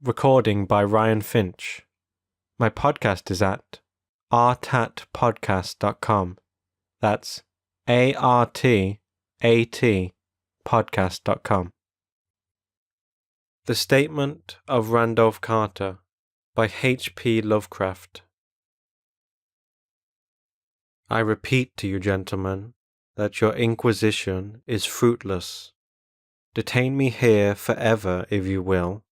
Recording by Ryan Finch. My podcast is at artatpodcast.com. That's ARTAT podcast.com. The Statement of Randolph Carter by H.P. Lovecraft. I repeat to you, gentlemen, that your inquisition is fruitless. Detain me here forever if you will.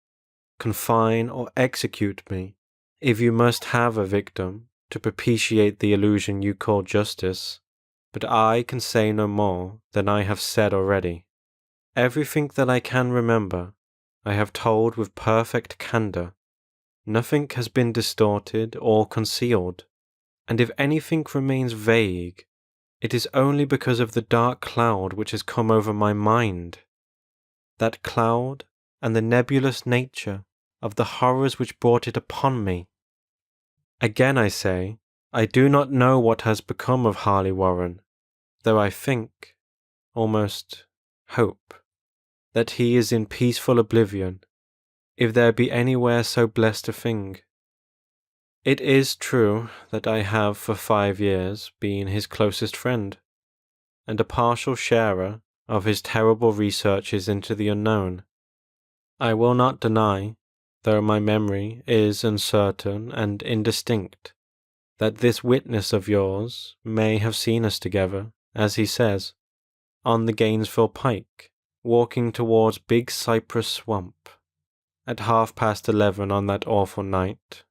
Confine or execute me, if you must have a victim to propitiate the illusion you call justice, but I can say no more than I have said already. Everything that I can remember, I have told with perfect candour. Nothing has been distorted or concealed, and if anything remains vague, it is only because of the dark cloud which has come over my mind. That cloud and the nebulous nature of the horrors which brought it upon me. Again I say, I do not know what has become of Harley Warren, though I think, almost hope, that he is in peaceful oblivion, if there be anywhere so blessed a thing. It is true that I have for 5 years been his closest friend, and a partial sharer of his terrible researches into the unknown. I will not deny, though my memory is uncertain and indistinct, that this witness of yours may have seen us together, as he says, on the Gainesville Pike, walking towards Big Cypress Swamp, at 11:30 on that awful night.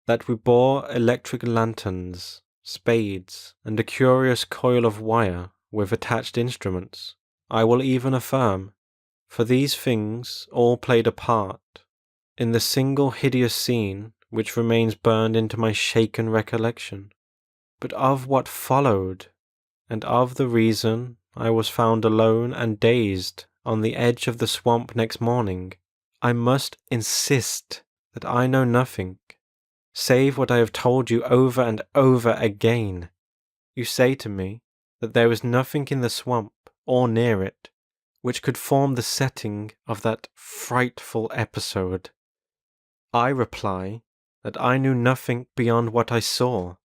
That we bore electric lanterns, spades, and a curious coil of wire with attached instruments, I will even affirm, for these things all played a part in the single hideous scene which remains burned into my shaken recollection. But of what followed, and of the reason I was found alone and dazed on the edge of the swamp next morning, I must insist that I know nothing, save what I have told you over and over again. You say to me that there is nothing in the swamp, or near it, which could form the setting of that frightful episode. I reply that I knew nothing beyond what I saw.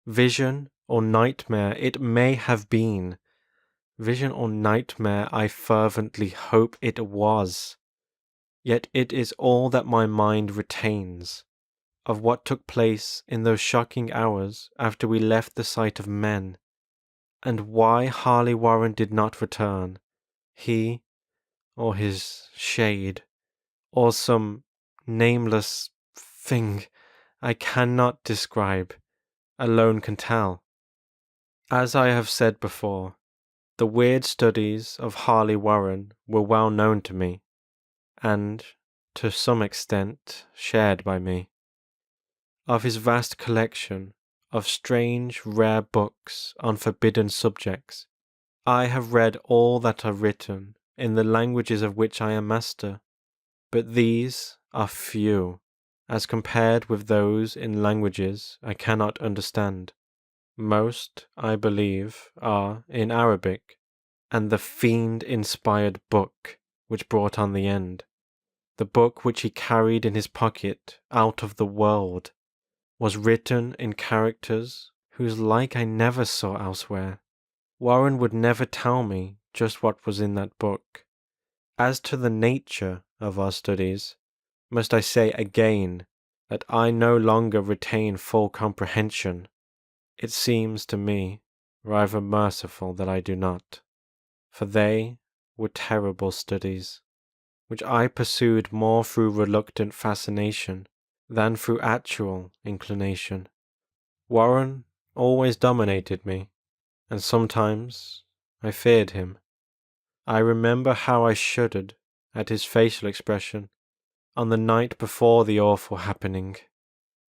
Vision or nightmare it may have been. Vision or nightmare I fervently hope it was. Yet it is all that my mind retains of what took place in those shocking hours after we left the sight of men, and why Harley Warren did not return. He, or his shade, or some nameless thing I cannot describe, alone can tell. As I have said before, the weird studies of Harley Warren were well known to me, and, to some extent, shared by me. Of his vast collection of strange, rare books on forbidden subjects, I have read all that are written in the languages of which I am master, but these are few, as compared with those in languages I cannot understand. Most, I believe, are in Arabic, and the fiend-inspired book which brought on the end, the book which he carried in his pocket out of the world, was written in characters whose like I never saw elsewhere. Warren would never tell me just what was in that book. As to the nature of our studies, must I say again that I no longer retain full comprehension. It seems to me rather merciful that I do not, for they were terrible studies, which I pursued more through reluctant fascination than through actual inclination. Warren always dominated me, and sometimes I feared him. I remember how I shuddered at his facial expression on the night before the awful happening,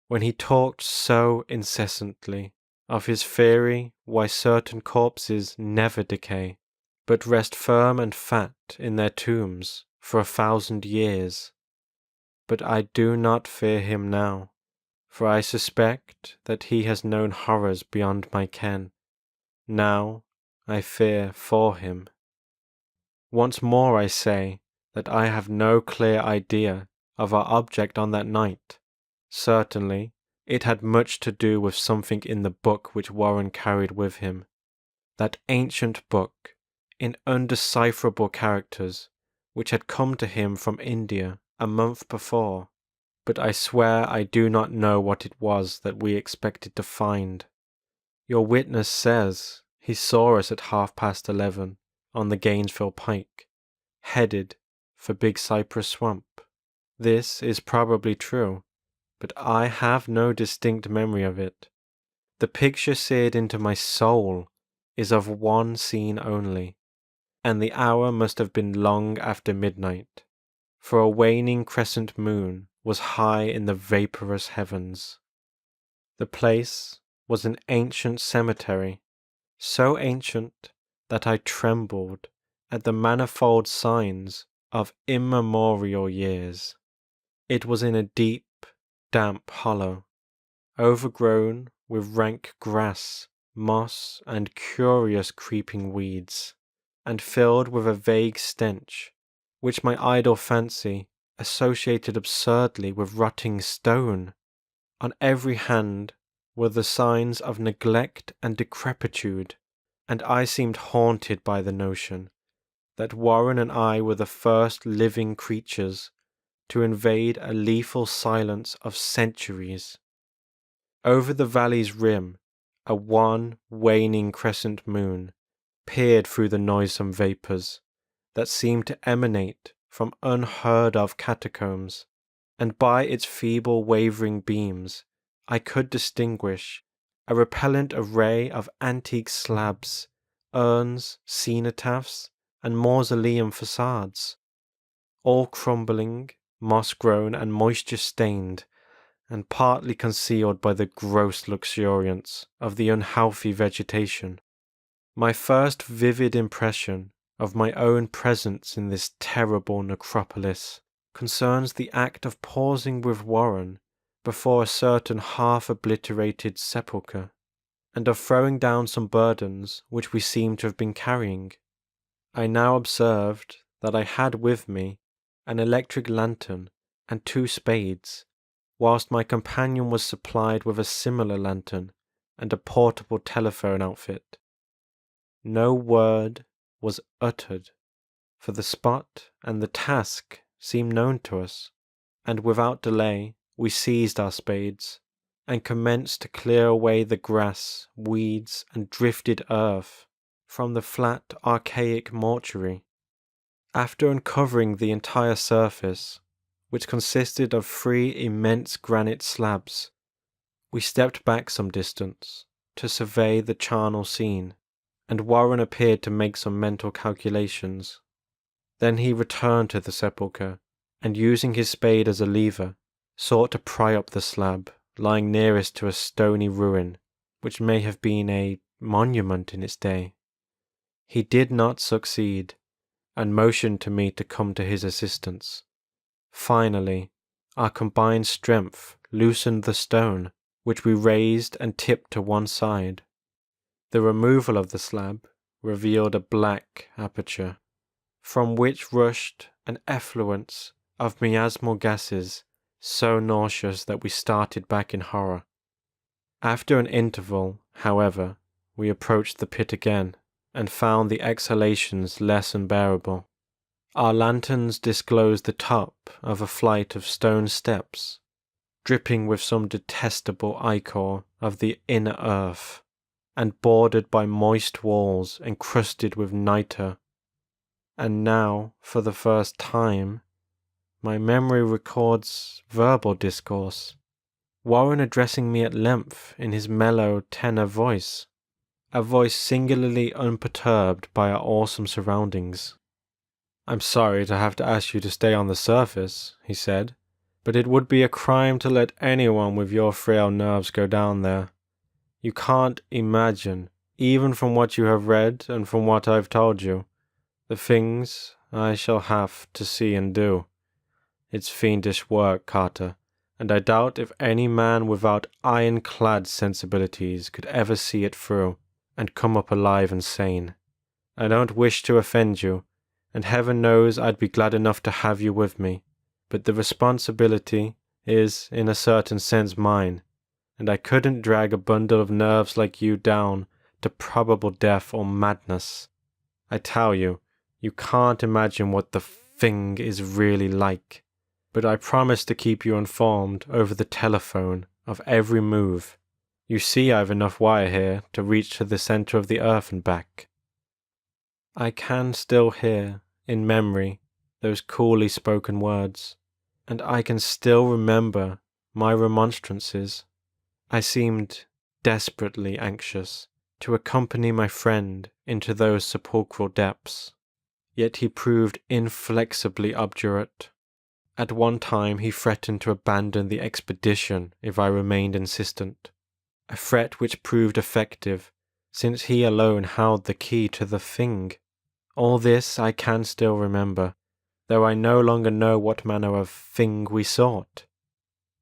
when he talked so incessantly of his theory why certain corpses never decay, but rest firm and fat in their tombs for 1,000 years. But I do not fear him now, for I suspect that he has known horrors beyond my ken. Now I fear for him. Once more I say that I have no clear idea of our object on that night. Certainly, it had much to do with something in the book which Warren carried with him. That ancient book, in undecipherable characters, which had come to him from India a month before. But I swear I do not know what it was that we expected to find. Your witness says he saw us at 11:30 on the Gainesville Pike, headed for Big Cypress Swamp. This is probably true, but I have no distinct memory of it. The picture seared into my soul is of one scene only, and the hour must have been long after midnight, for a waning crescent moon was high in the vaporous heavens. The place was an ancient cemetery, so ancient that I trembled at the manifold signs of immemorial years. It was in a deep, damp hollow, overgrown with rank grass, moss, and curious creeping weeds, and filled with a vague stench, which my idle fancy associated absurdly with rotting stone. On every hand were the signs of neglect and decrepitude, and I seemed haunted by the notion that Warren and I were the first living creatures to invade a lethal silence of centuries. Over the valley's rim, a wan, waning crescent moon peered through the noisome vapours that seemed to emanate from unheard-of catacombs, and by its feeble wavering beams I could distinguish a repellent array of antique slabs, urns, cenotaphs, and mausoleum facades, all crumbling, moss-grown, and moisture-stained, and partly concealed by the gross luxuriance of the unhealthy vegetation. My first vivid impression of my own presence in this terrible necropolis concerns the act of pausing with Warren before a certain half-obliterated sepulchre, and of throwing down some burdens which we seemed to have been carrying. I now observed that I had with me an electric lantern and 2 spades, whilst my companion was supplied with a similar lantern and a portable telephone outfit. No word was uttered, for the spot and the task seemed known to us, and without delay we seized our spades and commenced to clear away the grass, weeds, and drifted earth from the flat, archaic mortuary. After uncovering the entire surface, which consisted of 3 immense granite slabs, we stepped back some distance to survey the charnel scene, and Warren appeared to make some mental calculations. Then he returned to the sepulchre, and using his spade as a lever, sought to pry up the slab lying nearest to a stony ruin which may have been a monument in its day. He did not succeed, and motioned to me to come to his assistance. Finally, our combined strength loosened the stone, which we raised and tipped to one side. The removal of the slab revealed a black aperture, from which rushed an effluence of miasmal gases so nauseous that we started back in horror. After an interval, however, we approached the pit again, and found the exhalations less unbearable. Our lanterns disclosed the top of a flight of stone steps, dripping with some detestable ichor of the inner earth, and bordered by moist walls encrusted with nitre. And now, for the first time, my memory records verbal discourse, Warren addressing me at length in his mellow tenor voice, a voice singularly unperturbed by our awesome surroundings. "I'm sorry to have to ask you to stay on the surface," he said, "but it would be a crime to let anyone with your frail nerves go down there. You can't imagine, even from what you have read and from what I've told you, the things I shall have to see and do. It's fiendish work, Carter, and I doubt if any man without ironclad sensibilities could ever see it through and come up alive and sane. I don't wish to offend you, and heaven knows I'd be glad enough to have you with me, but the responsibility is, in a certain sense, mine, and I couldn't drag a bundle of nerves like you down to probable death or madness. I tell you, you can't imagine what the thing is really like, but I promise to keep you informed over the telephone of every move. You see I've enough wire here to reach to the center of the earth and back. I can still hear, in memory, those coolly spoken words, and I can still remember my remonstrances. I seemed desperately anxious to accompany my friend into those sepulchral depths, yet he proved inflexibly obdurate. At one time he threatened to abandon the expedition if I remained insistent, a threat which proved effective, since he alone held the key to the thing. All this I can still remember, though I no longer know what manner of thing we sought.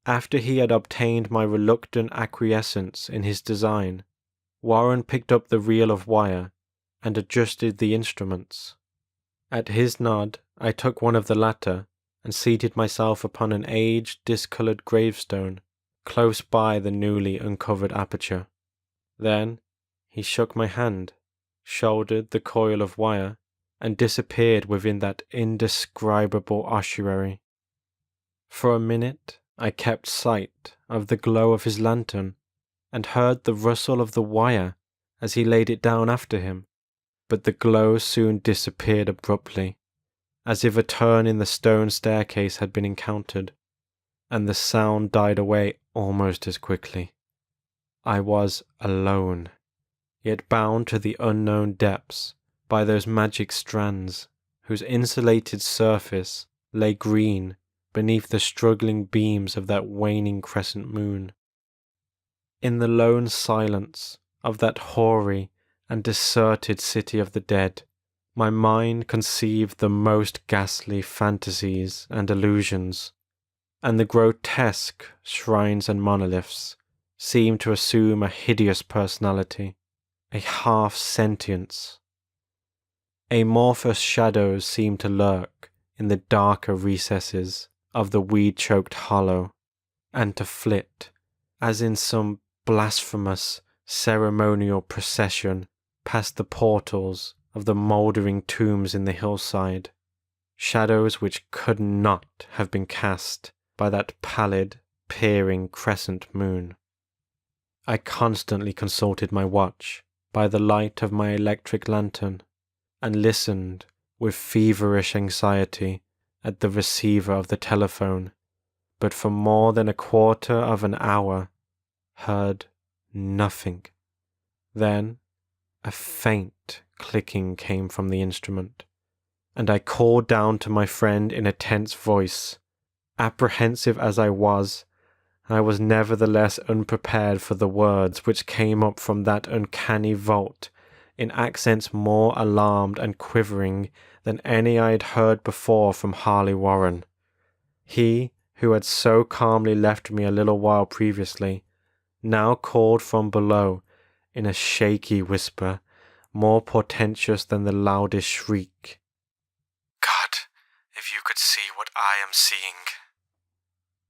After he had obtained my reluctant acquiescence in his design, Warren picked up the reel of wire and adjusted the instruments. At his nod, I took one of the latter and seated myself upon an aged, discoloured gravestone close by the newly uncovered aperture. Then he shook my hand, shouldered the coil of wire, and disappeared within that indescribable ossuary. For a minute I kept sight of the glow of his lantern, and heard the rustle of the wire as he laid it down after him, but the glow soon disappeared abruptly, as if a turn in the stone staircase had been encountered, and the sound died away almost as quickly. I was alone, yet bound to the unknown depths by those magic strands whose insulated surface lay green beneath the struggling beams of that waning crescent moon. In the lone silence of that hoary and deserted city of the dead, my mind conceived the most ghastly fantasies and illusions, and the grotesque shrines and monoliths seemed to assume a hideous personality, a half-sentience. Amorphous shadows seemed to lurk in the darker recesses of the weed-choked hollow, and to flit, as in some blasphemous ceremonial procession, past the portals of the mouldering tombs in the hillside, shadows which could not have been cast by that pallid, peering crescent moon. I constantly consulted my watch by the light of my electric lantern, and listened with feverish anxiety at the receiver of the telephone, but for more than a quarter of an hour heard nothing. Then a faint clicking came from the instrument, and I called down to my friend in a tense voice. Apprehensive as I was nevertheless unprepared for the words which came up from that uncanny vault in accents more alarmed and quivering than any I had heard before from Harley Warren. He, who had so calmly left me a little while previously, now called from below in a shaky whisper, more portentous than the loudest shriek. God, if you could see what I am seeing.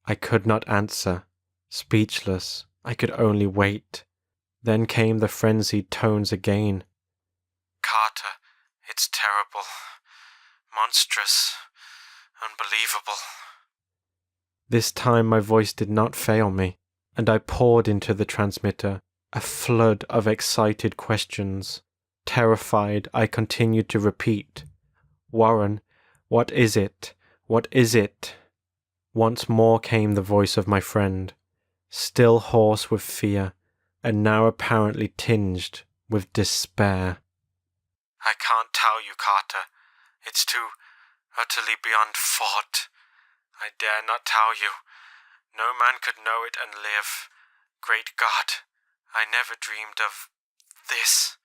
I could not answer. Speechless, I could only wait. Then came the frenzied tones again. Carter, it's terrible, monstrous, unbelievable. This time my voice did not fail me, and I poured into the transmitter a flood of excited questions. Terrified, I continued to repeat, "Warren, what is it? What is it?" Once more came the voice of my friend, still hoarse with fear, and now apparently tinged with despair. I can't tell you, Carter. It's too utterly beyond thought. I dare not tell you. No man could know it and live. Great God, I never dreamed of this.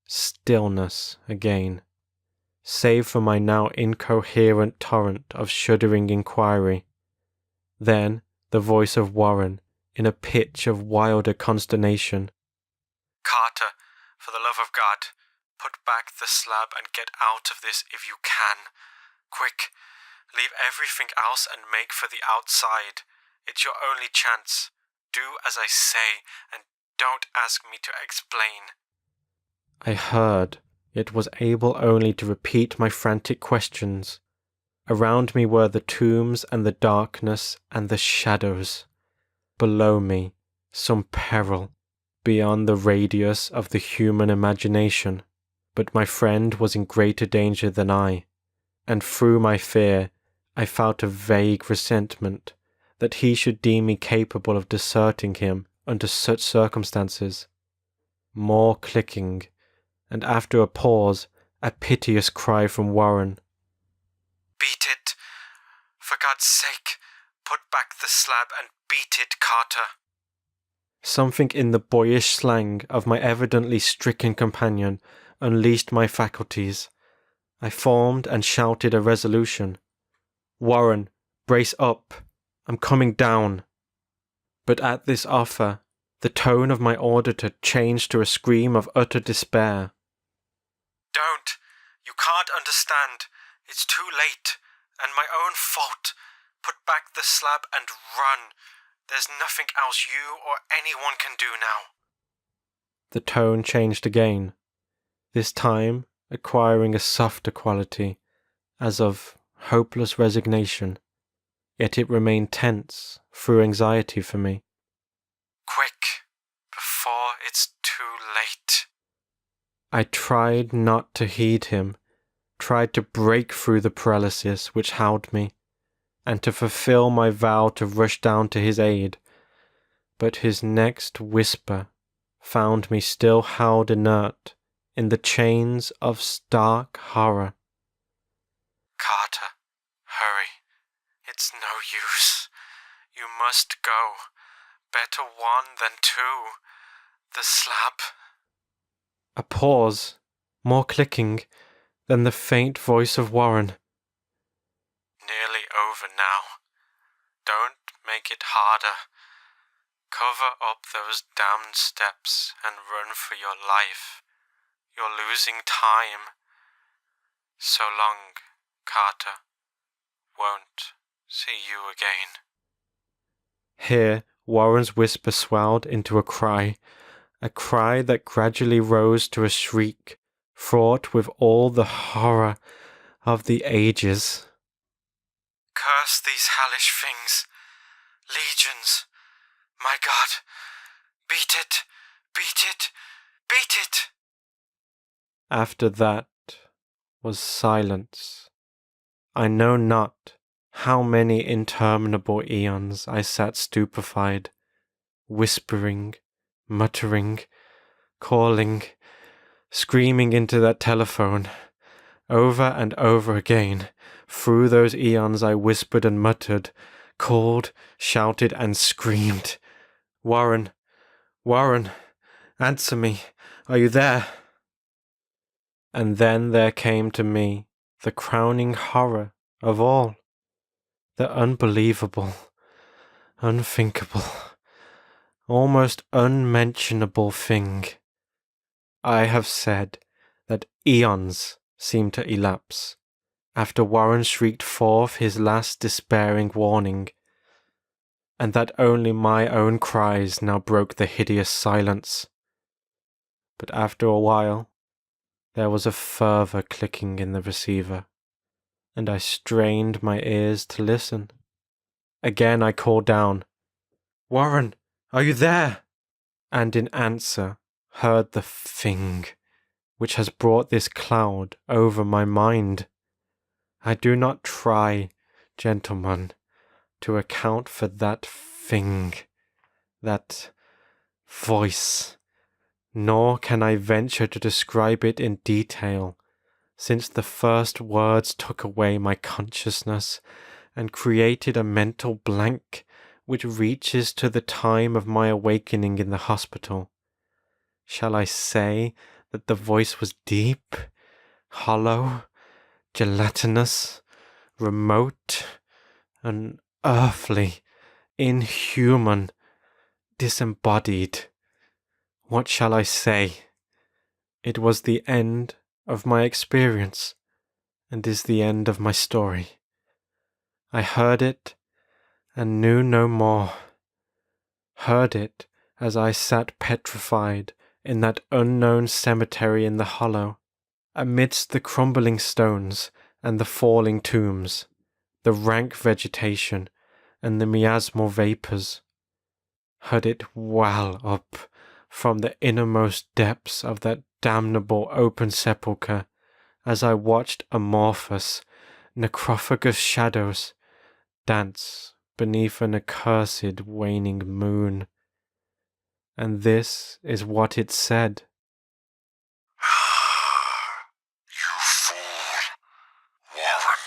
Stillness again, save for my now incoherent torrent of shuddering inquiry. Then the voice of Warren in a pitch of wilder consternation. Carter, for the love of God, put back the slab and get out of this if you can. Quick, Leave everything else and make for the outside. It's your only chance. Do as I say, and don't ask me to explain. I heard, yet was able only to repeat my frantic questions. Around me were the tombs and the darkness and the shadows. Below me, some peril, beyond the radius of the human imagination. But my friend was in greater danger than I, and through my fear I felt a vague resentment that he should deem me capable of deserting him under such circumstances. More clicking, and after a pause, a piteous cry from Warren. Beat it. For God's sake, put back the slab and beat it, Carter. Something in the boyish slang of my evidently stricken companion unleashed my faculties. I formed and shouted a resolution. Warren, brace up. I'm coming down. But at this offer, the tone of my auditor changed to a scream of utter despair. Don't. You can't understand. It's too late, and my own fault. Put back the slab and run. There's nothing else you or anyone can do now. The tone changed again, this time acquiring a softer quality, as of hopeless resignation, yet it remained tense through anxiety for me. Quick, before it's too late. I tried not to heed him, tried to break through the paralysis which held me, and to fulfill my vow to rush down to his aid, but his next whisper found me still held inert in the chains of stark horror. Carter, hurry. It's no use. You must go. Better one than two. The slab. A pause, more clicking, then the faint voice of Warren. Nearly over now. Don't make it harder. Cover up those damned steps and run for your life. You're losing time. So long, Carter. Won't see you again. Here, Warren's whisper swelled into a cry that gradually rose to a shriek, fraught with all the horror of the ages. Curse these hellish things. Legions. My God. Beat it. Beat it. Beat it. After that was silence. I know not how many interminable eons I sat stupefied, whispering, muttering, calling, screaming into that telephone. Over and over again, through those eons I whispered and muttered, called, shouted and screamed. Warren, Warren, answer me, are you there? And then there came to me the crowning horror of all, the unbelievable, unthinkable, almost unmentionable thing. I have said that eons seemed to elapse after Warren shrieked forth his last despairing warning, and that only my own cries now broke the hideous silence. But after a while, there was a further clicking in the receiver, and I strained my ears to listen. Again I called down, Warren, are you there? And in answer heard the thing which has brought this cloud over my mind. I do not try, gentlemen, to account for that thing, that voice, nor can I venture to describe it in detail, since the first words took away my consciousness and created a mental blank which reaches to the time of my awakening in the hospital. Shall I say that the voice was deep, hollow, gelatinous, remote, unearthly, inhuman, disembodied? What shall I say? It was the end of my experience, and is the end of my story. I heard it and knew no more. Heard it as I sat petrified in that unknown cemetery in the hollow, amidst the crumbling stones and the falling tombs, the rank vegetation and the miasmal vapours. Heard it well up from the innermost depths of that damnable open sepulchre as I watched amorphous, necrophagous shadows dance beneath an accursed waning moon. And this is what it said. You fool! Warren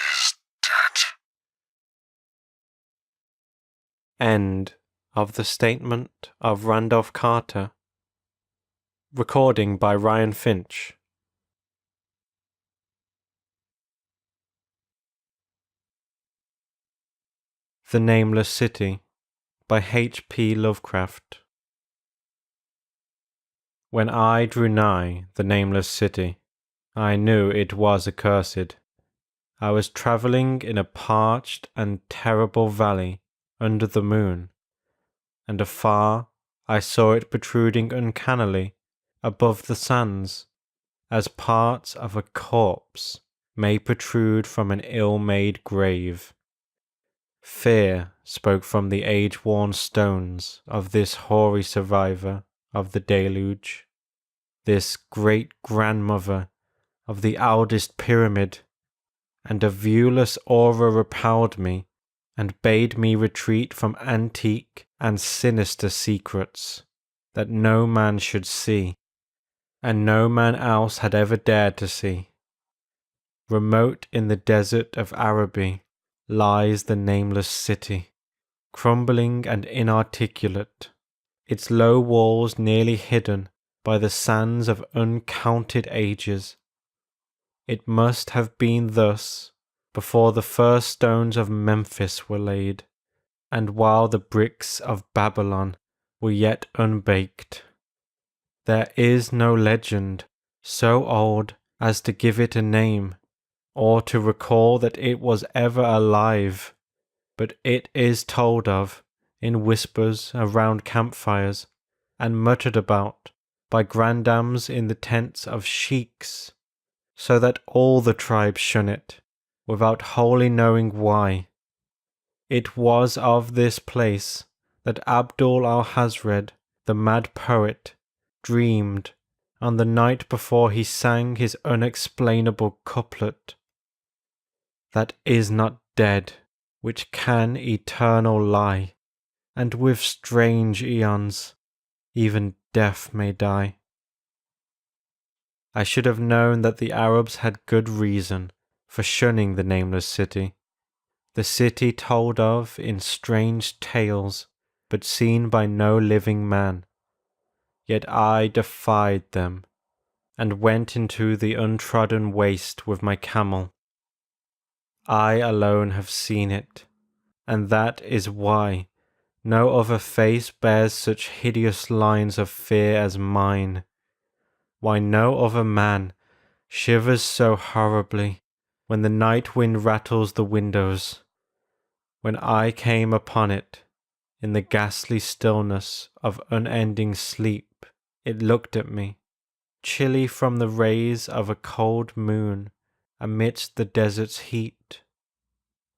is dead. End of the statement of Randolph Carter. Recording by Ryan Finch. The Nameless City by H.P. Lovecraft. When I drew nigh the nameless city, I knew it was accursed. I was travelling in a parched and terrible valley under the moon, and afar I saw it protruding uncannily above the sands, as parts of a corpse may protrude from an ill-made grave. Fear spoke from the age-worn stones of this hoary survivor of the deluge, this great-grandmother of the oldest pyramid, and a viewless aura repelled me and bade me retreat from antique and sinister secrets that no man should see, and no man else had ever dared to see. Remote in the desert of Araby lies the nameless city, crumbling and inarticulate, its low walls nearly hidden by the sands of uncounted ages. It must have been thus before the first stones of Memphis were laid, and while the bricks of Babylon were yet unbaked. There is no legend so old as to give it a name, or to recall that it was ever alive, but it is told of in whispers around campfires, and muttered about by grandams in the tents of sheiks, so that all the tribes shun it, without wholly knowing why. It was of this place that Abdul al-Hazred, the mad poet, dreamed on the night before he sang his unexplainable couplet. That is not dead which can eternal lie, and with strange aeons even death may die. I should have known that the Arabs had good reason for shunning the nameless city, the city told of in strange tales but seen by no living man. Yet I defied them, and went into the untrodden waste with my camel. I alone have seen it, and that is why no other face bears such hideous lines of fear as mine, why no other man shivers so horribly when the night wind rattles the windows. When I came upon it, in the ghastly stillness of unending sleep, it looked at me, chilly from the rays of a cold moon amidst the desert's heat.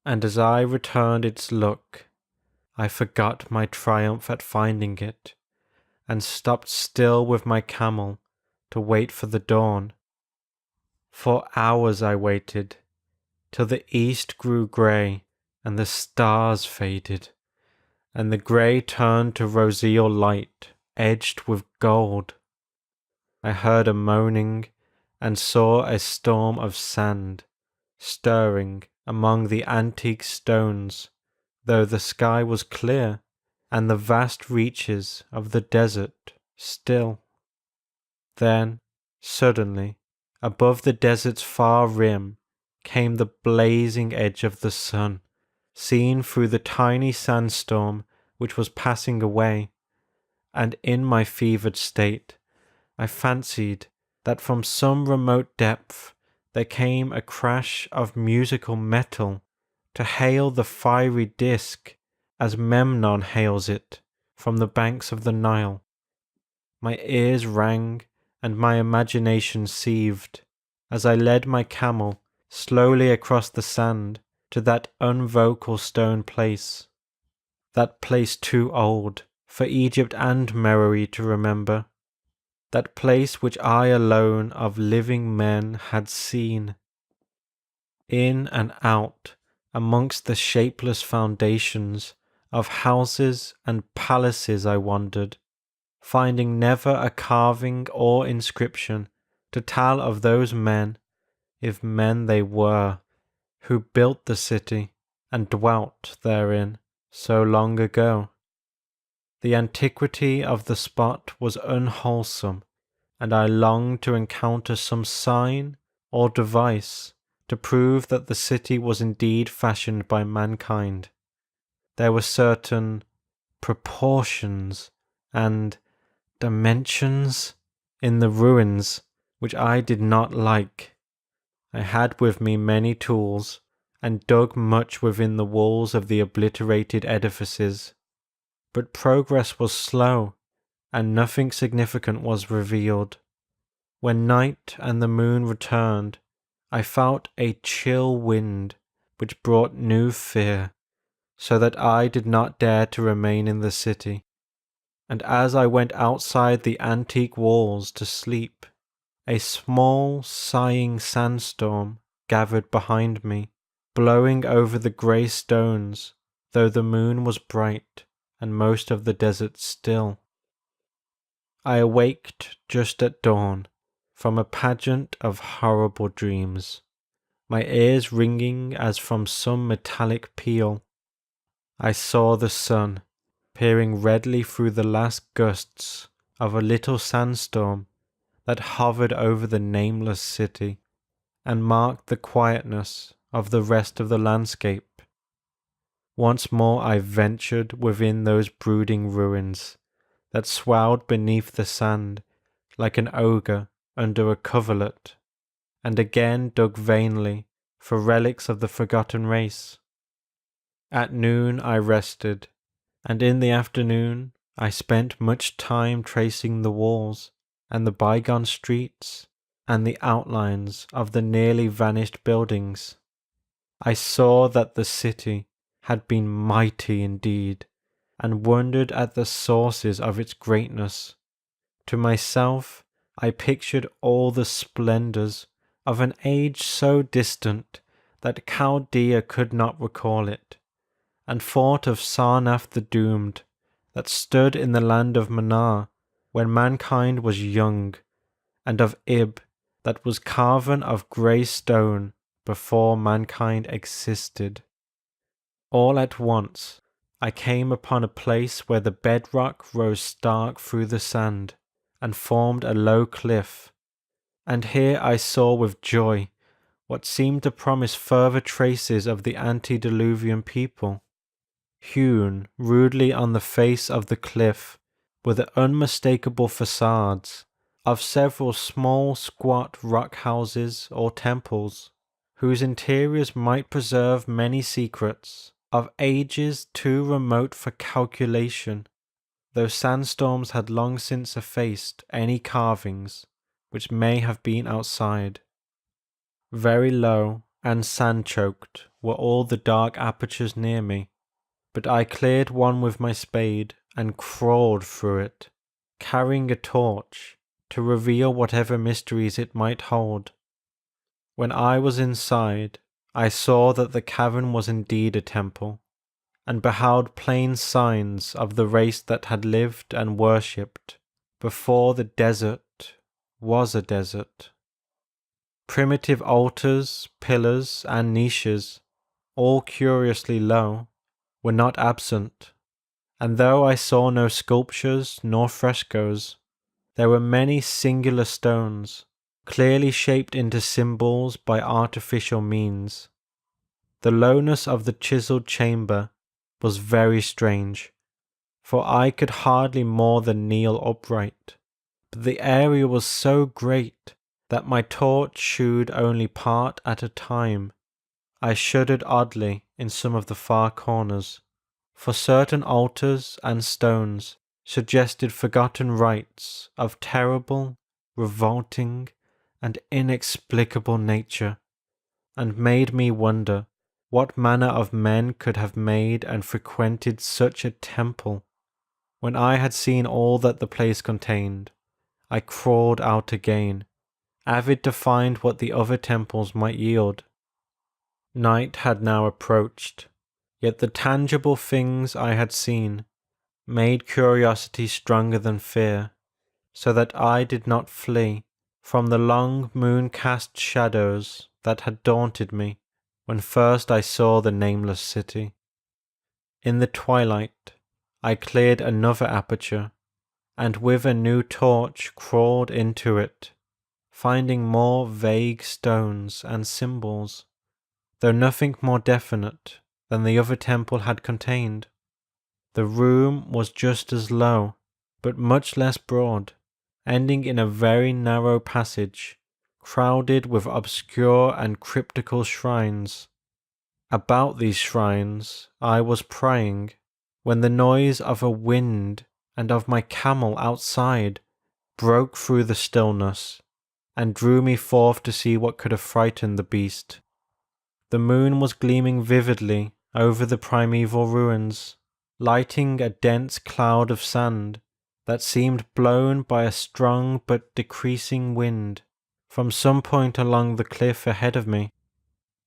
And as I returned its look, I forgot my triumph at finding it, and stopped still with my camel to wait for the dawn. For hours I waited, till the east grew grey and the stars faded, and the grey turned to roseal light edged with gold. I heard a moaning and saw a storm of sand stirring among the antique stones, though the sky was clear and the vast reaches of the desert still. Then, suddenly, above the desert's far rim came the blazing edge of the sun, seen through the tiny sandstorm which was passing away, and in my fevered state I fancied that from some remote depth there came a crash of musical metal to hail the fiery disk as Memnon hails it from the banks of the Nile. My ears rang and my imagination seethed as I led my camel slowly across the sand to that unvocal stone place, that place too old for Egypt and Meroe to remember, that place which I alone of living men had seen. In and out amongst the shapeless foundations of houses and palaces I wandered, finding never a carving or inscription to tell of those men, if men they were, who built the city and dwelt therein so long ago. The antiquity of the spot was unwholesome, and I longed to encounter some sign or device to prove that the city was indeed fashioned by mankind. There were certain proportions and dimensions in the ruins which I did not like. I had with me many tools and dug much within the walls of the obliterated edifices, but progress was slow and nothing significant was revealed. When night and the moon returned, I felt a chill wind which brought new fear, so that I did not dare to remain in the city. And as I went outside the antique walls to sleep, a small sighing sandstorm gathered behind me, blowing over the grey stones, though the moon was bright and most of the desert still. I awaked just at dawn from a pageant of horrible dreams, my ears ringing as from some metallic peal. I saw the sun peering redly through the last gusts of a little sandstorm that hovered over the nameless city and marked the quietness of the rest of the landscape. Once more I ventured within those brooding ruins that swelled beneath the sand like an ogre under a coverlet, and again dug vainly for relics of the forgotten race. At noon I rested, and in the afternoon I spent much time tracing the walls and the bygone streets and the outlines of the nearly vanished buildings. I saw that the city had been mighty indeed, and wondered at the sources of its greatness. To myself I pictured all the splendours of an age so distant that Chaldea could not recall it, and thought of Sarnath the Doomed, that stood in the land of Manar when mankind was young, and of Ib, that was carven of grey stone before mankind existed. All at once I came upon a place where the bedrock rose stark through the sand and formed a low cliff, and here I saw with joy what seemed to promise further traces of the antediluvian people. Hewn rudely on the face of the cliff were the unmistakable facades of several small squat rock houses or temples, whose interiors might preserve many secrets of ages too remote for calculation, though sandstorms had long since effaced any carvings which may have been outside. Very low and sand-choked were all the dark apertures near me, but I cleared one with my spade and crawled through it, carrying a torch to reveal whatever mysteries it might hold. When I was inside, I saw that the cavern was indeed a temple, and beheld plain signs of the race that had lived and worshipped before the desert was a desert. Primitive altars, pillars, and niches, all curiously low, were not absent, and though I saw no sculptures nor frescoes, there were many singular stones, clearly shaped into symbols by artificial means. The lowness of the chiselled chamber was very strange, for I could hardly more than kneel upright, but the area was so great that my torch shewed only part at a time. I shuddered oddly in some of the far corners, for certain altars and stones suggested forgotten rites of terrible, revolting, and inexplicable nature, and made me wonder what manner of men could have made and frequented such a temple. When I had seen all that the place contained, I crawled out again, avid to find what the other temples might yield. Night had now approached, yet the tangible things I had seen made curiosity stronger than fear, so that I did not flee from the long moon-cast shadows that had daunted me when first I saw the Nameless City. In the twilight, I cleared another aperture, and with a new torch crawled into it, finding more vague stones and symbols, though nothing more definite than the other temple had contained. The room was just as low, but much less broad, ending in a very narrow passage, crowded with obscure and cryptical shrines. About these shrines I was praying, when the noise of a wind and of my camel outside broke through the stillness, and drew me forth to see what could have frightened the beast. The moon was gleaming vividly over the primeval ruins, lighting a dense cloud of sand that seemed blown by a strong but decreasing wind from some point along the cliff ahead of me.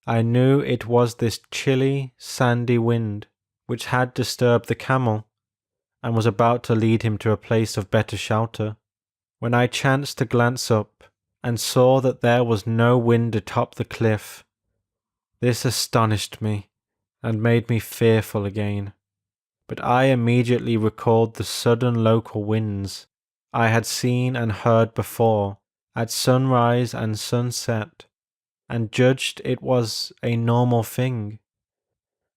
I knew it was this chilly, sandy wind which had disturbed the camel, and was about to lead him to a place of better shelter, when I chanced to glance up and saw that there was no wind atop the cliff. This astonished me and made me fearful again, but I immediately recalled the sudden local winds I had seen and heard before at sunrise and sunset, and judged it was a normal thing.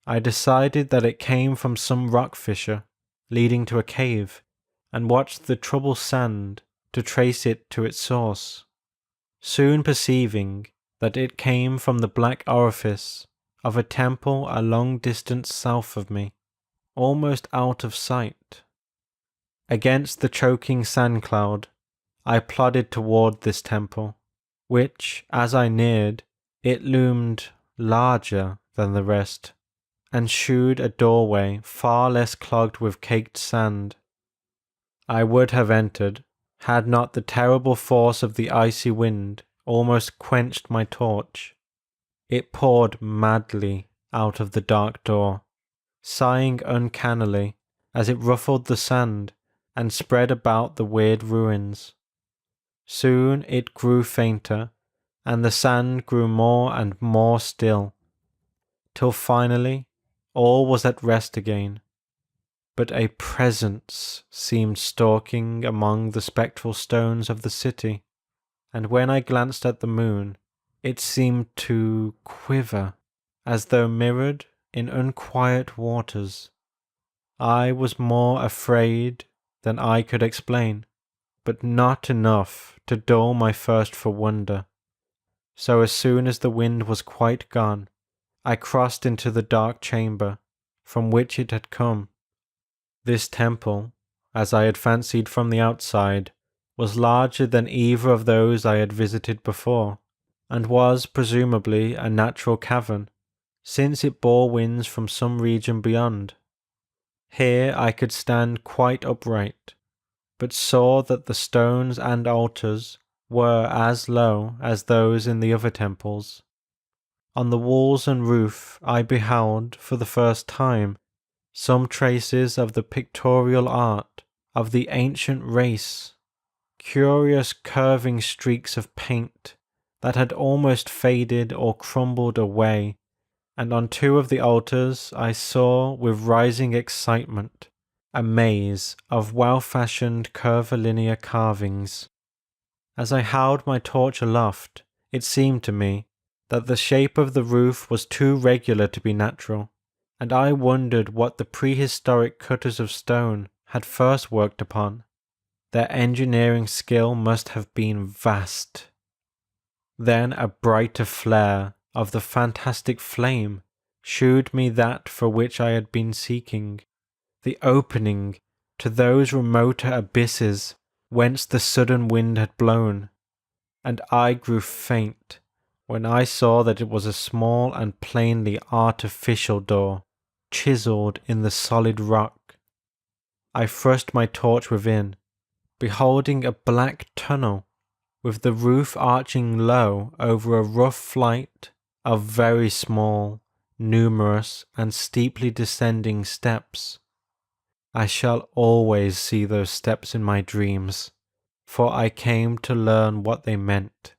I decided that it came from some rock fissure leading to a cave, and watched the troubled sand to trace it to its source, soon perceiving that it came from the black orifice of a temple a long distance south of me, almost out of sight. Against the choking sand cloud, I plodded toward this temple, which, as I neared, it loomed larger than the rest, and shewed a doorway far less clogged with caked sand. I would have entered, had not the terrible force of the icy wind almost quenched my torch. It poured madly out of the dark door, sighing uncannily as it ruffled the sand and spread about the weird ruins. Soon it grew fainter, and the sand grew more and more still, till finally all was at rest again. But a presence seemed stalking among the spectral stones of the city, and when I glanced at the moon, it seemed to quiver, as though mirrored in unquiet waters. I was more afraid than I could explain, but not enough to dull my thirst for wonder. So as soon as the wind was quite gone, I crossed into the dark chamber from which it had come. This temple, as I had fancied from the outside, was larger than either of those I had visited before, and was presumably a natural cavern, since it bore winds from some region beyond. Here I could stand quite upright, but saw that the stones and altars were as low as those in the other temples. On the walls and roof I beheld, for the first time, some traces of the pictorial art of the ancient race, curious curving streaks of paint that had almost faded or crumbled away, and on two of the altars I saw with rising excitement a maze of well-fashioned curvilinear carvings. As I held my torch aloft, it seemed to me that the shape of the roof was too regular to be natural, and I wondered what the prehistoric cutters of stone had first worked upon. Their engineering skill must have been vast. Then a brighter flare of the fantastic flame shewed me that for which I had been seeking, the opening to those remoter abysses whence the sudden wind had blown, and I grew faint when I saw that it was a small and plainly artificial door, chiselled in the solid rock. I thrust my torch within, beholding a black tunnel, with the roof arching low over a rough flight of very small, numerous, and steeply descending steps. I shall always see those steps in my dreams, for I came to learn what they meant.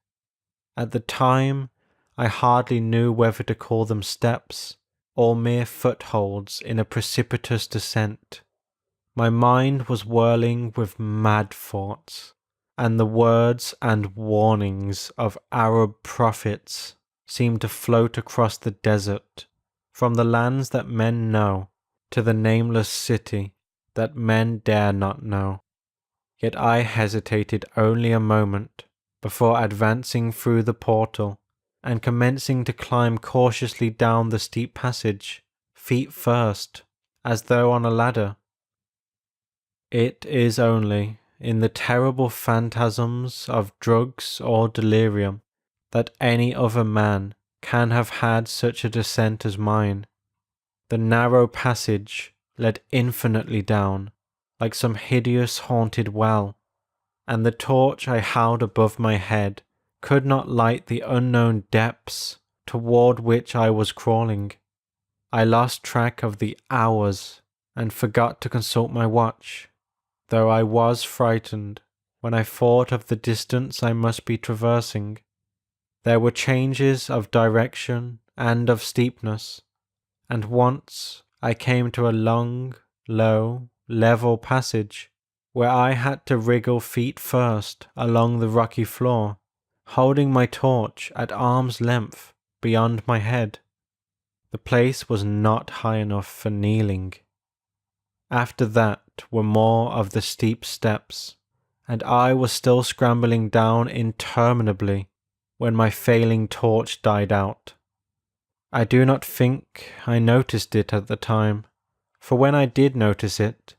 At the time, I hardly knew whether to call them steps or mere footholds in a precipitous descent. My mind was whirling with mad thoughts, and the words and warnings of Arab prophets seemed to float across the desert, from the lands that men know to the nameless city that men dare not know. Yet I hesitated only a moment before advancing through the portal and commencing to climb cautiously down the steep passage, feet first, as though on a ladder. It is only in the terrible phantasms of drugs or delirium that any other man can have had such a descent as mine. The narrow passage led infinitely down, like some hideous haunted well, and the torch I held above my head could not light the unknown depths toward which I was crawling. I lost track of the hours and forgot to consult my watch, though I was frightened when I thought of the distance I must be traversing. There were changes of direction and of steepness, and once I came to a long, low, level passage where I had to wriggle feet first along the rocky floor, holding my torch at arm's length beyond my head. The place was not high enough for kneeling. After that were more of the steep steps, and I was still scrambling down interminably when my failing torch died out. I do not think I noticed it at the time, for when I did notice it,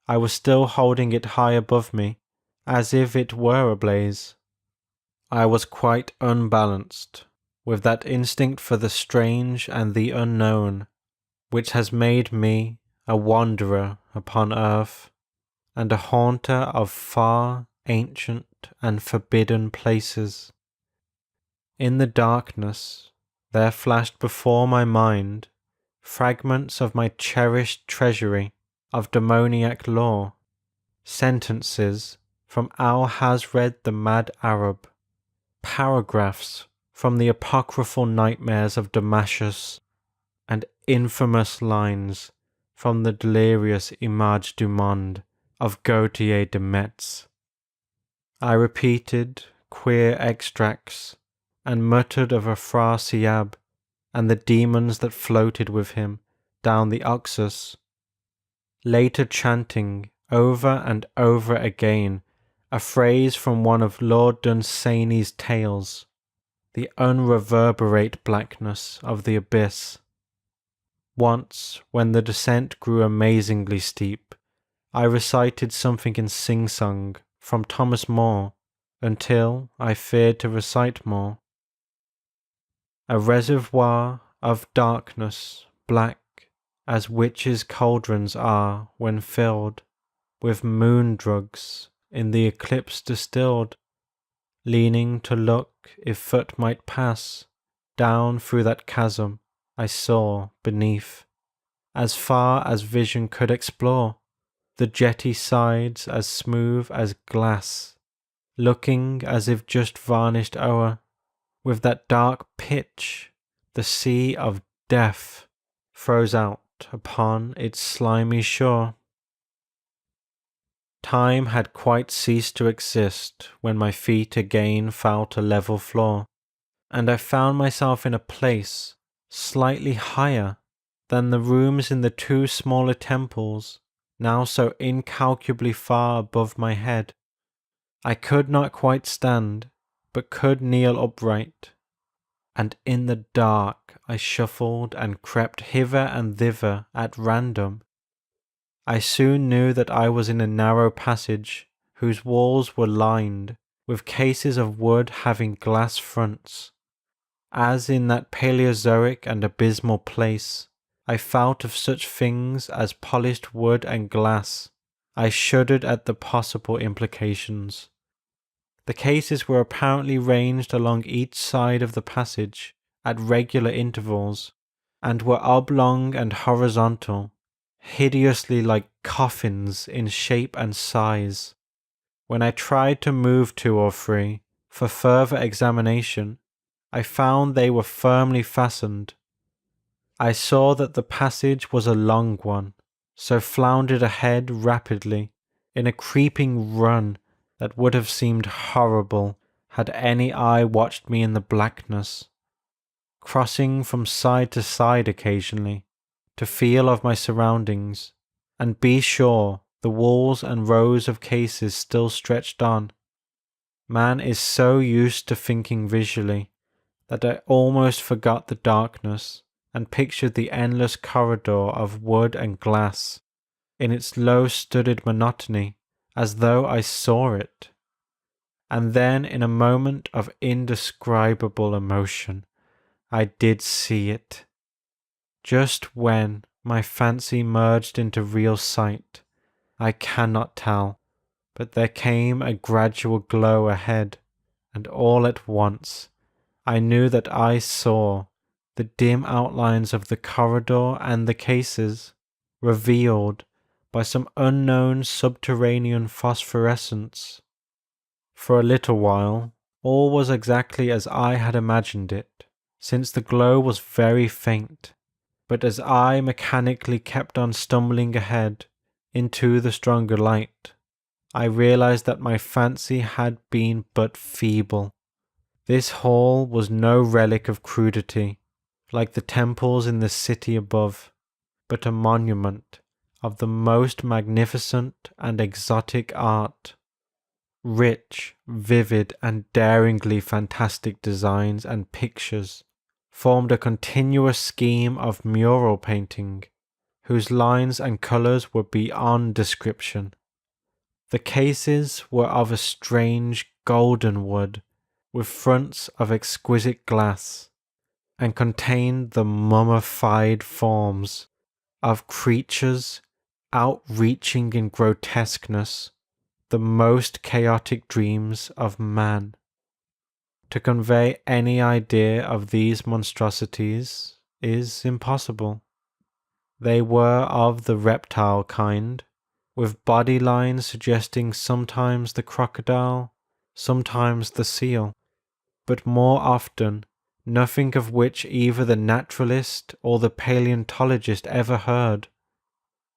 I was still holding it high above me, as if it were ablaze. I was quite unbalanced, with that instinct for the strange and the unknown, which has made me a wanderer upon earth, and a haunter of far, ancient, and forbidden places. In the darkness, there flashed before my mind fragments of my cherished treasury of demoniac lore, sentences from Al Has Read the Mad Arab, paragraphs from the apocryphal nightmares of Damascus, and infamous lines from the delirious Image du Monde of Gautier de Metz. I repeated queer extracts and muttered of Afrasiab and the demons that floated with him down the Oxus, later chanting over and over again a phrase from one of Lord Dunsany's tales, the unreverberate blackness of the abyss. Once, when the descent grew amazingly steep, I recited something in sing-song from Thomas More until I feared to recite more. A reservoir of darkness black as witches' cauldrons are when filled with moon drugs in the eclipse distilled, leaning to look if foot might pass down through that chasm I saw beneath, as far as vision could explore, the jetty sides as smooth as glass, looking as if just varnished o'er with that dark pitch the sea of death throws out upon its slimy shore. Time had quite ceased to exist when my feet again fell to level floor, and I found myself in a place slightly higher than the rooms in the two smaller temples now so incalculably far above my head. I could not quite stand, but could kneel upright. and in the dark I shuffled and crept hither and thither at random. I soon knew that I was in a narrow passage whose walls were lined with cases of wood having glass fronts. As in that Paleozoic and abysmal place I felt of such things as polished wood and glass, I shuddered at the possible implications. The cases were apparently ranged along each side of the passage at regular intervals, and were oblong and horizontal, hideously like coffins in shape and size. When I tried to move 2 or 3 for further examination, I found they were firmly fastened. I saw that the passage was a long one, so floundered ahead rapidly in a creeping run that would have seemed horrible had any eye watched me in the blackness, crossing from side to side occasionally to feel of my surroundings and be sure the walls and rows of cases still stretched on. Man is so used to thinking visually that I almost forgot the darkness and pictured the endless corridor of wood and glass in its low-studded monotony as though I saw it. And then in a moment of indescribable emotion, I did see it. Just when my fancy merged into real sight, I cannot tell, but there came a gradual glow ahead, and all at once I knew that I saw the dim outlines of the corridor and the cases, revealed by some unknown subterranean phosphorescence. For a little while, all was exactly as I had imagined it, since the glow was very faint, but as I mechanically kept on stumbling ahead into the stronger light, I realized that my fancy had been but feeble. This hall was no relic of crudity, like the temples in the city above, but a monument of the most magnificent and exotic art. Rich, vivid, and daringly fantastic designs and pictures formed a continuous scheme of mural painting, whose lines and colours were beyond description. The cases were of a strange golden wood, with fronts of exquisite glass, and contained the mummified forms of creatures outreaching in grotesqueness the most chaotic dreams of man. To convey any idea of these monstrosities is impossible. They were of the reptile kind, with body lines suggesting sometimes the crocodile, sometimes the seal, but more often nothing of which either the naturalist or the paleontologist ever heard.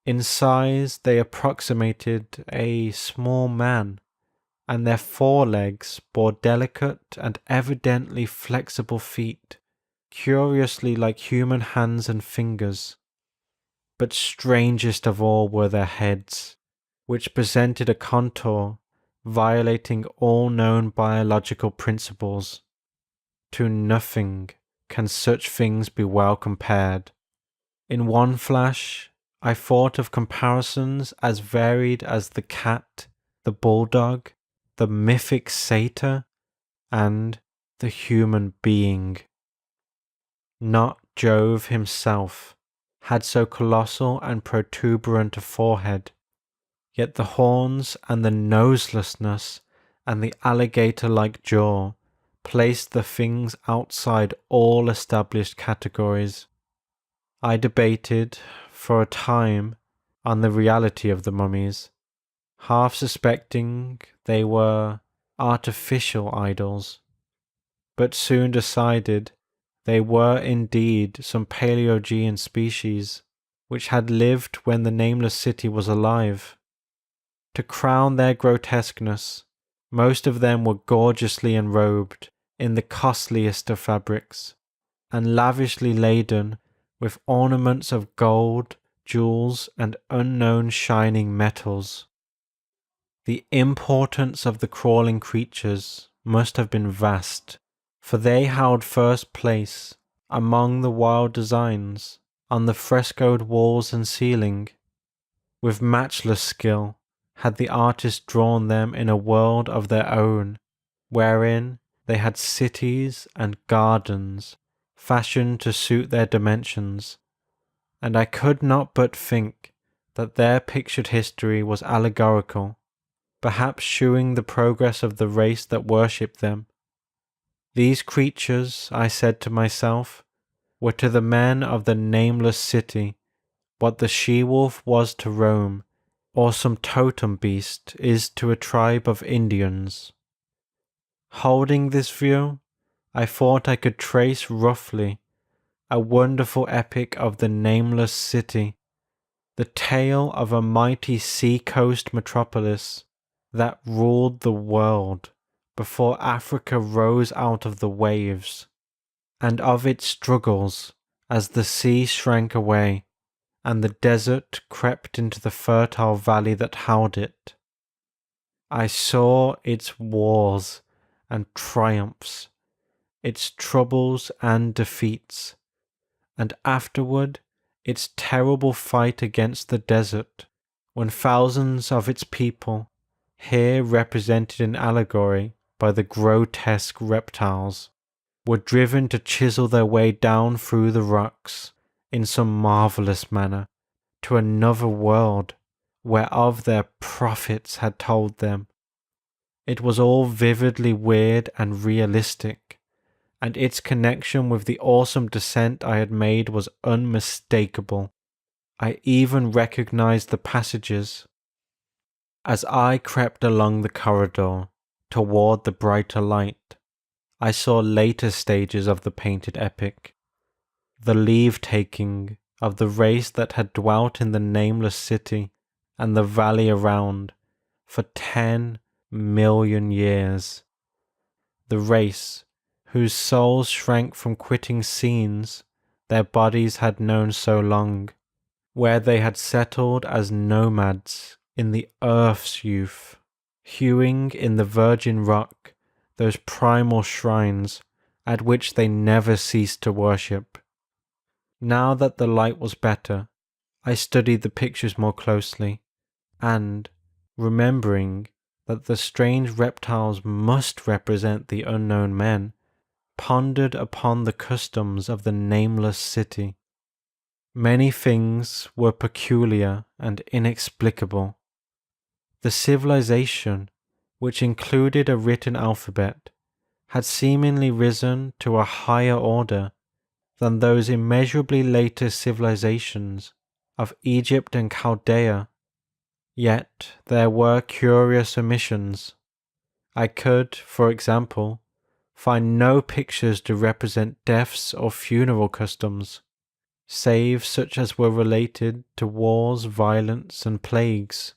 In size they approximated a small man, and their forelegs bore delicate and evidently flexible feet, curiously like human hands and fingers. But strangest of all were their heads, which presented a contour violating all known biological principles. To nothing can such things be well compared. In one flash, I thought of comparisons as varied as the cat, the bulldog, the mythic satyr, and the human being. Not Jove himself had so colossal and protuberant a forehead, yet the horns and the noselessness and the alligator-like jaw placed the things outside all established categories. I debated, for a time, on the reality of the mummies, half suspecting they were artificial idols, but soon decided they were indeed some Paleogean species which had lived when the Nameless City was alive. To crown their grotesqueness, most of them were gorgeously enrobed in the costliest of fabrics, and lavishly laden with ornaments of gold, jewels, and unknown shining metals. The importance of the crawling creatures must have been vast, for they held first place among the wild designs on the frescoed walls and ceiling. With matchless skill had the artist drawn them in a world of their own, wherein they had cities and gardens fashioned to suit their dimensions, and I could not but think that their pictured history was allegorical, perhaps shewing the progress of the race that worshipped them. These creatures, I said to myself, were to the men of the Nameless City what the she-wolf was to Rome, or some totem beast is to a tribe of Indians. Holding this view, I thought I could trace roughly a wonderful epic of the Nameless City, the tale of a mighty sea-coast metropolis that ruled the world before Africa rose out of the waves, and of its struggles as the sea shrank away and the desert crept into the fertile valley that held it. I saw its wars and triumphs, its troubles and defeats, and afterward its terrible fight against the desert, when thousands of its people, here represented in allegory by the grotesque reptiles, were driven to chisel their way down through the rocks in some marvellous manner to another world whereof their prophets had told them. It was all vividly weird and realistic, and its connection with the awesome descent I had made was unmistakable. I even recognized the passages. As I crept along the corridor toward the brighter light, I saw later stages of the painted epic, the leave-taking of the race that had dwelt in the Nameless City and the valley around for 10 million years. The race whose souls shrank from quitting scenes their bodies had known so long, where they had settled as nomads in the earth's youth, hewing in the virgin rock those primal shrines at which they never ceased to worship. Now that the light was better, I studied the pictures more closely, and, remembering that the strange reptiles must represent the unknown men, pondered upon the customs of the Nameless City. Many things were peculiar and inexplicable. The civilization, which included a written alphabet, had seemingly risen to a higher order than those immeasurably later civilizations of Egypt and Chaldea. Yet there were curious omissions. I could, for example, find no pictures to represent deaths or funeral customs, save such as were related to wars, violence, and plagues,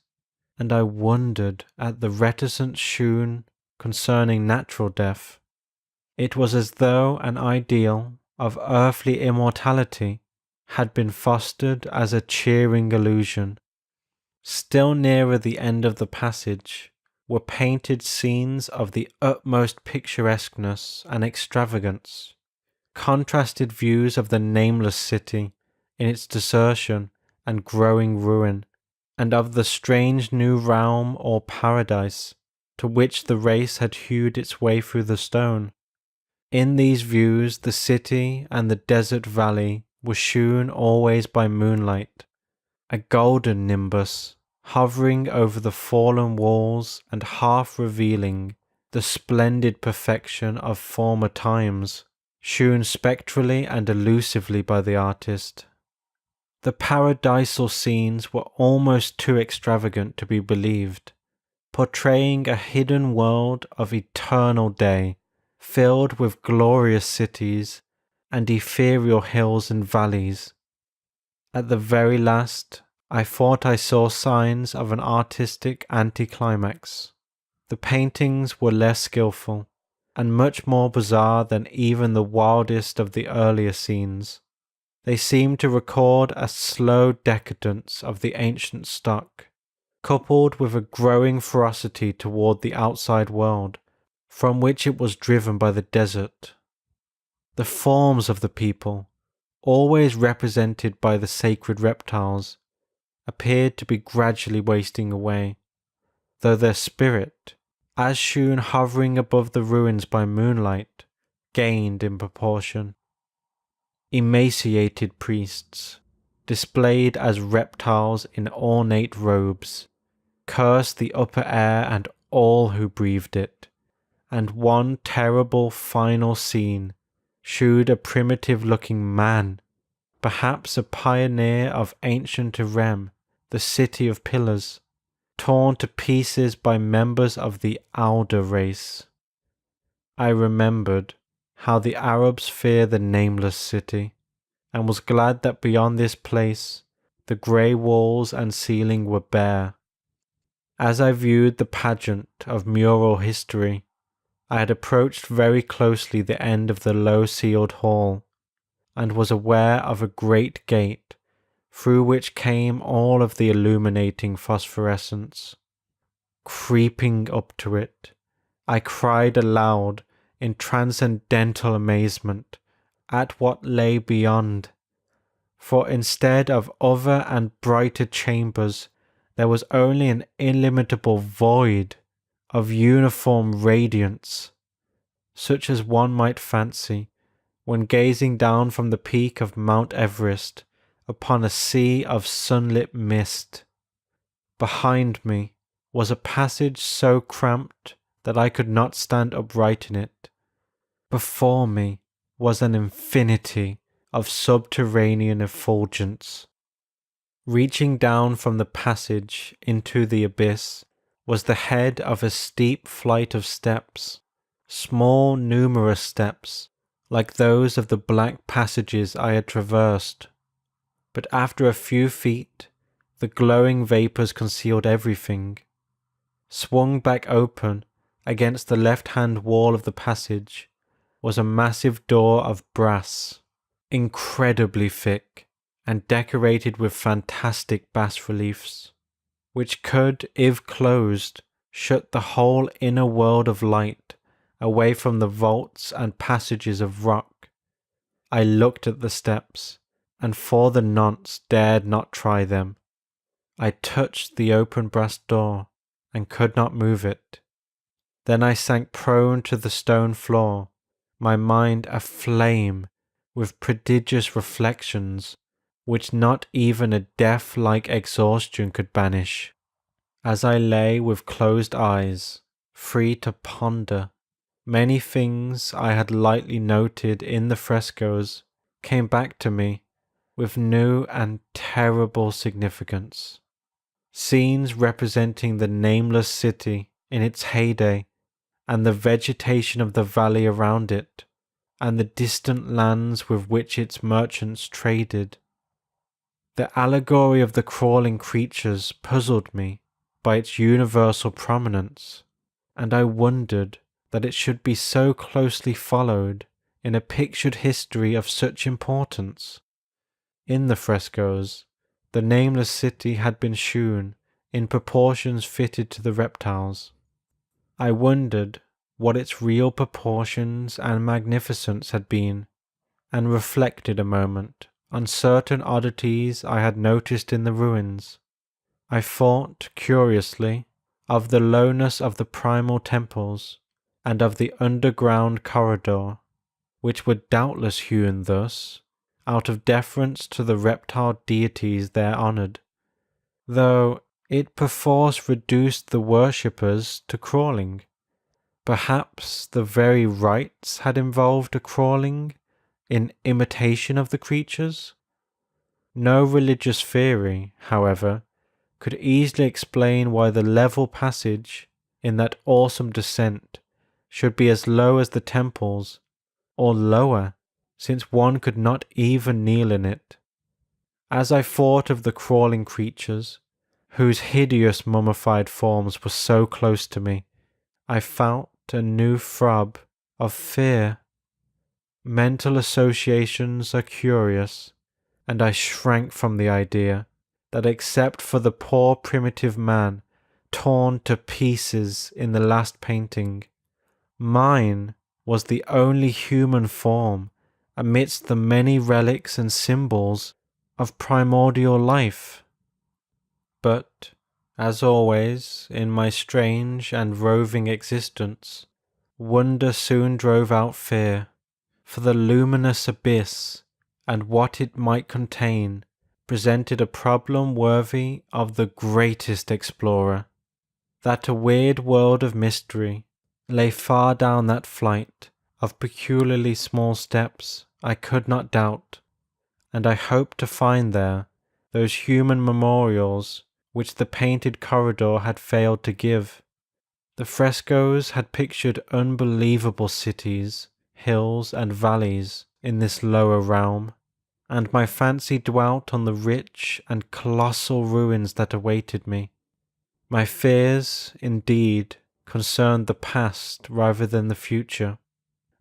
and I wondered at the reticence shewn concerning natural death. It was as though an ideal of earthly immortality had been fostered as a cheering illusion. Still nearer the end of the passage were painted scenes of the utmost picturesqueness and extravagance, contrasted views of the Nameless City in its desertion and growing ruin, and of the strange new realm or paradise to which the race had hewed its way through the stone. In these views the city and the desert valley were shewn always by moonlight, a golden nimbus hovering over the fallen walls and half revealing the splendid perfection of former times, shewn spectrally and elusively by the artist. The paradisal scenes were almost too extravagant to be believed, portraying a hidden world of eternal day, filled with glorious cities and ethereal hills and valleys. At the very last, I thought I saw signs of an artistic anticlimax. The paintings were less skillful, and much more bizarre than even the wildest of the earlier scenes. They seemed to record a slow decadence of the ancient stock, coupled with a growing ferocity toward the outside world, from which it was driven by the desert The forms of the people, always represented by the sacred reptiles, appeared to be gradually wasting away, though their spirit, as shewn hovering above the ruins by moonlight, gained in proportion. Emaciated priests, displayed as reptiles in ornate robes, cursed the upper air and all who breathed it, and one terrible final scene shewed a primitive-looking man, perhaps a pioneer of ancient Irem, the city of pillars, torn to pieces by members of the Auda race. I remembered how the Arabs fear the Nameless City, and was glad that beyond this place the grey walls and ceiling were bare. As I viewed the pageant of mural history, I had approached very closely the end of the low-ceiled hall, and was aware of a great gate through which came all of the illuminating phosphorescence. Creeping up to it, I cried aloud in transcendental amazement at what lay beyond, for instead of other and brighter chambers, there was only an illimitable void of uniform radiance, such as one might fancy when gazing down from the peak of Mount Everest upon a sea of sunlit mist. Behind me was a passage so cramped that I could not stand upright in it. Before me was an infinity of subterranean effulgence. Reaching down from the passage into the abyss was the head of a steep flight of steps, small numerous steps, like those of the black passages I had traversed. But after a few feet, the glowing vapours concealed everything. Swung back open against the left-hand wall of the passage was a massive door of brass, incredibly thick and decorated with fantastic bas-reliefs, which could, if closed, shut the whole inner world of light away from the vaults and passages of rock. I looked at the steps, and for the nonce dared not try them. I touched the open brass door, and could not move it. Then I sank prone to the stone floor, my mind aflame with prodigious reflections which not even a death-like exhaustion could banish. As I lay with closed eyes, free to ponder, many things I had lightly noted in the frescoes came back to me with new and terrible significance. Scenes representing the Nameless City in its heyday, and the vegetation of the valley around it, and the distant lands with which its merchants traded. The allegory of the crawling creatures puzzled me by its universal prominence, and I wondered that it should be so closely followed in a pictured history of such importance. In the frescoes, the Nameless City had been shewn in proportions fitted to the reptiles. I wondered what its real proportions and magnificence had been, and reflected a moment on certain oddities I had noticed in the ruins. I thought, curiously, of the lowness of the primal temples, and of the underground corridor, which were doubtless hewn thus, out of deference to the reptile deities there honoured, though it perforce reduced the worshippers to crawling. Perhaps the very rites had involved a crawling in imitation of the creatures? No religious theory, however, could easily explain why the level passage in that awesome descent should be as low as the temples, or lower, since one could not even kneel in it. As I thought of the crawling creatures, whose hideous mummified forms were so close to me, I felt a new throb of fear. Mental associations are curious, and I shrank from the idea that except for the poor primitive man torn to pieces in the last painting, mine was the only human form amidst the many relics and symbols of primordial life. But, as always, in my strange and roving existence, wonder soon drove out fear, for the luminous abyss and what it might contain presented a problem worthy of the greatest explorer. That a weird world of mystery lay far down that flight of peculiarly small steps I could not doubt, and I hoped to find there those human memorials which the painted corridor had failed to give. The frescoes had pictured unbelievable cities, hills and valleys in this lower realm, and my fancy dwelt on the rich and colossal ruins that awaited me. My fears, indeed, concerned the past rather than the future.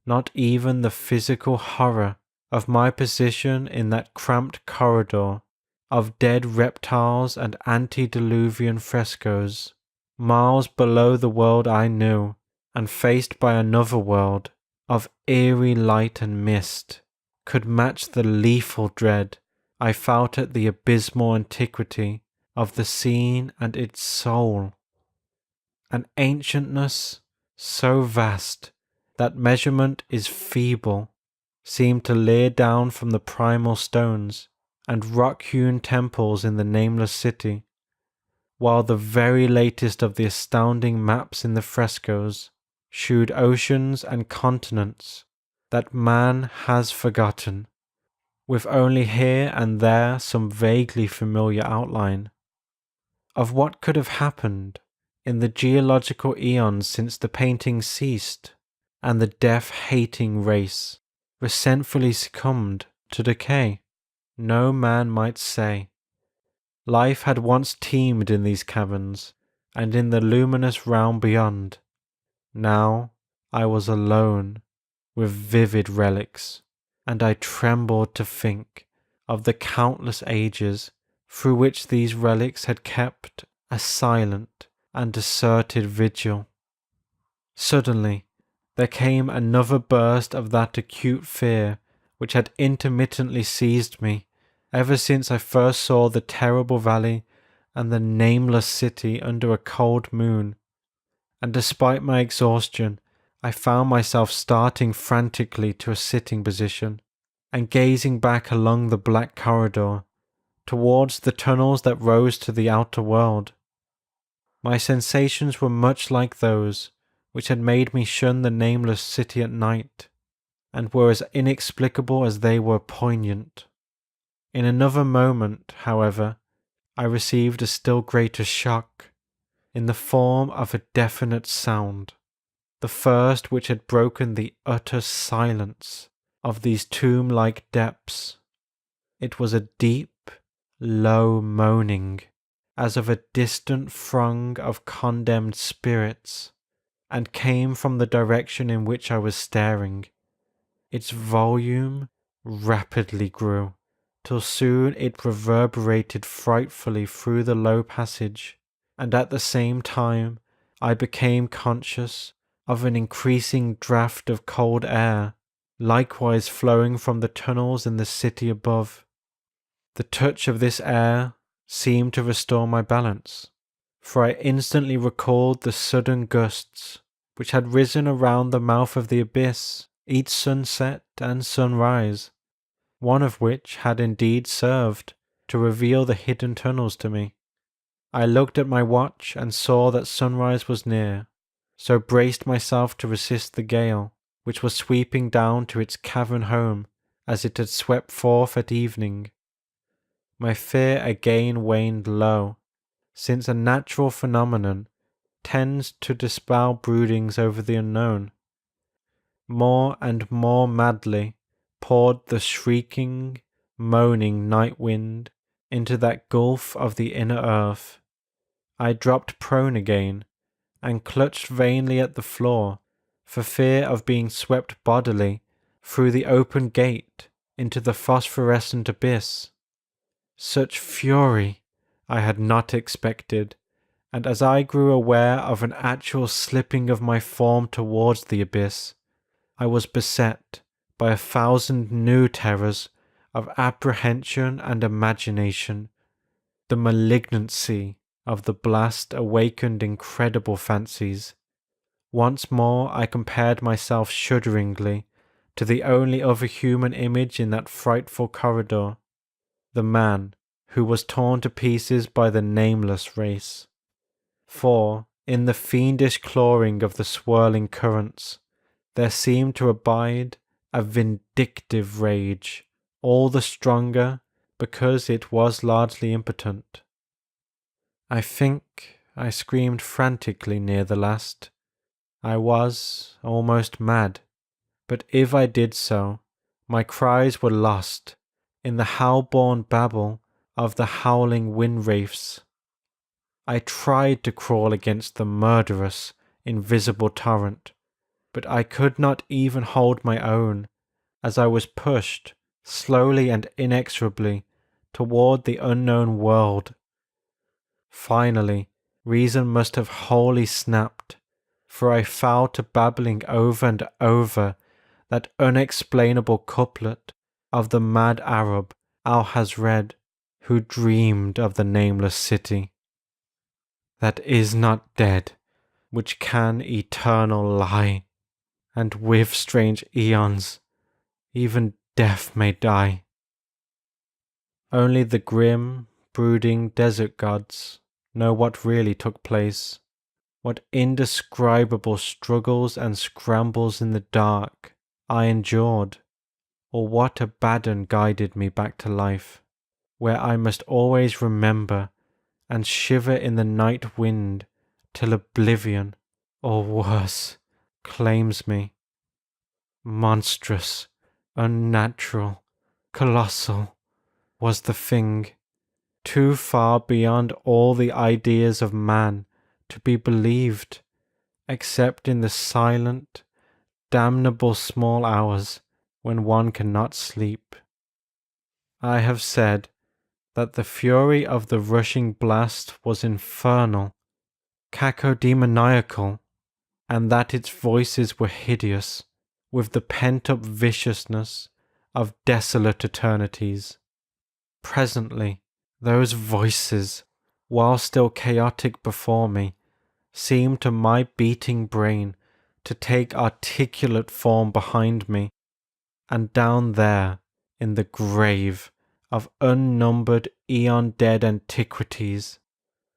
Not even the physical horror of my position in that cramped corridor of dead reptiles and antediluvian frescoes, miles below the world I knew, and faced by another world of eerie light and mist, could match the lethal dread I felt at the abysmal antiquity of the scene and its soul. An ancientness so vast that measurement is feeble seemed to leer down from the primal stones and rock-hewn temples in the Nameless City, while the very latest of the astounding maps in the frescoes shewed oceans and continents that man has forgotten, with only here and there some vaguely familiar outline of what could have happened in the geological eons since the painting ceased and the death-hating race resentfully succumbed to decay. No man might say. Life had once teemed in these caverns and in the luminous realm beyond. Now I was alone with vivid relics, and I trembled to think of the countless ages through which these relics had kept a silent and deserted vigil. Suddenly there came another burst of that acute fear which had intermittently seized me ever since I first saw the terrible valley and the nameless city under a cold moon, and despite my exhaustion I found myself starting frantically to a sitting position and gazing back along the black corridor towards the tunnels that rose to the outer world. My sensations were much like those which had made me shun the Nameless City at night, and were as inexplicable as they were poignant. In another moment, however, I received a still greater shock, in the form of a definite sound, the first which had broken the utter silence of these tomb-like depths. It was a deep, low moaning, as of a distant throng of condemned spirits, and came from the direction in which I was staring. Its volume rapidly grew, till soon it reverberated frightfully through the low passage, and at the same time I became conscious of an increasing draught of cold air, likewise flowing from the tunnels in the city above. The touch of this air seemed to restore my balance, for I instantly recalled the sudden gusts which had risen around the mouth of the abyss each sunset and sunrise, one of which had indeed served to reveal the hidden tunnels to me. I looked at my watch and saw that sunrise was near, so braced myself to resist the gale which was sweeping down to its cavern home as it had swept forth at evening. My fear again waned low, since a natural phenomenon tends to dispel broodings over the unknown. More and more madly poured the shrieking, moaning night wind into that gulf of the inner earth. I dropped prone again, and clutched vainly at the floor, for fear of being swept bodily through the open gate into the phosphorescent abyss. Such fury I had not expected, and as I grew aware of an actual slipping of my form towards the abyss, I was beset by 1,000 new terrors of apprehension and imagination. The malignancy of the blast awakened incredible fancies. Once more I compared myself shudderingly to the only other human image in that frightful corridor, the man who was torn to pieces by the nameless race. For, in the fiendish clawing of the swirling currents, there seemed to abide a vindictive rage, all the stronger because it was largely impotent. I think I screamed frantically near the last. I was almost mad, but if I did so, my cries were lost in the howl-born babble of the howling wind wraiths. I tried to crawl against the murderous, invisible torrent, but I could not even hold my own as I was pushed slowly and inexorably toward the unknown world. Finally, reason must have wholly snapped, for I fell to babbling over and over that unexplainable couplet of the mad Arab Alhazred, who dreamed of the nameless city that is not dead, which can eternal lie, and with strange eons even death may die. Only the grim, brooding desert gods know what really took place, what indescribable struggles and scrambles in the dark I endured, or what Abaddon guided me back to life, where I must always remember and shiver in the night wind till oblivion, or worse, claims me. Monstrous, unnatural, colossal was the thing, too far beyond all the ideas of man to be believed, except in the silent, damnable small hours when one cannot sleep. I have said that the fury of the rushing blast was infernal, cacodemoniacal, and that its voices were hideous with the pent-up viciousness of desolate eternities. Presently, those voices, while still chaotic before me, seemed to my beating brain to take articulate form behind me, and down there, in the grave of unnumbered eon-dead antiquities,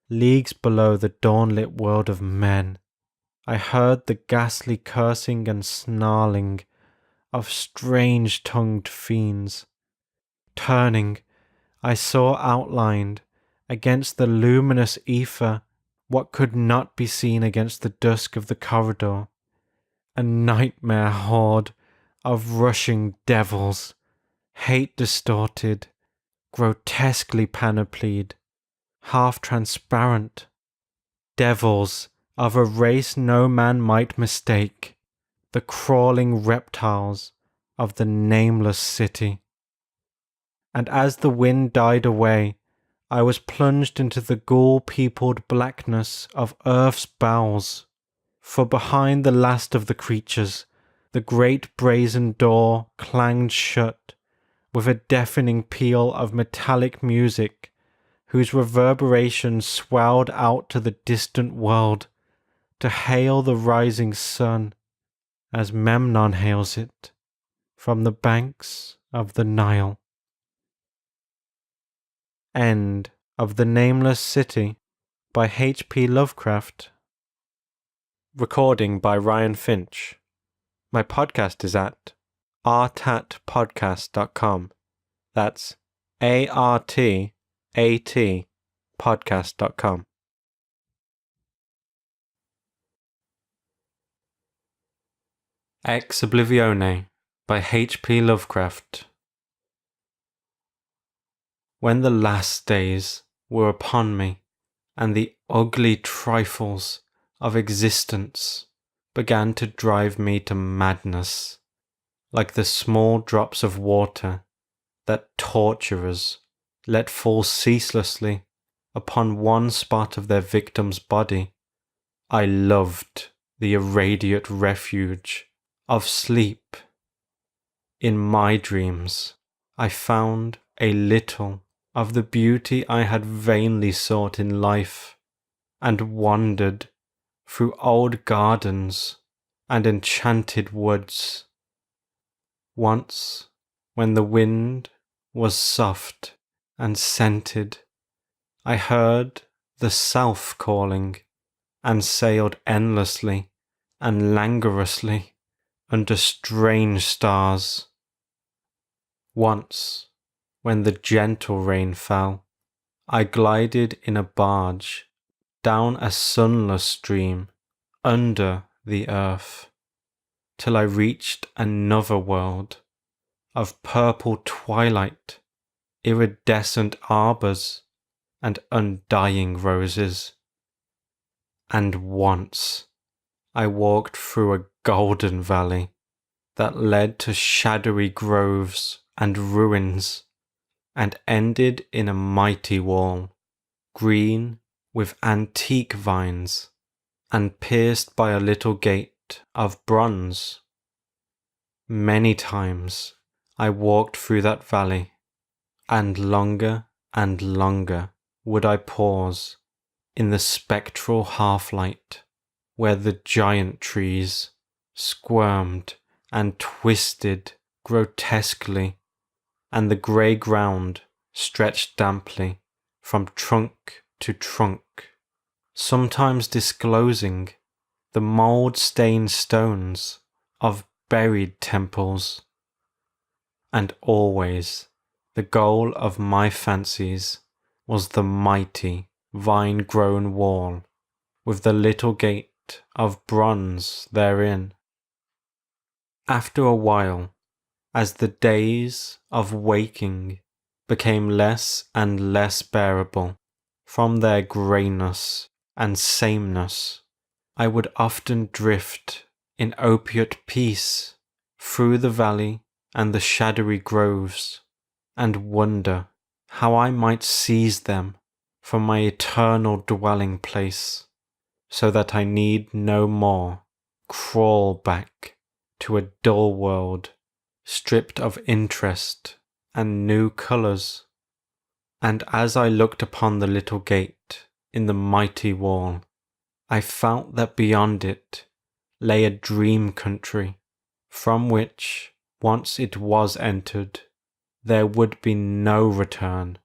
leagues below the dawn-lit world of men, I heard the ghastly cursing and snarling of strange-tongued fiends. Turning, I saw outlined against the luminous ether what could not be seen against the dusk of the corridor, a nightmare horde of rushing devils, hate-distorted, grotesquely panoplied, half-transparent, devils of a race no man might mistake, the crawling reptiles of the nameless city. And as the wind died away, I was plunged into the ghoul-peopled blackness of earth's bowels, for behind the last of the creatures, the great brazen door clanged shut with a deafening peal of metallic music whose reverberations swelled out to the distant world to hail the rising sun as Memnon hails it from the banks of the Nile. End of The Nameless City by H.P. Lovecraft. Recording by Ryan Finch. My podcast is at artatpodcast.com. That's ARTAT podcast.com. Ex Oblivione by H.P. Lovecraft. When the last days were upon me, and the ugly trifles of existence began to drive me to madness, like the small drops of water that torturers let fall ceaselessly upon one spot of their victim's body, I loved the irradiate refuge of sleep. In my dreams, I found a little of the beauty I had vainly sought in life, and wandered through old gardens and enchanted woods. Once, when the wind was soft and scented, I heard the South calling, and sailed endlessly and languorously under strange stars. Once, when the gentle rain fell, I glided in a barge down a sunless stream under the earth, till I reached another world of purple twilight, iridescent arbours, and undying roses. And once I walked through a golden valley that led to shadowy groves and ruins, and ended in a mighty wall, green with antique vines, and pierced by a little gate of bronze. Many times I walked through that valley, and longer would I pause in the spectral half-light, where the giant trees squirmed and twisted grotesquely, and the grey ground stretched damply from trunk to trunk, sometimes disclosing the mould-stained stones of buried temples. And always the goal of my fancies was the mighty vine-grown wall with the little gate of bronze therein. After a while, as the days of waking became less and less bearable from their greyness and sameness, I would often drift in opiate peace through the valley and the shadowy groves, and wonder how I might seize them from my eternal dwelling place, so that I need no more crawl back to a dull world, stripped of interest and new colours. And as I looked upon the little gate in the mighty wall, I felt that beyond it lay a dream country, from which, once it was entered, there would be no return.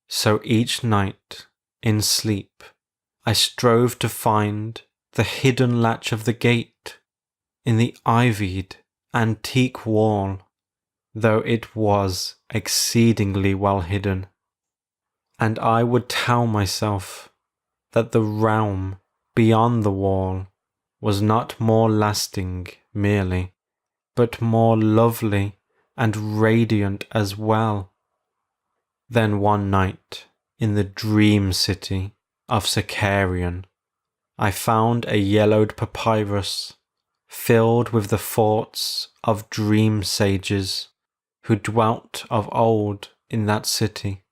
So each night, in sleep, I strove to find the hidden latch of the gate in the ivied, antique wall, though it was exceedingly well hidden. And I would tell myself that the realm beyond the wall was not more lasting merely, but more lovely and radiant as well. Then one night, in the dream city of Sicarion, I found a yellowed papyrus filled with the thoughts of dream sages who dwelt of old in that city,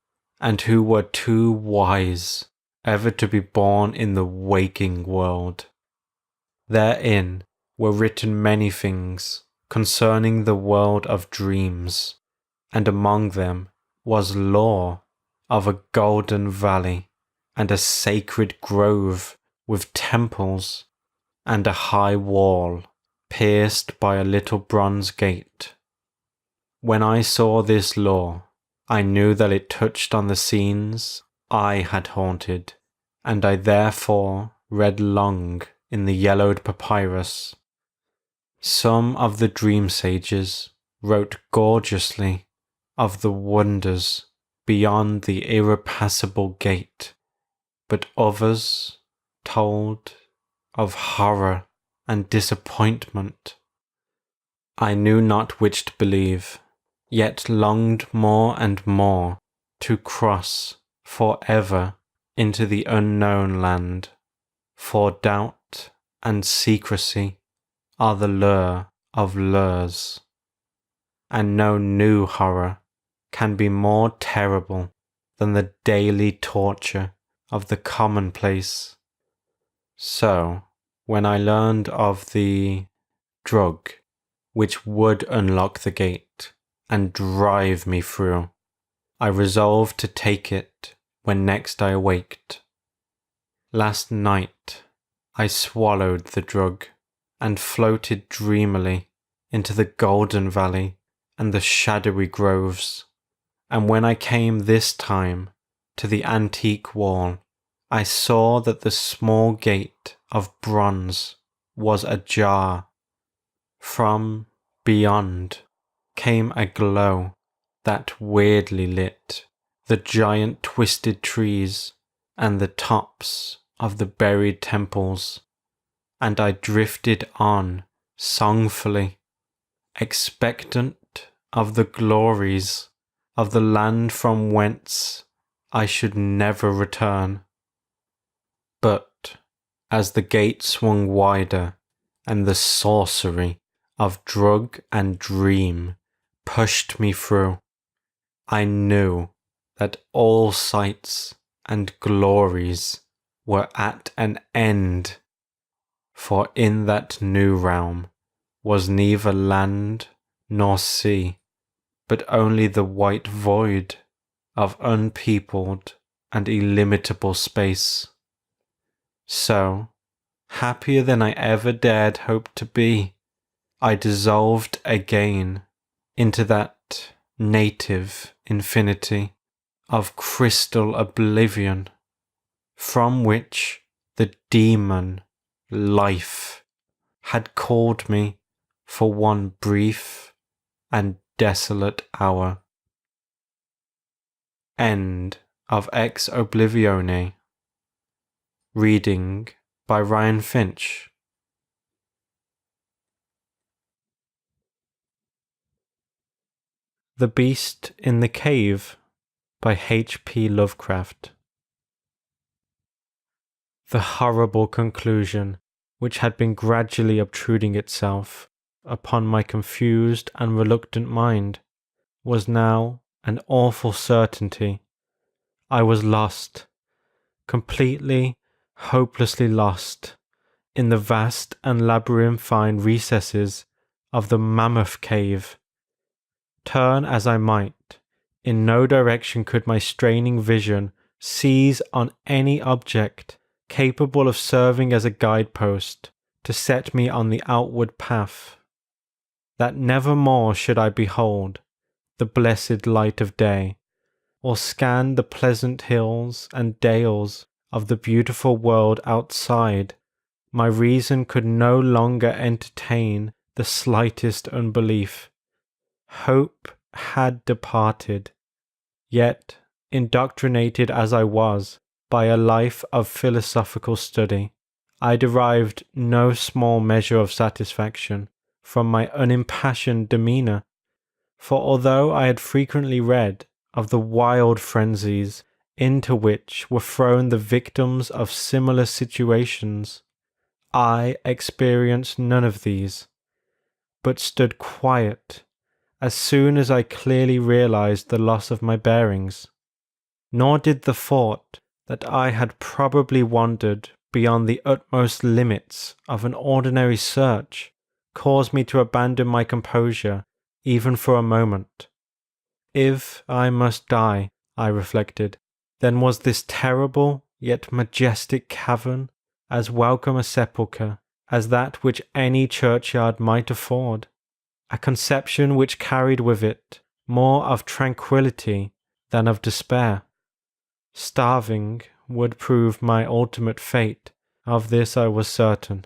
and who were too wise ever to be born in the waking world. Therein were written many things concerning the world of dreams, and among them was lore of a golden valley, and a sacred grove with temples, and a high wall pierced by a little bronze gate. When I saw this lore, I knew that it touched on the scenes I had haunted, and I therefore read long in the yellowed papyrus. Some of the dream sages wrote gorgeously of the wonders beyond the irrepassable gate, but others told of horror and disappointment. I knew not which to believe, yet longed more and more to cross forever into the unknown land, for doubt and secrecy are the lure of lures, and no new horror can be more terrible than the daily torture of the commonplace. So, when I learned of the drug which would unlock the gate and drive me through. I resolved to take it when next I awaked. Last night I swallowed the drug and floated dreamily into the golden valley and the shadowy groves, and when I came this time to the antique wall, I saw that the small gate of bronze was ajar. From beyond came a glow that weirdly lit the giant twisted trees and the tops of the buried temples, and I drifted on songfully, expectant of the glories of the land from whence I should never return. But as the gate swung wider and the sorcery of drug and dream pushed me through, I knew that all sights and glories were at an end, for in that new realm was neither land nor sea, but only the white void of unpeopled and illimitable space. So, happier than I ever dared hope to be, I dissolved again into that native infinity of crystal oblivion, from which the demon life had called me for one brief and desolate hour. End of Ex Oblivione. Reading by Ryan Finch. The Beast in the Cave by H.P. Lovecraft. The horrible conclusion which had been gradually obtruding itself upon my confused and reluctant mind was now an awful certainty. I was lost, completely, hopelessly lost, in the vast and labyrinthine recesses of the Mammoth Cave. Turn as I might, in no direction could my straining vision seize on any object capable of serving as a guidepost to set me on the outward path. That never more should I behold the blessed light of day, or scan the pleasant hills and dales of the beautiful world outside, my reason could no longer entertain the slightest unbelief. Hope had departed, yet, indoctrinated as I was by a life of philosophical study, I derived no small measure of satisfaction from my unimpassioned demeanour, for although I had frequently read of the wild frenzies into which were thrown the victims of similar situations, I experienced none of these, but stood quiet as soon as I clearly realized the loss of my bearings. Nor did the thought that I had probably wandered beyond the utmost limits of an ordinary search cause me to abandon my composure even for a moment. If I must die, I reflected, then was this terrible yet majestic cavern as welcome a sepulchre as that which any churchyard might afford, a conception which carried with it more of tranquillity than of despair. Starving would prove my ultimate fate, of this I was certain.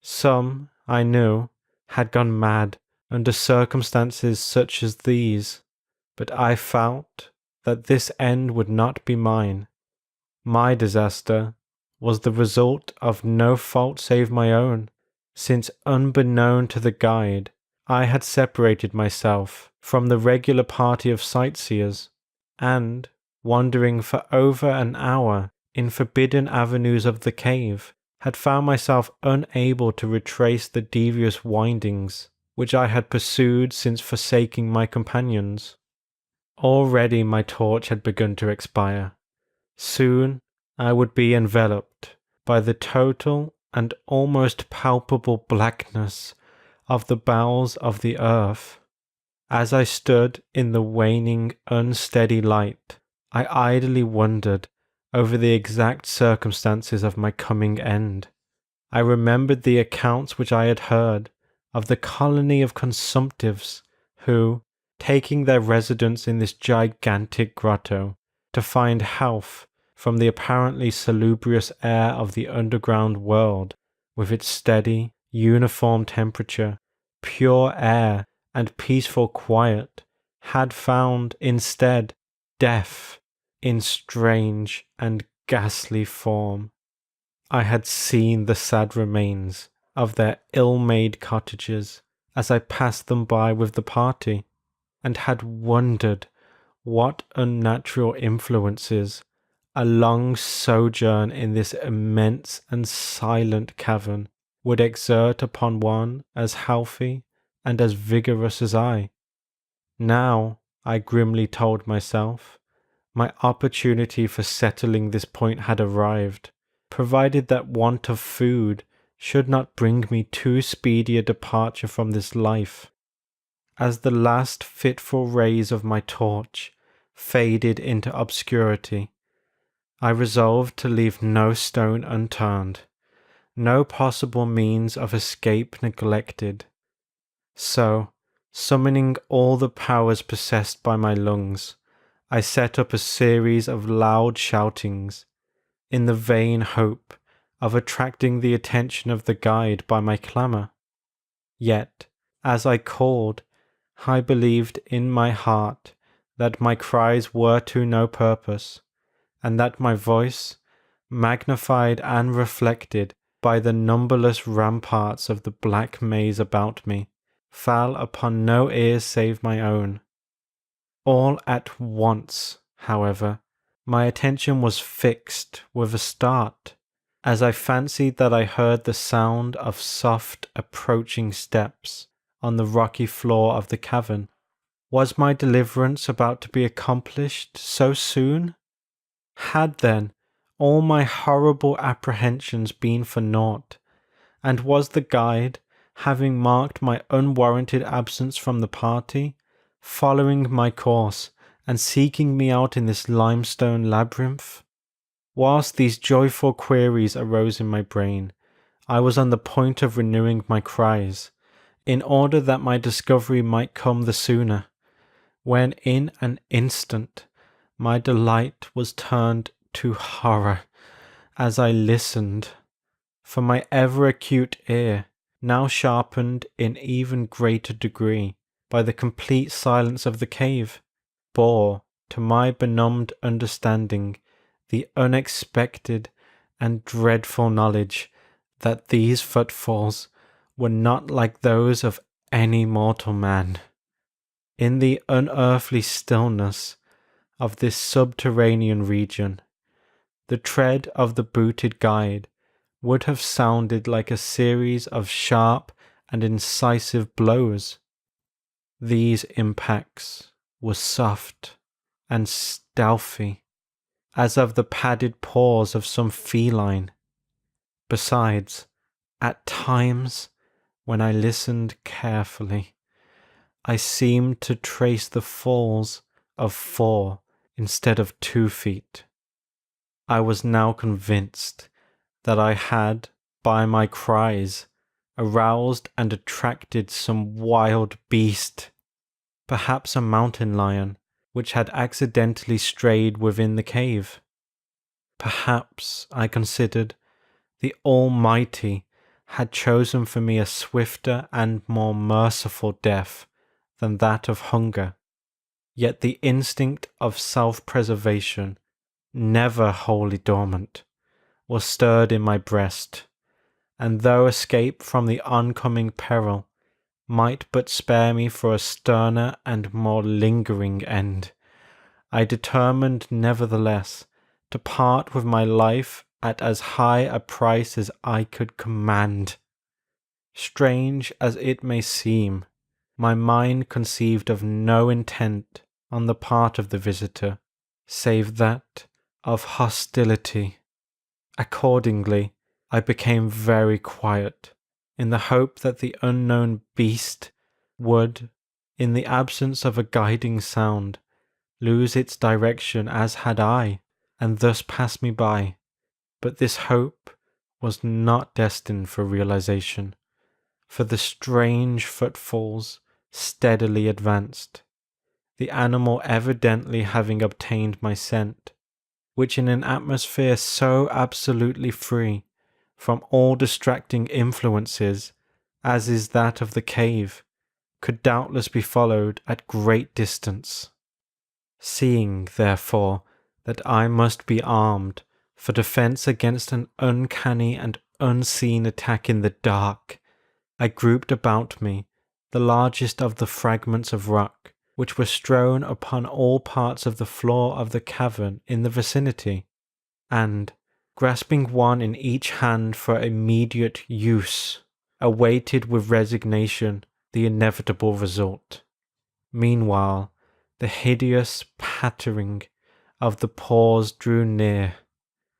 Some, I knew, had gone mad under circumstances such as these, but I felt that this end would not be mine. My disaster was the result of no fault save my own, since unbeknown to the guide, I had separated myself from the regular party of sightseers, and, wandering for over an hour in forbidden avenues of the cave, had found myself unable to retrace the devious windings which I had pursued since forsaking my companions. Already my torch had begun to expire. Soon I would be enveloped by the total and almost palpable blackness of the bowels of the earth. As I stood in the waning, unsteady light, I idly wondered over the exact circumstances of my coming end. I remembered the accounts which I had heard of the colony of consumptives who, taking their residence in this gigantic grotto to find health from the apparently salubrious air of the underground world, with its steady, uniform temperature, pure air, and peaceful quiet, had found instead death in strange and ghastly form. I had seen the sad remains of their ill-made cottages as I passed them by with the party, and had wondered what unnatural influences a long sojourn in this immense and silent cavern would exert upon one as healthy and as vigorous as I. Now, I grimly told myself, my opportunity for settling this point had arrived, provided that want of food should not bring me too speedy a departure from this life. As the last fitful rays of my torch faded into obscurity, I resolved to leave no stone unturned, no possible means of escape neglected. So, summoning all the powers possessed by my lungs, I set up a series of loud shoutings, in the vain hope of attracting the attention of the guide by my clamour. Yet, as I called, I believed in my heart that my cries were to no purpose, and that my voice, magnified and reflected by the numberless ramparts of the black maze about me, fell upon no ears save my own. All at once, however, my attention was fixed with a start, as I fancied that I heard the sound of soft approaching steps on the rocky floor of the cavern. Was my deliverance about to be accomplished so soon? Had then all my horrible apprehensions been for naught, and was the guide, having marked my unwarranted absence from the party, following my course and seeking me out in this limestone labyrinth? Whilst these joyful queries arose in my brain, I was on the point of renewing my cries, in order that my discovery might come the sooner, when in an instant my delight was turned to horror as I listened, for my ever-acute ear, now sharpened in even greater degree by the complete silence of the cave, bore to my benumbed understanding the unexpected and dreadful knowledge that these footfalls were not like those of any mortal man. In the unearthly stillness of this subterranean region, the tread of the booted guide would have sounded like a series of sharp and incisive blows. These impacts were soft and stealthy, as of the padded paws of some feline. Besides, at times, when I listened carefully, I seemed to trace the falls of 4 instead of 2 feet. I was now convinced that I had, by my cries, aroused and attracted some wild beast, perhaps a mountain lion, which had accidentally strayed within the cave. Perhaps, I considered, the Almighty had chosen for me a swifter and more merciful death than that of hunger. Yet the instinct of self-preservation, never wholly dormant, was stirred in my breast, and though escape from the oncoming peril might but spare me for a sterner and more lingering end, I determined nevertheless to part with my life at as high a price as I could command. Strange as it may seem, my mind conceived of no intent on the part of the visitor, save that of hostility. Accordingly, I became very quiet, in the hope that the unknown beast would, in the absence of a guiding sound, lose its direction as had I, and thus pass me by. But this hope was not destined for realization, for the strange footfalls steadily advanced, the animal evidently having obtained my scent, which in an atmosphere so absolutely free from all distracting influences as is that of the cave, could doubtless be followed at great distance. Seeing, therefore, that I must be armed for defense against an uncanny and unseen attack in the dark, I grouped about me the largest of the fragments of rock which were strewn upon all parts of the floor of the cavern in the vicinity, and, grasping one in each hand for immediate use, awaited with resignation the inevitable result. Meanwhile, the hideous pattering of the paws drew near.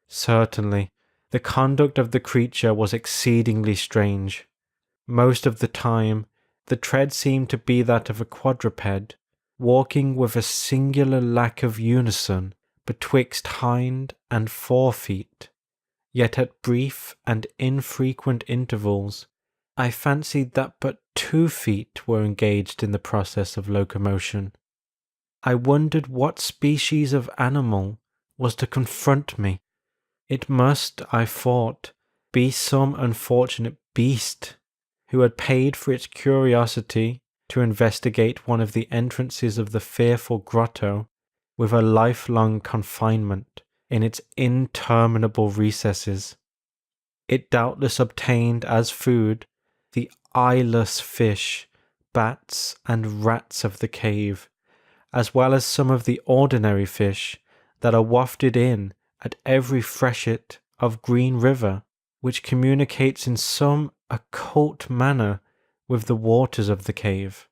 Certainly, the conduct of the creature was exceedingly strange. Most of the time, the tread seemed to be that of a quadruped, walking with a singular lack of unison betwixt hind and fore feet, yet at brief and infrequent intervals I fancied that but 2 feet were engaged in the process of locomotion. I wondered what species of animal was to confront me. It must, I thought, be some unfortunate beast who had paid for its curiosity to investigate one of the entrances of the fearful grotto with a lifelong confinement in its interminable recesses. It doubtless obtained as food the eyeless fish, bats, and rats of the cave, as well as some of the ordinary fish that are wafted in at every freshet of Green River, which communicates in some occult manner with the waters of the cave.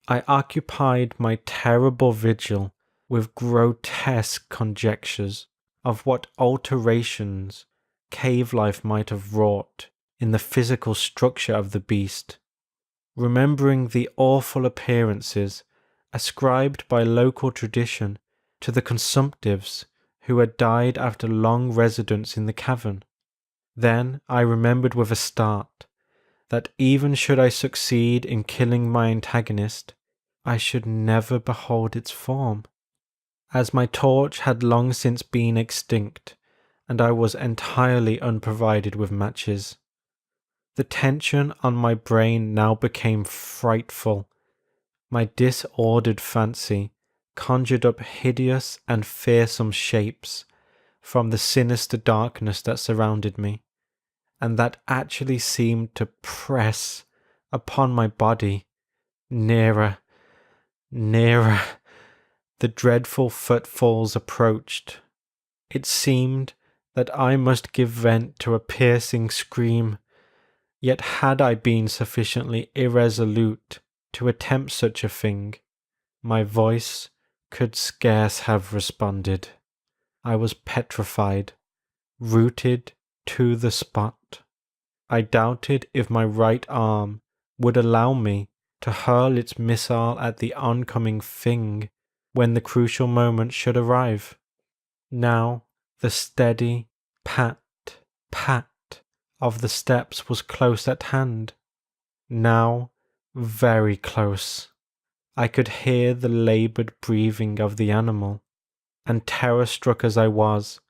I occupied my terrible vigil with grotesque conjectures of what alterations cave life might have wrought in the physical structure of the beast, remembering the awful appearances ascribed by local tradition to the consumptives who had died after long residence in the cavern. Then I remembered with a start that even should I succeed in killing my antagonist, I should never behold its form, as my torch had long since been extinct, and I was entirely unprovided with matches. The tension on my brain now became frightful. My disordered fancy conjured up hideous and fearsome shapes from the sinister darkness that surrounded me, and that actually seemed to press upon my body. Nearer, nearer, the dreadful footfalls approached. It seemed that I must give vent to a piercing scream, yet had I been sufficiently irresolute to attempt such a thing, my voice could scarce have responded. I was petrified, rooted to the spot. I doubted if my right arm would allow me to hurl its missile at the oncoming thing when the crucial moment should arrive. Now the steady pat, pat of the steps was close at hand. Now very close. I could hear the laboured breathing of the animal, and terror-struck as I was,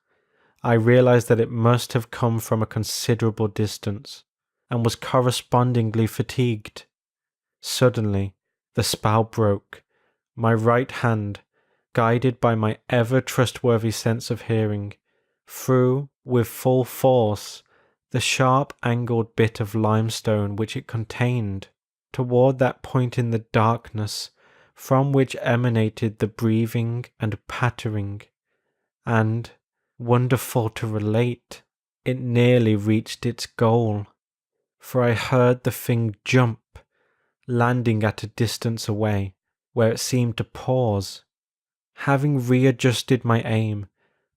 I realized that it must have come from a considerable distance, and was correspondingly fatigued. Suddenly, the spell broke. My right hand, guided by my ever-trustworthy sense of hearing, threw with full force the sharp-angled bit of limestone which it contained toward that point in the darkness from which emanated the breathing and pattering, and, wonderful to relate, it nearly reached its goal, for I heard the thing jump, landing at a distance away, where it seemed to pause. Having readjusted my aim,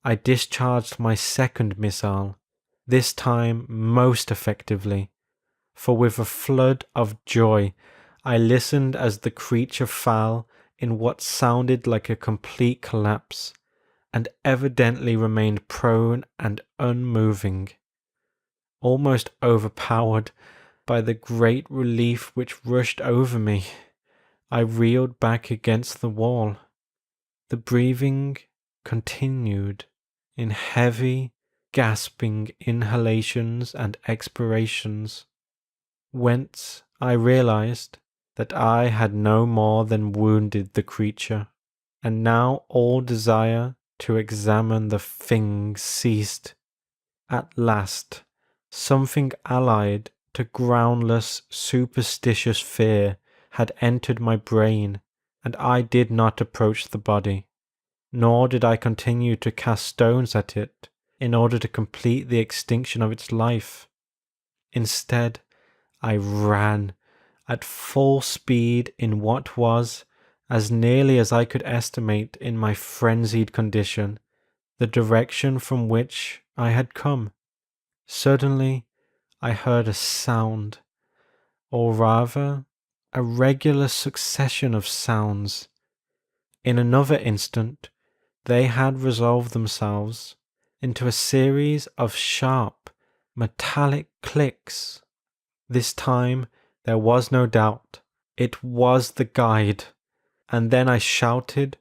I discharged my second missile, this time most effectively, for with a flood of joy I listened as the creature fell in what sounded like a complete collapse, and evidently remained prone and unmoving. Almost overpowered by the great relief which rushed over me, I reeled back against the wall. The breathing continued in heavy, gasping inhalations and expirations, whence I realized that I had no more than wounded the creature, and now all desire to examine the thing ceased. At last, something allied to groundless, superstitious fear had entered my brain, and I did not approach the body, nor did I continue to cast stones at it in order to complete the extinction of its life. Instead, I ran at full speed in what was, as nearly as I could estimate in my frenzied condition, the direction from which I had come. Suddenly, I heard a sound, or rather, a regular succession of sounds. In another instant, they had resolved themselves into a series of sharp, metallic clicks. This time, there was no doubt. It was the guide. And then I shouted,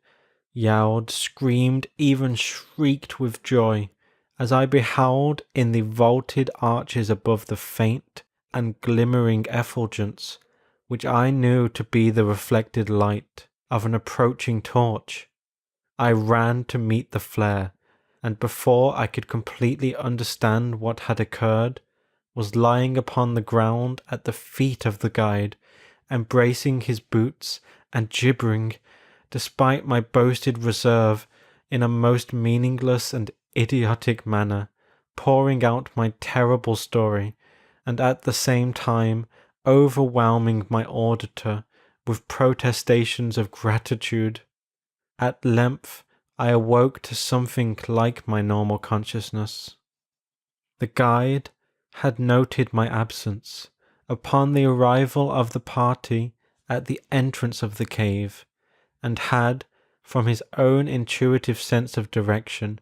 yelled, screamed, even shrieked with joy, as I beheld in the vaulted arches above the faint and glimmering effulgence, which I knew to be the reflected light of an approaching torch. I ran to meet the flare, and before I could completely understand what had occurred, was lying upon the ground at the feet of the guide, embracing his boots and gibbering, despite my boasted reserve, in a most meaningless and idiotic manner, pouring out my terrible story, and at the same time overwhelming my auditor with protestations of gratitude. At length I awoke to something like my normal consciousness. The guide had noted my absence upon the arrival of the party at the entrance of the cave, and had, from his own intuitive sense of direction,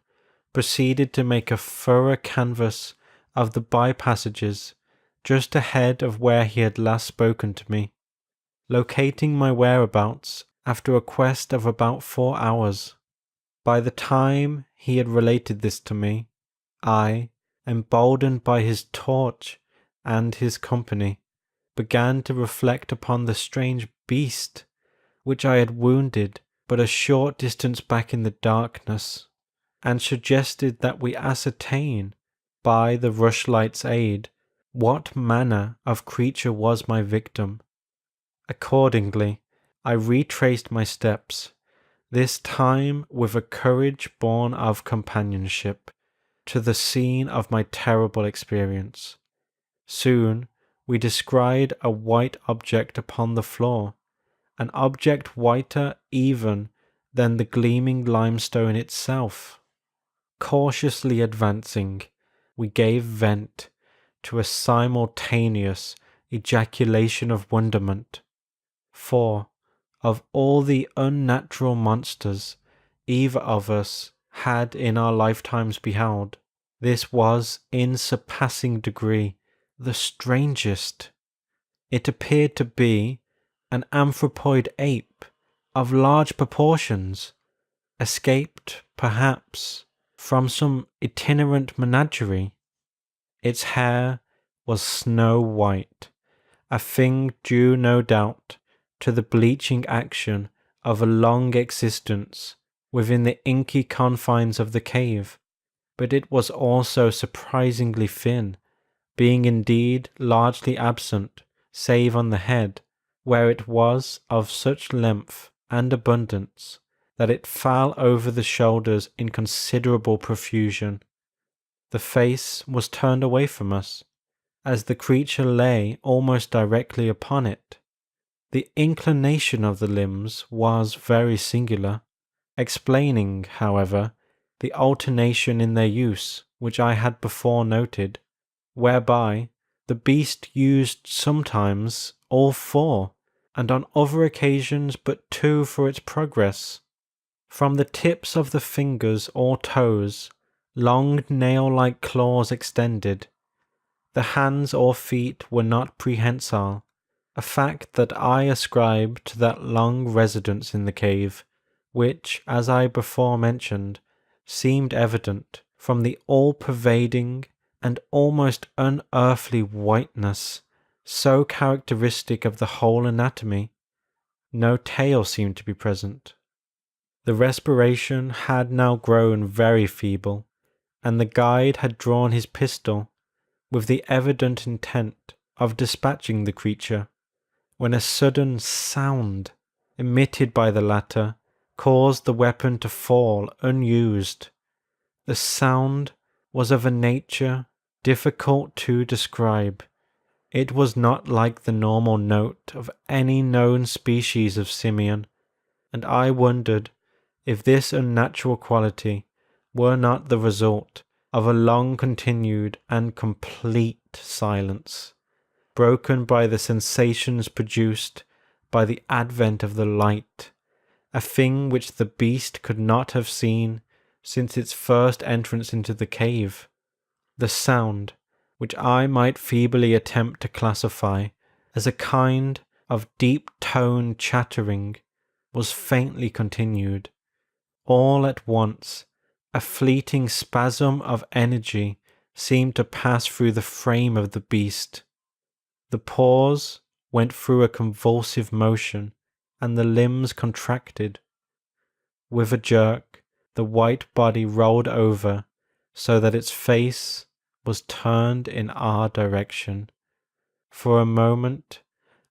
proceeded to make a thorough canvass of the by-passages just ahead of where he had last spoken to me, locating my whereabouts after a quest of about 4 hours. By the time he had related this to me, I, emboldened by his torch and his company, began to reflect upon the strange beast which I had wounded but a short distance back in the darkness, and suggested that we ascertain, by the rushlight's aid, what manner of creature was my victim. Accordingly, I retraced my steps, this time with a courage born of companionship, to the scene of my terrible experience. Soon we descried a white object upon the floor, an object whiter even than the gleaming limestone itself. Cautiously advancing, we gave vent to a simultaneous ejaculation of wonderment, for, of all the unnatural monsters either of us had in our lifetimes beheld, this was in surpassing degree the strangest. It appeared to be an anthropoid ape of large proportions, escaped, perhaps, from some itinerant menagerie. Its hair was snow white, a thing due no doubt to the bleaching action of a long existence within the inky confines of the cave, but it was also surprisingly thin, being indeed largely absent, save on the head, where it was of such length and abundance that it fell over the shoulders in considerable profusion. The face was turned away from us, as the creature lay almost directly upon it. The inclination of the limbs was very singular, explaining, however, the alternation in their use which I had before noted, whereby The beast used sometimes all 4, and on other occasions but 2 for its progress. From the tips of the fingers or toes, long nail-like claws extended. The hands or feet were not prehensile, a fact that I ascribe to that long residence in the cave, which, as I before mentioned, seemed evident from the all-pervading and almost unearthly whiteness so characteristic of the whole anatomy. No tail seemed to be present. The respiration had now grown very feeble, and the guide had drawn his pistol with the evident intent of dispatching the creature, when a sudden sound emitted by the latter caused the weapon to fall unused. The sound was of a nature difficult to describe. It was not like the normal note of any known species of simian, and I wondered if this unnatural quality were not the result of a long-continued and complete silence, broken by the sensations produced by the advent of the light, a thing which the beast could not have seen since its first entrance into the cave. The sound, which I might feebly attempt to classify as a kind of deep-toned chattering, was faintly continued. All at once, a fleeting spasm of energy seemed to pass through the frame of the beast. The paws went through a convulsive motion, and the limbs contracted. With a jerk, the white body rolled over, so that its face was turned in our direction. For a moment,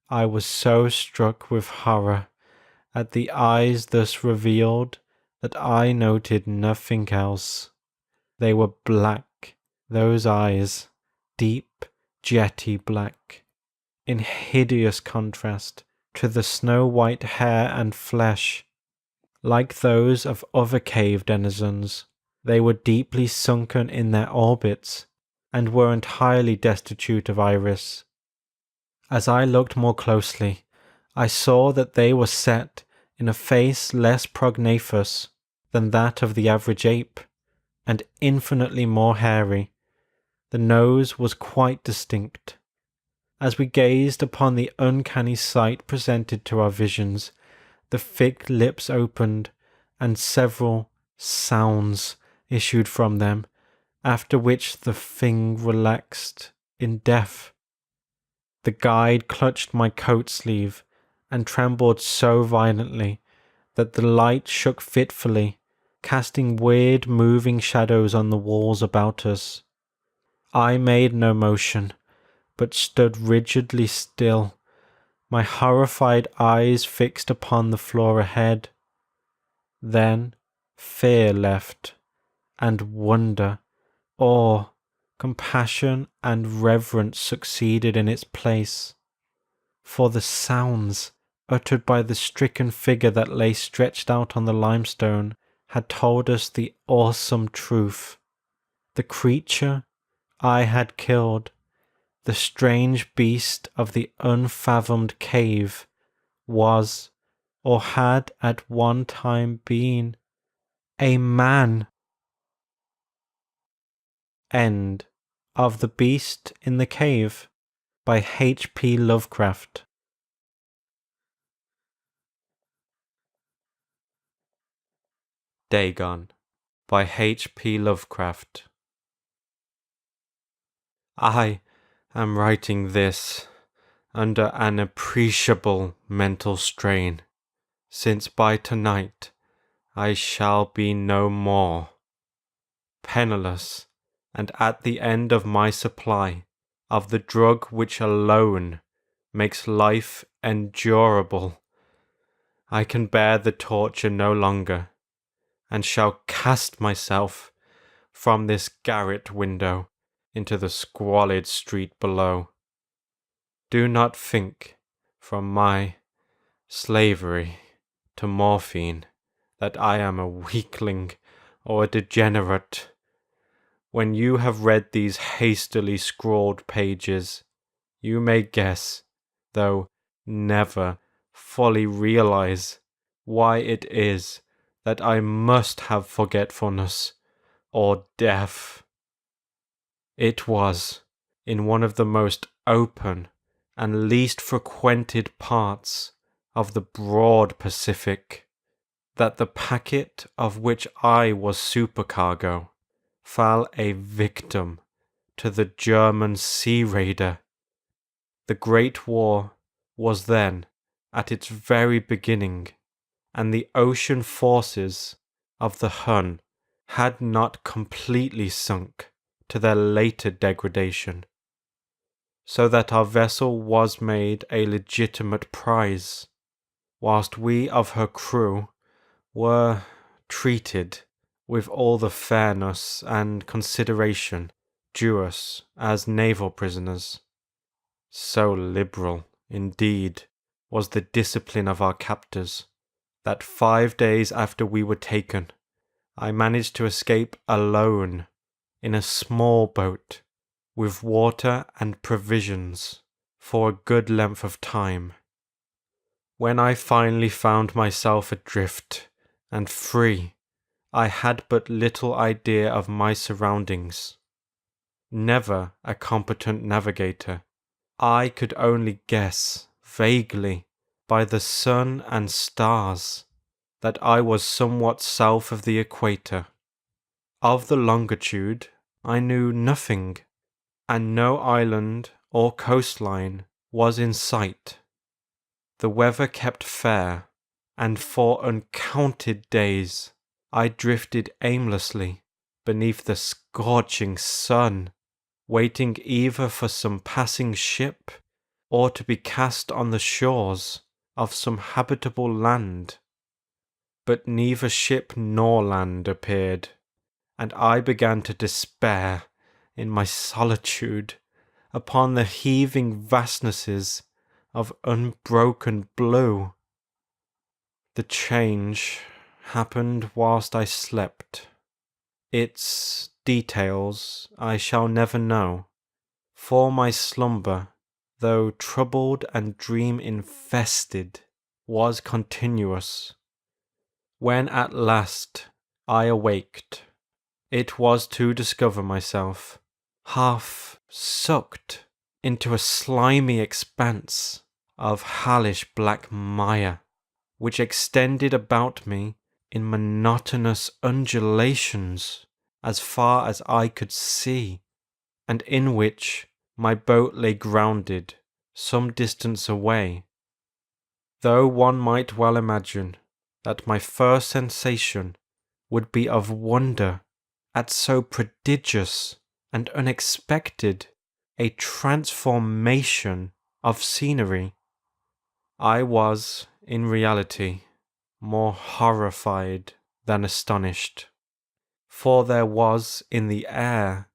I was so struck with horror at the eyes thus revealed that I noted nothing else. They were black, those eyes, deep, jetty black, in hideous contrast to the snow-white hair and flesh. Like those of other cave denizens, they were deeply sunken in their orbits, and were entirely destitute of iris. As I looked more closely, I saw that they were set in a face less prognathous than that of the average ape, and infinitely more hairy. The nose was quite distinct. As we gazed upon the uncanny sight presented to our visions, the thick lips opened, and several sounds issued from them, after which the thing relaxed in death. The guide clutched my coat sleeve, and trembled so violently that the light shook fitfully, casting weird moving shadows on the walls about us. I made no motion, but stood rigidly still, my horrified eyes fixed upon the floor ahead. Then fear left, and wonder, awe, compassion, and reverence succeeded in its place. For the sounds uttered by the stricken figure that lay stretched out on the limestone had told us the awesome truth. The creature I had killed, the strange beast of the unfathomed cave, was, or had at one time been, a man. End of The Beast in the Cave by H.P. Lovecraft. Dagon by H.P. Lovecraft. I am writing this under an appreciable mental strain, since by tonight I shall be no more. Penniless, and at the end of my supply of the drug which alone makes life endurable, I can bear the torture no longer, and shall cast myself from this garret window into the squalid street below. Do not think, from my slavery to morphine, that I am a weakling or a degenerate. When you have read these hastily scrawled pages, You may guess, though never fully realize, why it is that I must have forgetfulness or death. It was in one of the most open and least frequented parts of the broad Pacific that the packet of which I was supercargo fell a victim to the German sea raider. The Great War was then at its very beginning, and the ocean forces of the Hun had not completely sunk to their later degradation, so that our vessel was made a legitimate prize, whilst we of her crew were treated with all the fairness and consideration due us as naval prisoners. So liberal, indeed, was the discipline of our captors, that 5 days after we were taken, I managed to escape alone in a small boat with water and provisions for a good length of time. When I finally found myself adrift and free, I had but little idea of my surroundings. Never a competent navigator, I could only guess vaguely by the sun and stars that I was somewhat south of the equator. Of the longitude I knew nothing, and no island or coastline was in sight. The weather kept fair, and for uncounted days I drifted aimlessly beneath the scorching sun, waiting either for some passing ship or to be cast on the shores of some habitable land. But neither ship nor land appeared, and I began to despair in my solitude upon the heaving vastnesses of unbroken blue. The change happened whilst I slept. Its details I shall never know, for my slumber, though troubled and dream-infested, was continuous. When at last I awaked, it was to discover myself half sucked into a slimy expanse of hellish black mire, which extended about me in monotonous undulations as far as I could see, and in which my boat lay grounded some distance away. Though one might well imagine that my first sensation would be of wonder at so prodigious and unexpected a transformation of scenery, I was, in reality, more horrified than astonished, for there was in the air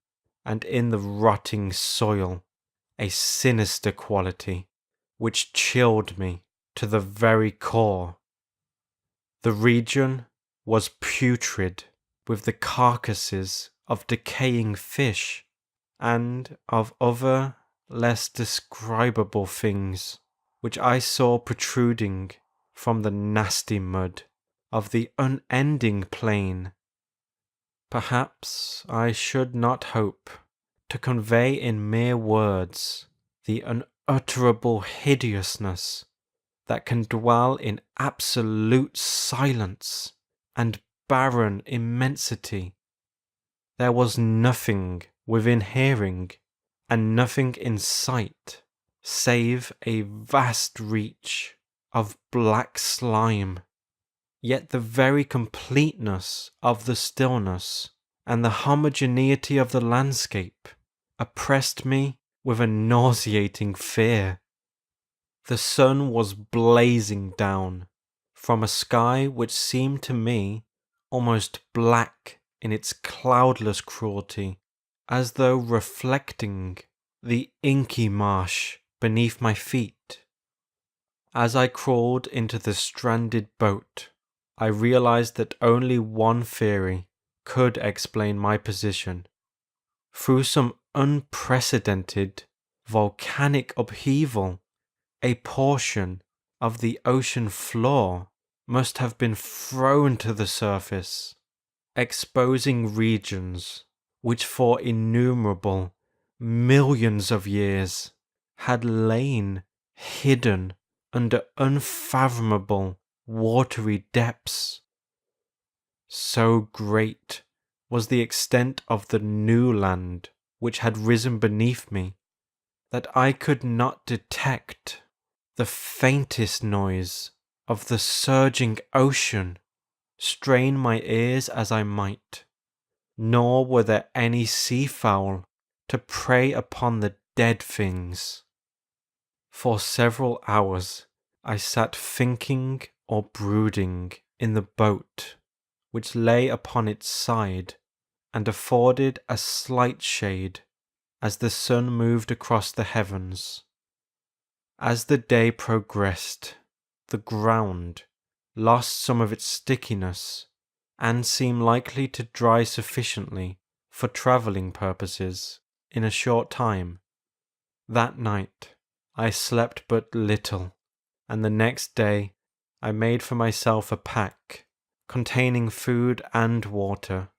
and in the rotting soil a sinister quality which chilled me to the very core. The region was putrid with the carcasses of decaying fish and of other less describable things which I saw protruding from the nasty mud of the unending plain. Perhaps I should not hope to convey in mere words the unutterable hideousness that can dwell in absolute silence and barren immensity. There was nothing within hearing and nothing in sight save a vast reach of black slime. Yet the very completeness of the stillness and the homogeneity of the landscape oppressed me with a nauseating fear. The sun was blazing down from a sky which seemed to me almost black in its cloudless cruelty, as though reflecting the inky marsh beneath my feet. As I crawled into the stranded boat, I realized that only one theory could explain my position. Through some unprecedented volcanic upheaval. A portion of the ocean floor must have been thrown to the surface, exposing regions which for innumerable millions of years had lain hidden under unfathomable watery depths. So great was the extent of the new land which had risen beneath me that I could not detect the faintest noise of the surging ocean, strain my ears as I might, nor were there any seafowl to prey upon the dead things. For several hours I sat thinking or brooding in the boat, which lay upon its side and afforded a slight shade as the sun moved across the heavens. As the day progressed, the ground lost some of its stickiness and seemed likely to dry sufficiently for travelling purposes in a short time. That night I slept but little, and the next day I made for myself a pack containing food and water,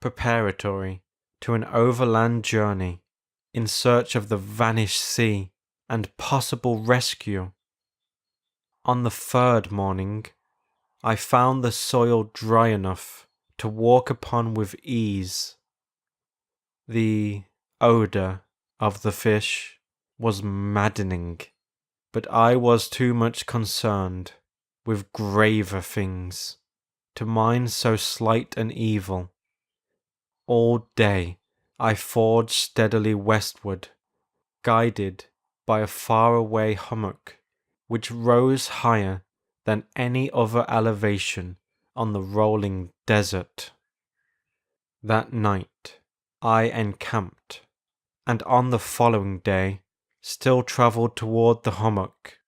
preparatory to an overland journey in search of the vanished sea and possible rescue. On the third morning, I found the soil dry enough to walk upon with ease. The odour of the fish was maddening, but I was too much concerned with graver things to mind so slight an evil. All day I forged steadily westward, guided by a faraway hummock which rose higher than any other elevation on the rolling desert. That night I encamped, and on the following day still travelled toward the hummock,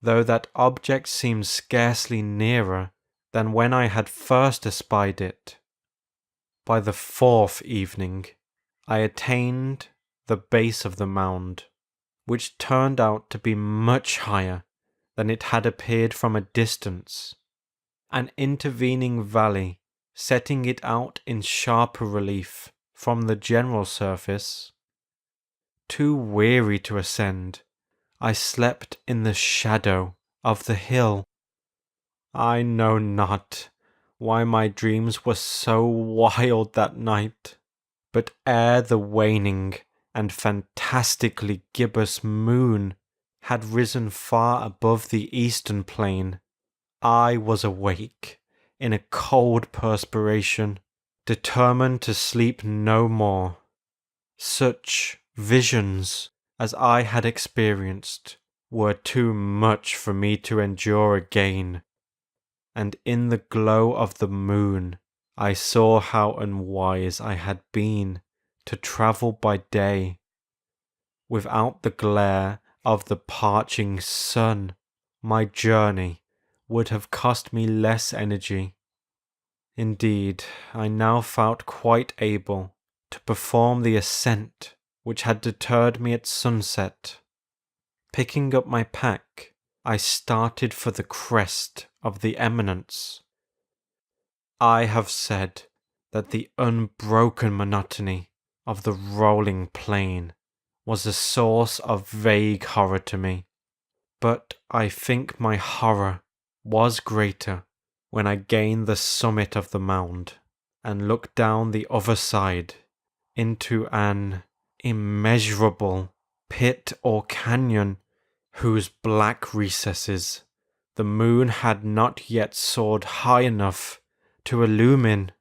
though that object seemed scarcely nearer than when I had first espied it. By the fourth evening I attained the base of the mound, which turned out to be much higher than it had appeared from a distance, an intervening valley setting it out in sharper relief from the general surface. Too weary to ascend, I slept in the shadow of the hill. I know not why my dreams were so wild that night, but ere the waning and fantastically gibbous moon had risen far above the eastern plain, I was awake in a cold perspiration, determined to sleep no more. Such visions as I had experienced were too much for me to endure again, and in the glow of the moon I saw how unwise I had been to travel by day. Without the glare of the parching sun, my journey would have cost me less energy. Indeed, I now felt quite able to perform the ascent which had deterred me at sunset. Picking up my pack, I started for the crest of the eminence. I have said that the unbroken monotony of the rolling plain was a source of vague horror to me, but I think my horror was greater when I gained the summit of the mound and looked down the other side into an immeasurable pit or canyon whose black recesses the moon had not yet soared high enough to illumine.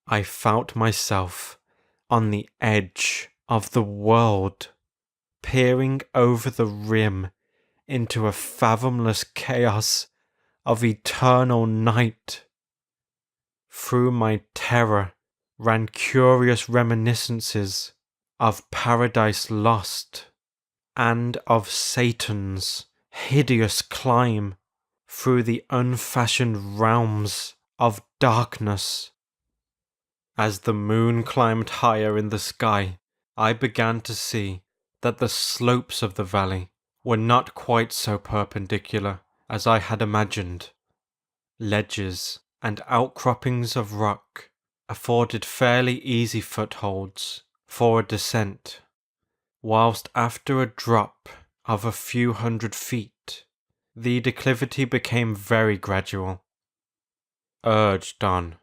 I felt myself on the edge of the world, peering over the rim into a fathomless chaos of eternal night. Through my terror ran curious reminiscences of Paradise Lost and of Satan's hideous climb through the unfashioned realms of darkness. As the moon climbed higher in the sky, I began to see that the slopes of the valley were not quite so perpendicular as I had imagined. Ledges and outcroppings of rock afforded fairly easy footholds for a descent, whilst after a drop of a few hundred feet, the declivity became very gradual. Urged on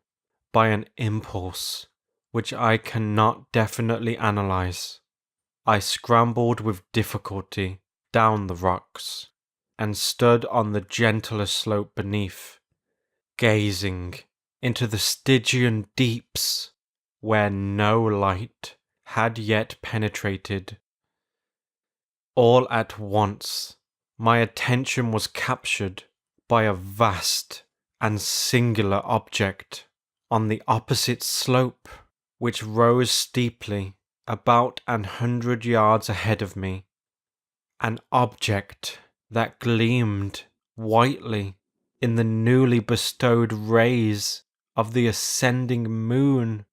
by an impulse which I cannot definitely analyze, I scrambled with difficulty down the rocks and stood on the gentler slope beneath, gazing into the Stygian deeps where no light had yet penetrated. All at once, my attention was captured by a vast and singular object on the opposite slope, which rose steeply about 100 yards ahead of me. An object that gleamed whitely in the newly bestowed rays of the ascending moon.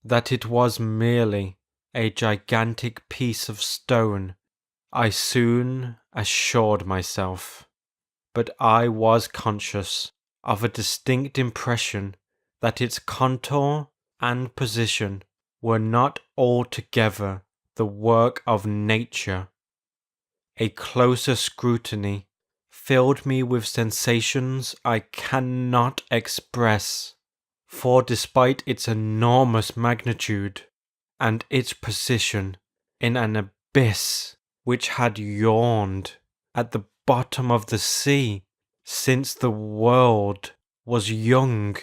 That it was merely a gigantic piece of stone, I soon assured myself, but I was conscious of a distinct impression that its contour and position were not altogether the work of nature. A closer scrutiny filled me with sensations I cannot express, for despite its enormous magnitude and its position in an abyss which had yawned at the bottom of the sea since the world was young,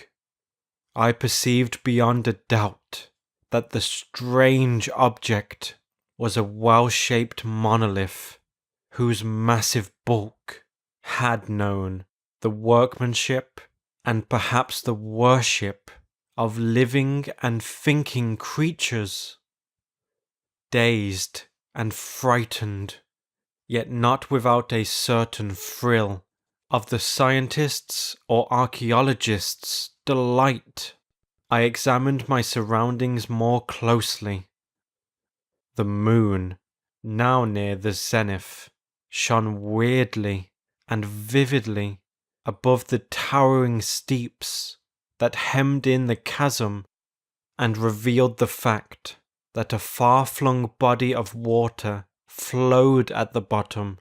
I perceived beyond a doubt that the strange object was a well-shaped monolith whose massive bulk had known the workmanship and perhaps the worship of living and thinking creatures. Dazed and frightened, yet not without a certain thrill of the scientist's or archaeologist's delight, I examined my surroundings more closely. The moon, now near the zenith, shone weirdly and vividly above the towering steeps that hemmed in the chasm and revealed the fact that a far-flung body of water flowed at the bottom,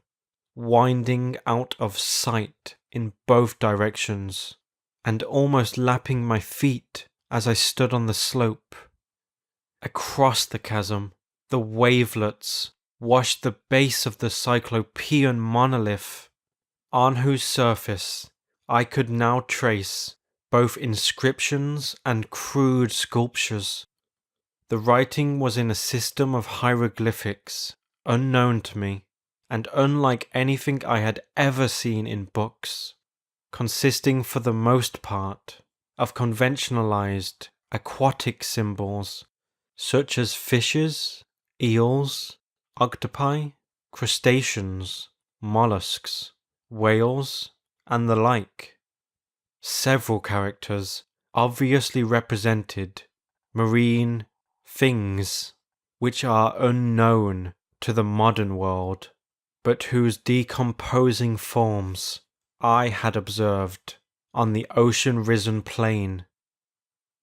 winding out of sight in both directions, and almost lapping my feet as I stood on the slope. Across the chasm, the wavelets washed the base of the cyclopean monolith, on whose surface I could now trace both inscriptions and crude sculptures. The writing was in a system of hieroglyphics unknown to me, and unlike anything I had ever seen in books, consisting for the most part of conventionalized aquatic symbols such as fishes, eels, octopi, crustaceans, mollusks, whales, and the like. Several characters obviously represented marine things which are unknown to the modern world, but whose decomposing forms I had observed on the ocean-risen plain.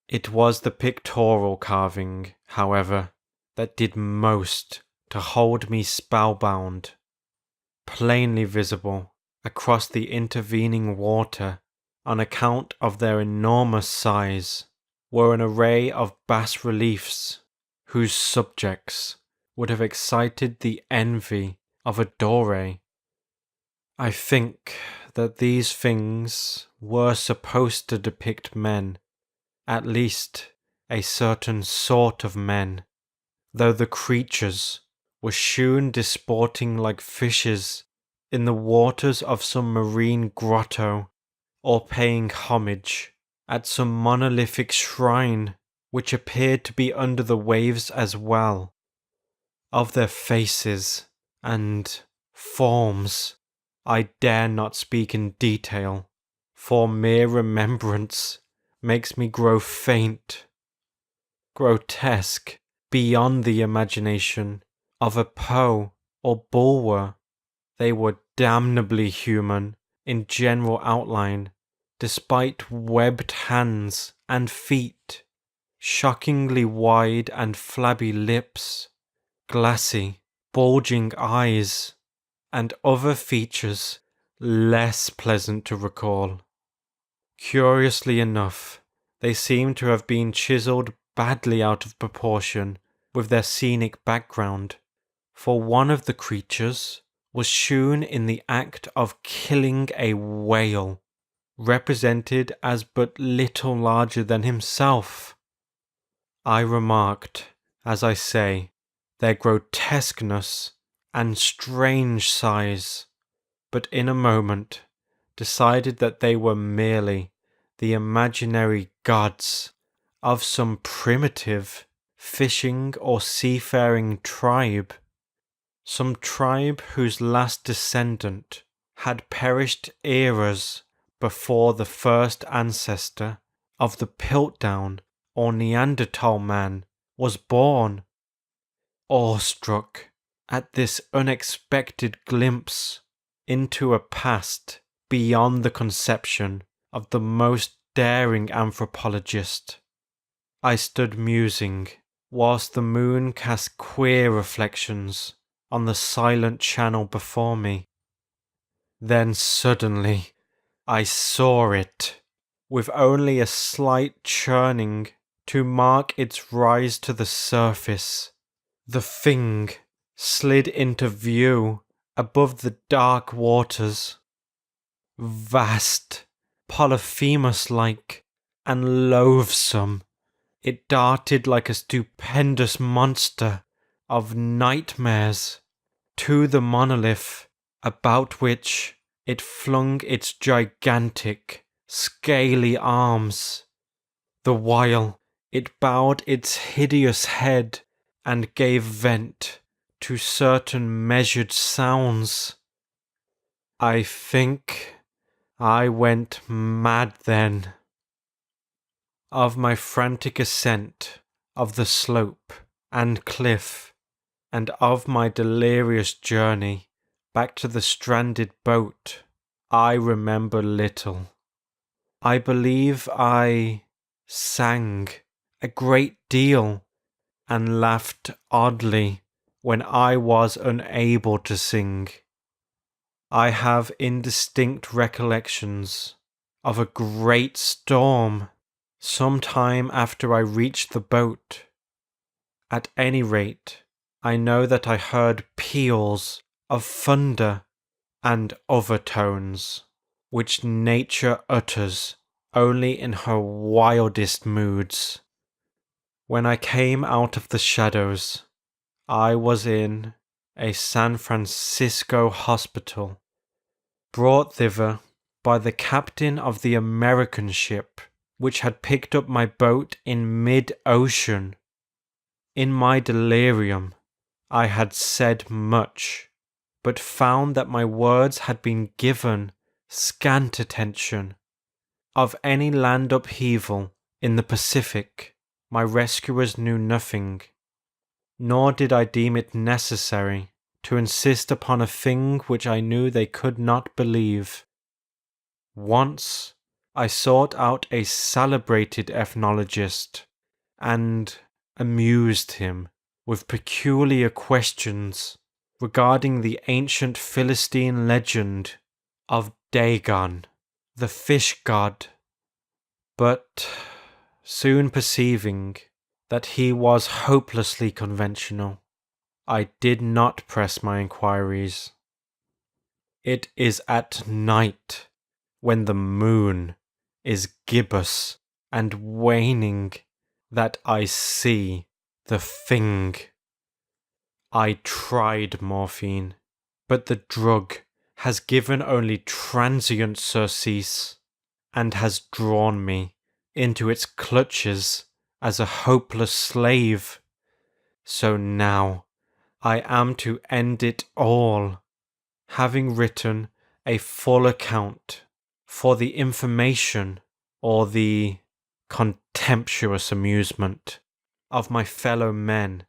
It was the pictorial carving, however, that did most to hold me spellbound. Plainly visible across the intervening water, on account of their enormous size, were an array of bas-reliefs whose subjects would have excited the envy of a Doré. I think that these things were supposed to depict men, at least a certain sort of men, though the creatures were shewn disporting like fishes in the waters of some marine grotto, or paying homage at some monolithic shrine which appeared to be under the waves as well. Of their faces and forms I dare not speak in detail, for mere remembrance makes me grow faint. Grotesque beyond the imagination of a Poe or Bulwer. They were damnably human in general outline, despite webbed hands and feet, shockingly wide and flabby lips, glassy, bulging eyes, and other features less pleasant to recall. Curiously enough, they seem to have been chiseled badly out of proportion with their scenic background, for one of the creatures was shewn in the act of killing a whale, represented as but little larger than himself. I remarked, as I say, their grotesqueness and strange size, but in a moment decided that they were merely the imaginary gods of some primitive fishing or seafaring tribe, some tribe whose last descendant had perished eras before the first ancestor of the Piltdown or Neanderthal man was born. Awestruck at this unexpected glimpse into a past beyond the conception of the most daring anthropologist, I stood musing whilst the moon cast queer reflections on the silent channel before me. Then suddenly I saw it, with only a slight churning to mark its rise to the surface. The thing slid into view above the dark waters, vast, Polyphemus-like, and loathsome. It darted like a stupendous monster of nightmares to the monolith about which it flung its gigantic, scaly arms, the while it bowed its hideous head and gave vent to certain measured sounds. I think I went mad then. Of my frantic ascent of the slope and cliff, and of my delirious journey back to the stranded boat, I remember little. I believe I sang a great deal and laughed oddly when I was unable to sing. I have indistinct recollections of a great storm some time after I reached the boat. At any rate, I know that I heard peals of thunder and other tones, which nature utters only in her wildest moods. When I came out of the shadows, I was in a San Francisco hospital, brought thither by the captain of the American ship which had picked up my boat in mid-ocean. In my delirium, I had said much, but found that my words had been given scant attention. Of any land upheaval in the Pacific, my rescuers knew nothing, nor did I deem it necessary to insist upon a thing which I knew they could not believe. Once I sought out a celebrated ethnologist and amused him with peculiar questions regarding the ancient Philistine legend of Dagon, the fish god. But soon perceiving that he was hopelessly conventional, I did not press my inquiries. It is at night, when the moon is gibbous and waning, that I see the thing. I tried morphine, but the drug has given only transient surcease, and has drawn me into its clutches as a hopeless slave. So now I am to end it all, having written a full account for the information or the contemptuous amusement of my fellow men.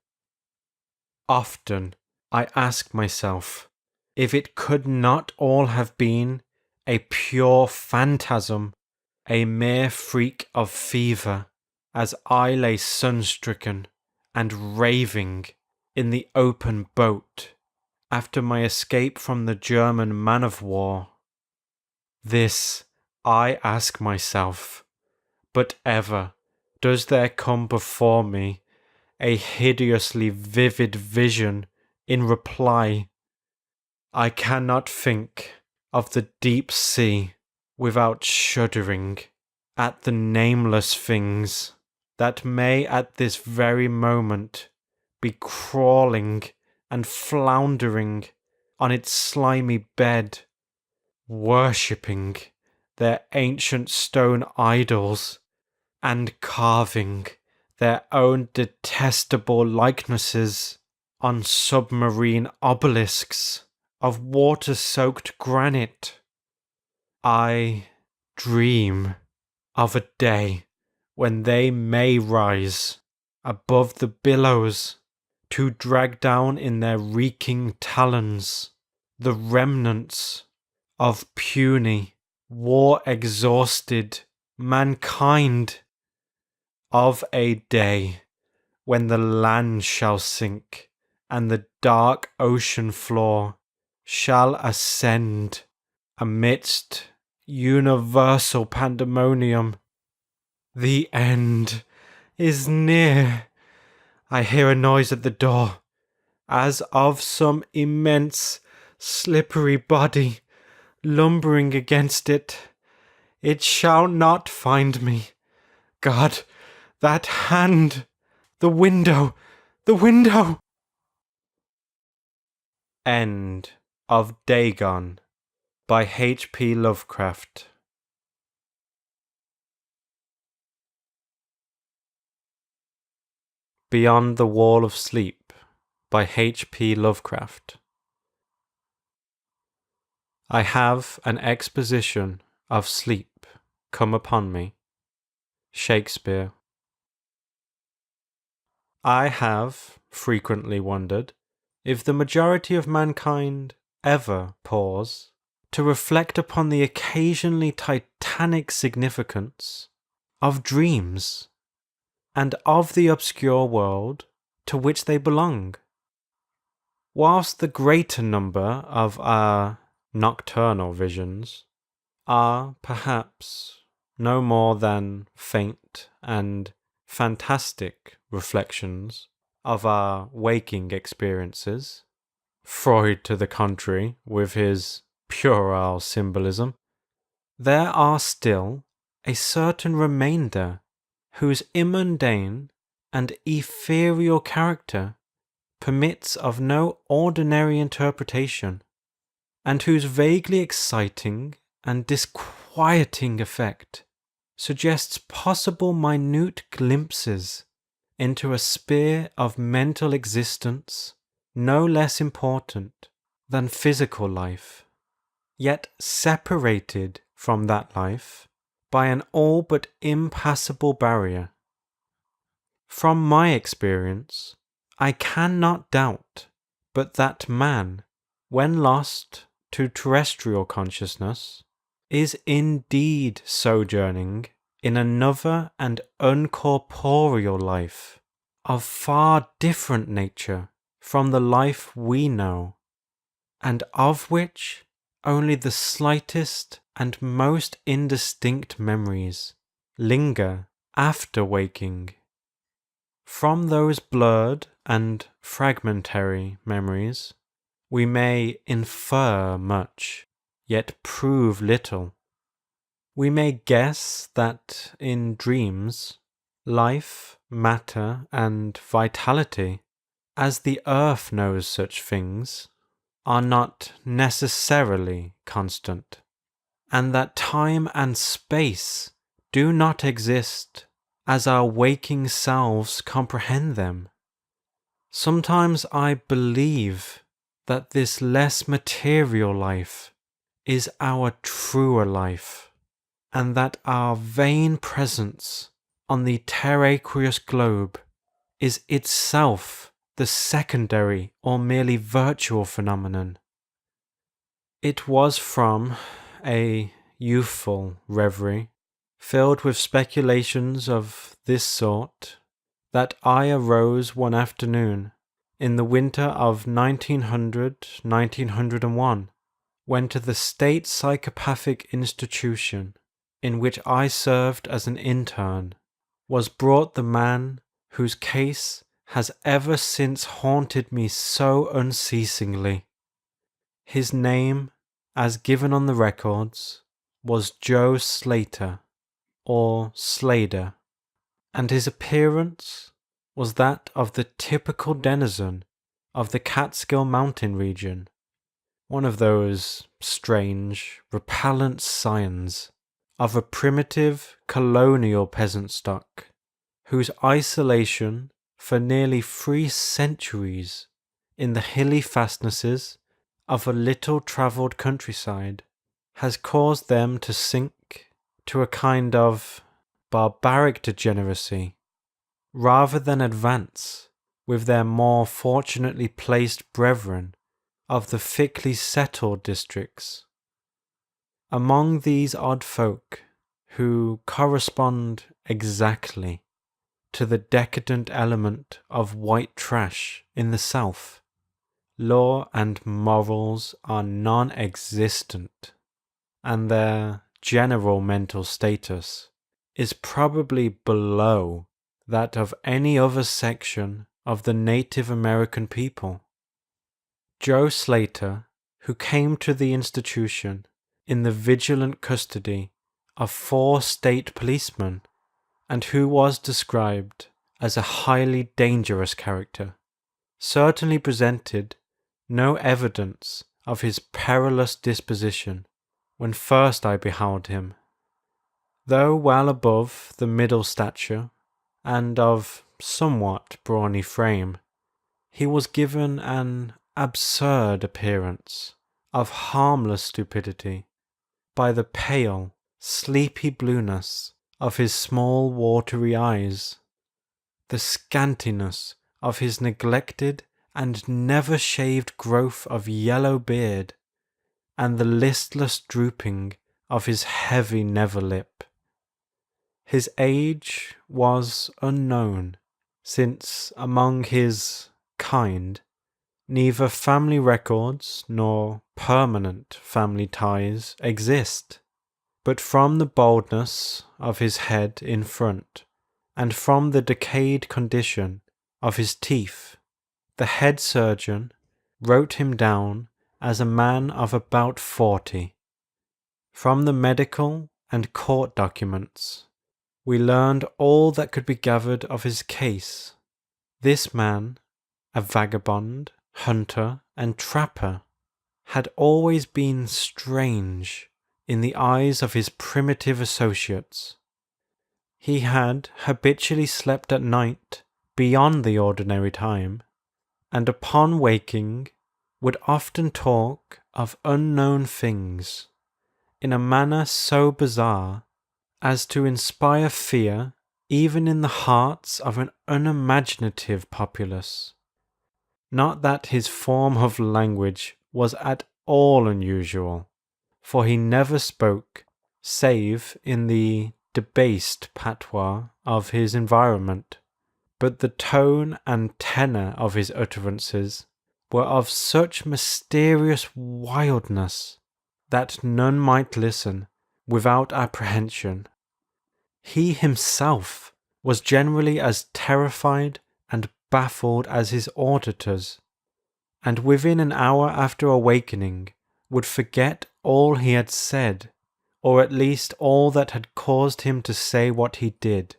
often I ask myself if it could not all have been a pure phantasm, a mere freak of fever, as I lay sun-stricken and raving in the open boat after my escape from the German man-of-war. This I ask myself, but ever does there come before me a hideously vivid vision in reply. I cannot think of the deep sea without shuddering at the nameless things that may at this very moment be crawling and floundering on its slimy bed, worshipping their ancient stone idols and carving their own detestable likenesses on submarine obelisks of water-soaked granite. I dream of a day when they may rise above the billows to drag down in their reeking talons the remnants of puny, war-exhausted mankind, of a day when the land shall sink and the dark ocean floor shall ascend amidst universal pandemonium. The end is near. I hear a noise at the door, as of some immense, slippery body lumbering against it. It shall not find me. God, that hand! The window! The window! End of Dagon by H.P. Lovecraft. Beyond the Wall of Sleep by H.P. Lovecraft. I have an exposition of sleep come upon me. Shakespeare. I have frequently wondered if the majority of mankind ever pause to reflect upon the occasionally titanic significance of dreams and of the obscure world to which they belong. Whilst the greater number of our nocturnal visions are perhaps no more than faint and fantastic reflections of our waking experiences, Freud to the contrary with his puerile symbolism, there are still a certain remainder whose immundane and ethereal character permits of no ordinary interpretation, and whose vaguely exciting and disquieting effect suggests possible minute glimpses into a sphere of mental existence no less important than physical life, yet separated from that life by an all but impassable barrier. From my experience, I cannot doubt but that man, when lost to terrestrial consciousness, is indeed sojourning in another and uncorporeal life of far different nature from the life we know, and of which only the slightest and most indistinct memories linger after waking. From those blurred and fragmentary memories, we may infer much, yet prove little. We may guess that in dreams, life, matter, and vitality, as the earth knows such things, are not necessarily constant, and that time and space do not exist as our waking selves comprehend them. Sometimes I believe that this less material life is our truer life, and that our vain presence on the terraqueous globe is itself the secondary or merely virtual phenomenon. It was from a youthful reverie, filled with speculations of this sort, that I arose one afternoon in the winter of 1900-1901, when to the State Psychopathic Institution, in which I served as an intern, was brought the man whose case has ever since haunted me so unceasingly. His name, as given on the records, was Joe Slater, or Slader, and his appearance was that of the typical denizen of the Catskill Mountain region, one of those strange, repellent scions of a primitive colonial peasant stock, whose isolation for nearly 3 centuries in the hilly fastnesses of a little-travelled countryside has caused them to sink to a kind of barbaric degeneracy, rather than advance with their more fortunately placed brethren of the thickly settled districts. Among these odd folk, who correspond exactly to the decadent element of white trash in the South, law and morals are non-existent, and their general mental status is probably below that of any other section of the Native American people. Joe Slater, who came to the institution in the vigilant custody of 4 state policemen, and who was described as a highly dangerous character, certainly presented no evidence of his perilous disposition when first I beheld him. Though well above the middle stature, and of somewhat brawny frame, he was given an absurd appearance of harmless stupidity by the pale, sleepy blueness of his small watery eyes, the scantiness of his neglected and never shaved growth of yellow beard, and the listless drooping of his heavy nether lip. His age was unknown, since among his kind neither family records nor permanent family ties exist, but from the baldness of his head in front, and from the decayed condition of his teeth, the head surgeon wrote him down as a man of about 40. From the medical and court documents, we learned all that could be gathered of his case. This man, a vagabond, hunter, and trapper, had always been strange in the eyes of his primitive associates. He had habitually slept at night beyond the ordinary time, and upon waking would often talk of unknown things in a manner so bizarre as to inspire fear even in the hearts of an unimaginative populace. Not that his form of language was at all unusual, for he never spoke save in the debased patois of his environment, but the tone and tenor of his utterances were of such mysterious wildness that none might listen without apprehension. He himself was generally as terrified and baffled as his auditors, and within an hour after awakening would forget all he had said, or at least all that had caused him to say what he did,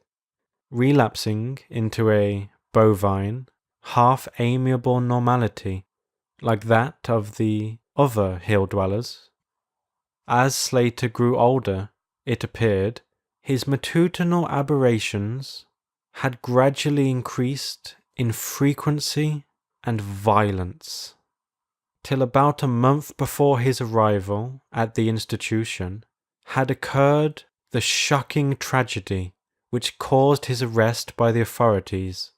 relapsing into a bovine, half-amiable normality, like that of the other hill-dwellers. As Slater grew older, it appeared, his matutinal aberrations had gradually increased in frequency and violence, till about a month before his arrival at the institution had occurred the shocking tragedy which caused his arrest by the authorities.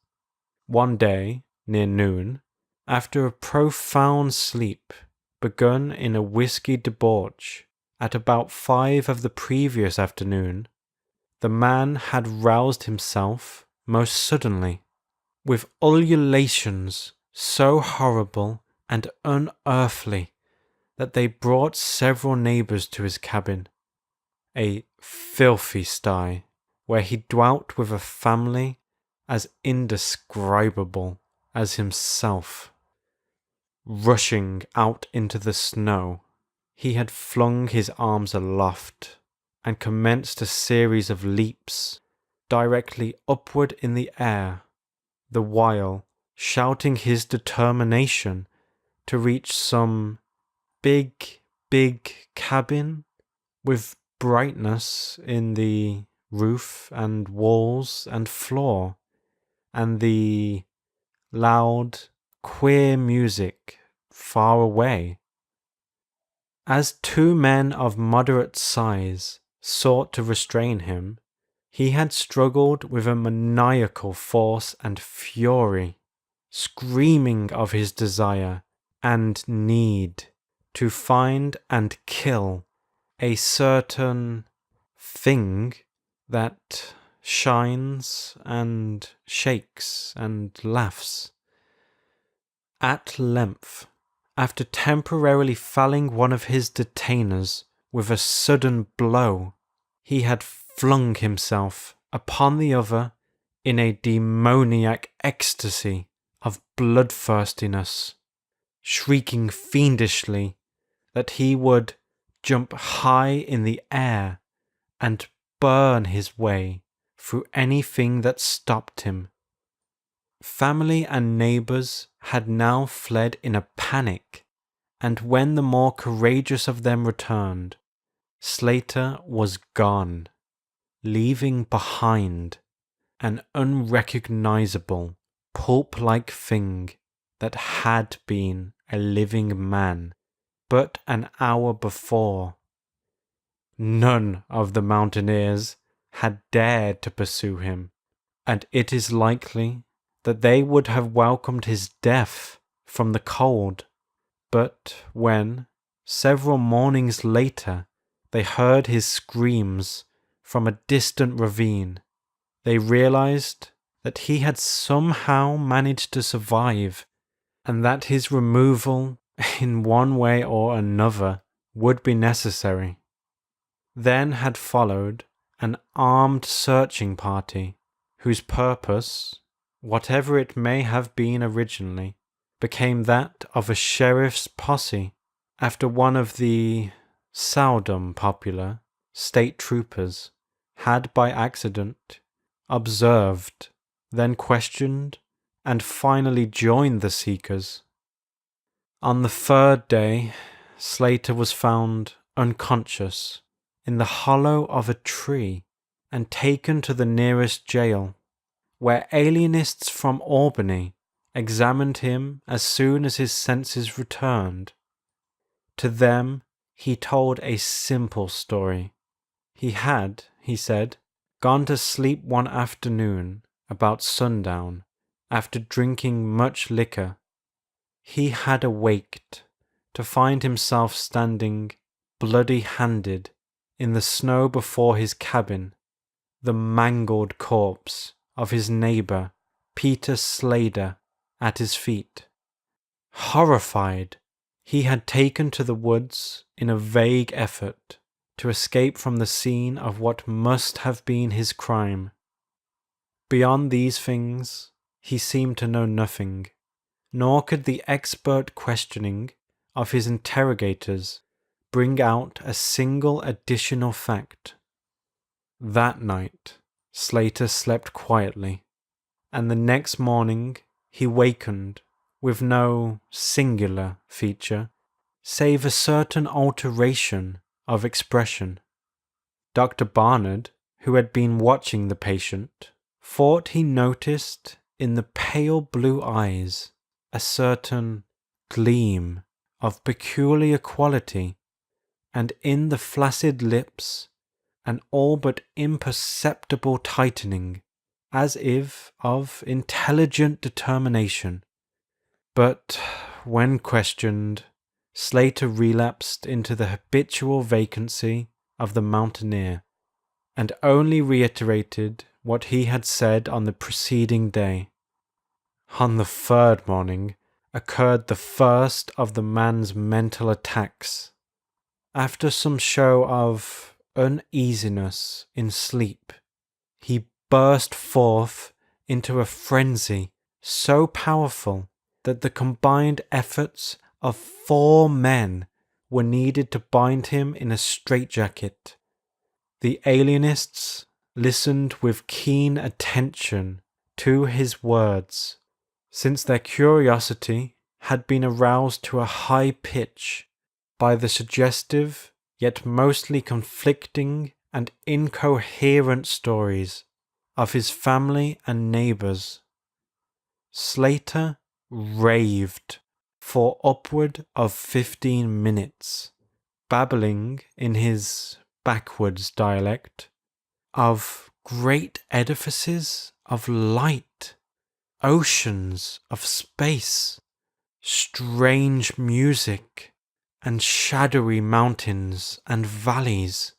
One day, near noon, after a profound sleep begun in a whiskey debauch at about 5 of the previous afternoon, the man had roused himself most suddenly, with ululations so horrible and unearthly that they brought several neighbours to his cabin, a filthy sty, where he dwelt with a family as indescribable as himself. Rushing out into the snow, he had flung his arms aloft and commenced a series of leaps directly upward in the air, the while shouting his determination to reach some big cabin with brightness in the roof and walls and floor, and the loud, queer music far away. As 2 men of moderate size sought to restrain him, he had struggled with a maniacal force and fury, screaming of his desire and need to find and kill a certain thing that shines and shakes and laughs. At length, after temporarily felling one of his detainers with a sudden blow, he had flung himself upon the other in a demoniac ecstasy of bloodthirstiness, shrieking fiendishly that he would jump high in the air and burn his way through anything that stopped him. Family and neighbours had now fled in a panic, and when the more courageous of them returned, Slater was gone, leaving behind an unrecognizable, pulp-like thing that had been a living man but an hour before. None of the mountaineers had dared to pursue him, and it is likely that they would have welcomed his death from the cold. But when, several mornings later, they heard his screams from a distant ravine, they realized that he had somehow managed to survive, and that his removal in one way or another would be necessary. Then had followed an armed searching party, whose purpose, whatever it may have been originally, became that of a sheriff's posse after one of the seldom popular state troopers had by accident observed, then questioned, and finally joined the seekers. On the 3rd day, Slater was found unconscious in the hollow of a tree and taken to the nearest jail, where alienists from Albany examined him as soon as his senses returned. To them he told a simple story. He had, he said, gone to sleep one afternoon about sundown after drinking much liquor. He had awaked to find himself standing bloody-handed in the snow before his cabin, the mangled corpse of his neighbour Peter Slater at his feet. Horrified, he had taken to the woods in a vague effort to escape from the scene of what must have been his crime. Beyond these things, he seemed to know nothing, nor could the expert questioning of his interrogators bring out a single additional fact. That night, Slater slept quietly, and the next morning he wakened with no singular feature, save a certain alteration of expression. Dr. Barnard, who had been watching the patient, thought he noticed in the pale blue eyes a certain gleam of peculiar quality, and in the flaccid lips an all but imperceptible tightening, as if of intelligent determination. But when questioned, Slater relapsed into the habitual vacancy of the mountaineer, and only reiterated what he had said on the preceding day. On the third morning occurred the first of the man's mental attacks. After some show of uneasiness in sleep, he burst forth into a frenzy so powerful that the combined efforts of 4 men were needed to bind him in a straitjacket. The alienists listened with keen attention to his words, since their curiosity had been aroused to a high pitch by the suggestive yet mostly conflicting and incoherent stories of his family and neighbours. Slater raved for upward of 15 minutes, babbling in his backwoods dialect of great edifices of light, oceans of space, strange music, and shadowy mountains and valleys.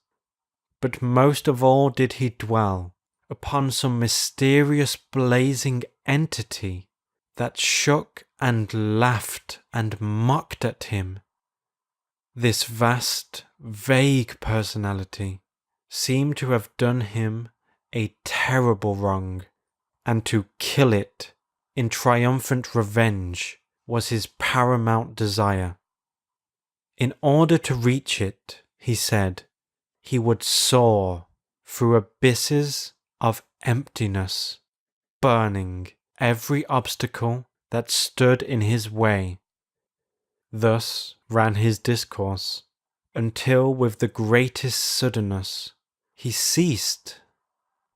But most of all did he dwell upon some mysterious blazing entity that shook and laughed and mocked at him. This vast, vague personality seemed to have done him a terrible wrong, and to kill it in triumphant revenge was his paramount desire. In order to reach it, he said, he would soar through abysses of emptiness, burning every obstacle that stood in his way. Thus ran his discourse, until with the greatest suddenness he ceased.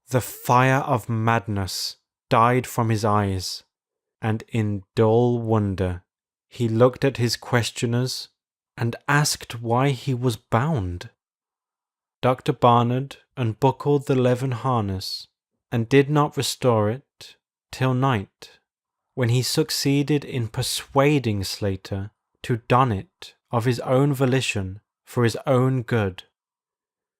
The fire of madness died from his eyes, and in dull wonder he looked at his questioners and asked why he was bound. Dr. Barnard unbuckled the leathern harness and did not restore it till night, when he succeeded in persuading Slater to don it of his own volition for his own good.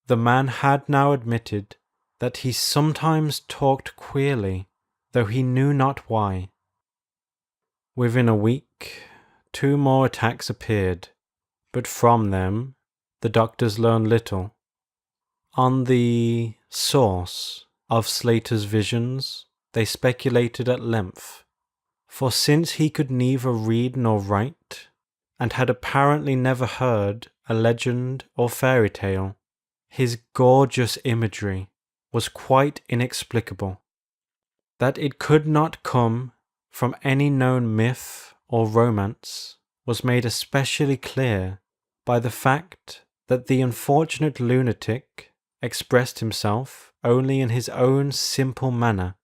The man had now admitted that he sometimes talked queerly, though he knew not why. Within a week, 2 more attacks appeared, but from them the doctors learned little. On the source of Slater's visions they speculated at length, for since he could neither read nor write, and had apparently never heard a legend or fairy tale, his gorgeous imagery was quite inexplicable. That it could not come from any known myth or romance was made especially clear by the fact that the unfortunate lunatic expressed himself only in his own simple manner.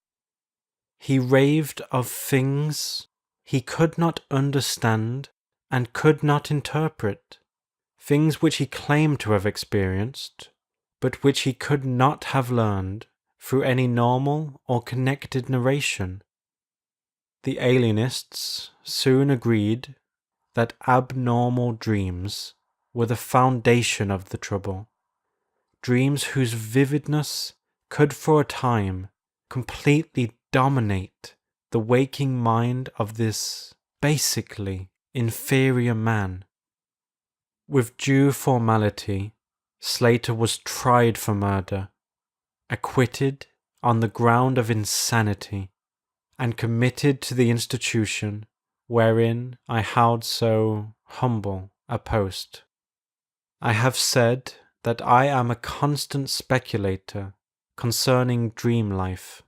He raved of things he could not understand and could not interpret, things which he claimed to have experienced, but which he could not have learned through any normal or connected narration. The alienists soon agreed that abnormal dreams were the foundation of the trouble, dreams whose vividness could for a time completely dominate the waking mind of this basically inferior man. With due formality, Slater was tried for murder, acquitted on the ground of insanity, and committed to the institution wherein I held so humble a post. I have said that I am a constant speculator concerning dream life,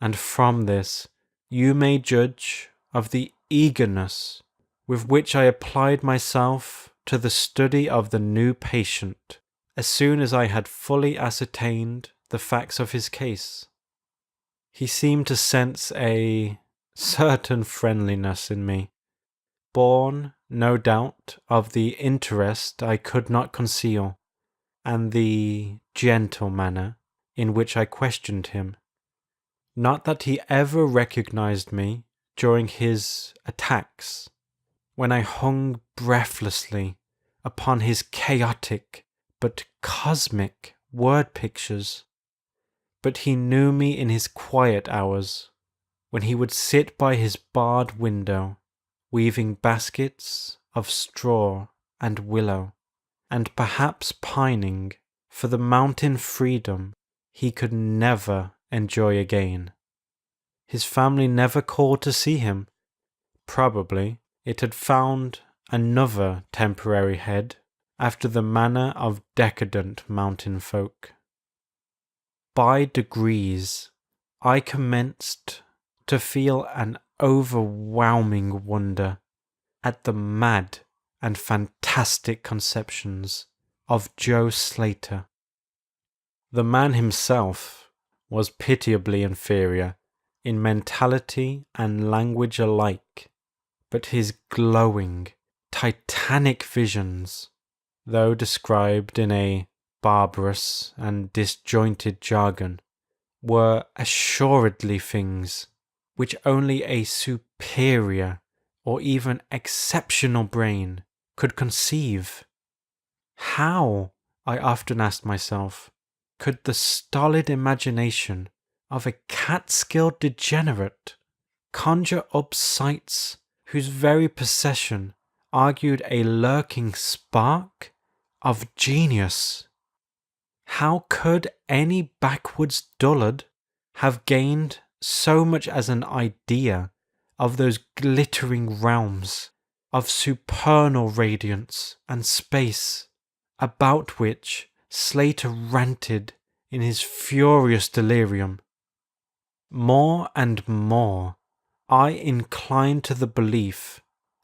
and from this you may judge of the eagerness with which I applied myself to the study of the new patient as soon as I had fully ascertained the facts of his case. He seemed to sense a certain friendliness in me, born, no doubt, of the interest I could not conceal, and the gentle manner in which I questioned him. Not that he ever recognized me during his attacks, when I hung breathlessly upon his chaotic but cosmic word pictures. But he knew me in his quiet hours, when he would sit by his barred window, weaving baskets of straw and willow, and perhaps pining for the mountain freedom he could never enjoy again. His family never called to see him. Probably it had found another temporary head, after the manner of decadent mountain folk. By degrees, I commenced to feel an overwhelming wonder at the mad and fantastic conceptions of Joe Slater. The man himself was pitiably inferior in mentality and language alike, but his glowing, titanic visions, though described in a barbarous and disjointed jargon, were assuredly things which only a superior or even exceptional brain could conceive. How, I often asked myself, could the stolid imagination of a Catskill degenerate conjure up sights whose very possession argued a lurking spark of genius? How could any backwoods dullard have gained so much as an idea of those glittering realms of supernal radiance and space about which Slater ranted in his furious delirium? More and more I inclined to the belief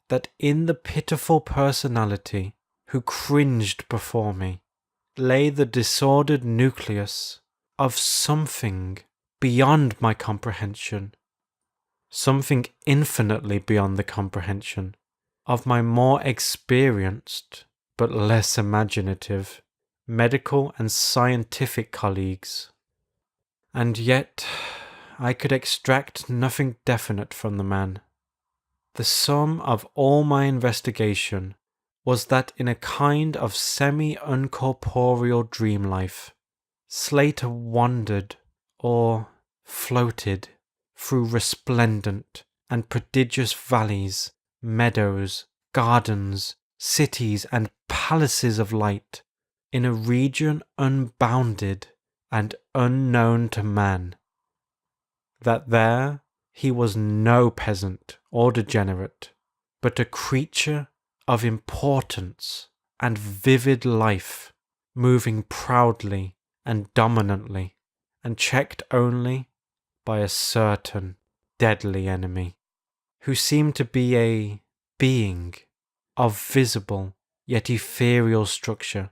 that in the pitiful personality who cringed before me lay the disordered nucleus of something beyond my comprehension, something infinitely beyond the comprehension of my more experienced but less imaginative medical and scientific colleagues. And yet I could extract nothing definite from the man. The sum of all my investigation was that in a kind of semi-uncorporeal dream life, Slater wandered or floated through resplendent and prodigious valleys, meadows, gardens, cities, and palaces of light, in a region unbounded and unknown to man. That there he was no peasant or degenerate, but a creature of importance and vivid life, moving proudly and dominantly, and checked only by a certain deadly enemy, who seemed to be a being of visible yet ethereal structure,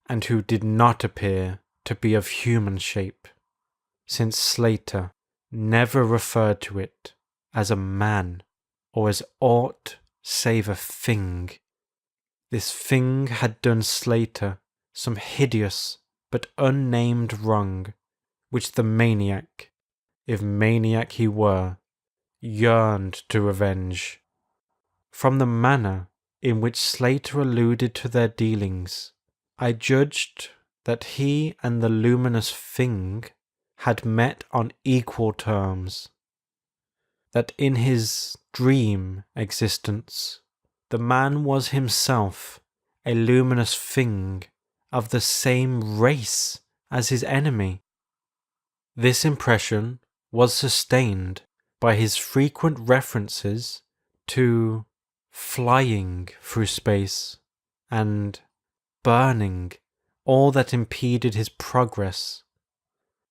and who did not appear to be of human shape, since Slater never referred to it as a man or as aught save a thing. This thing had done Slater some hideous but unnamed wrong, which the maniac, if maniac he were, yearned to revenge. From the manner in which Slater alluded to their dealings, I judged that he and the luminous thing had met on equal terms, that in his dream existence the man was himself a luminous thing of the same race as his enemy. This impression was sustained by his frequent references to flying through space and burning all that impeded his progress.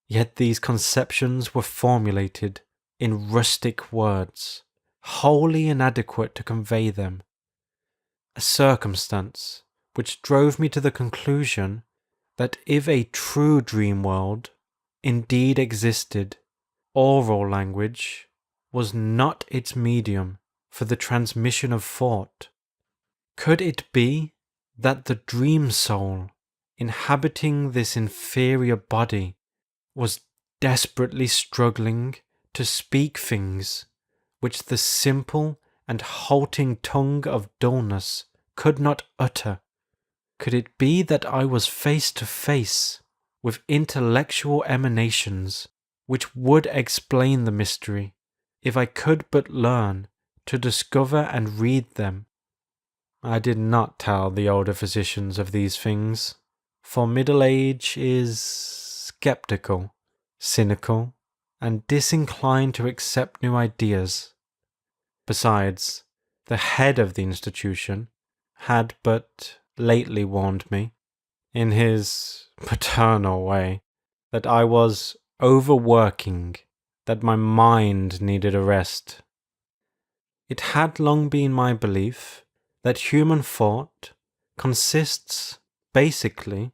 Yet these conceptions were formulated in rustic words, wholly inadequate to convey them, a circumstance which drove me to the conclusion that if a true dream world indeed existed, oral language was not its medium for the transmission of thought. Could it be that the dream soul inhabiting this inferior body was desperately struggling to speak things which the simple and halting tongue of dullness could not utter? Could it be that I was face to face with intellectual emanations which would explain the mystery, if I could but learn to discover and read them? I did not tell the older physicians of these things, for middle age is skeptical, cynical, and disinclined to accept new ideas. Besides, the head of the institution had but lately warned me, in his paternal way, that I was overworking, that my mind needed a rest. It had long been my belief that human thought consists basically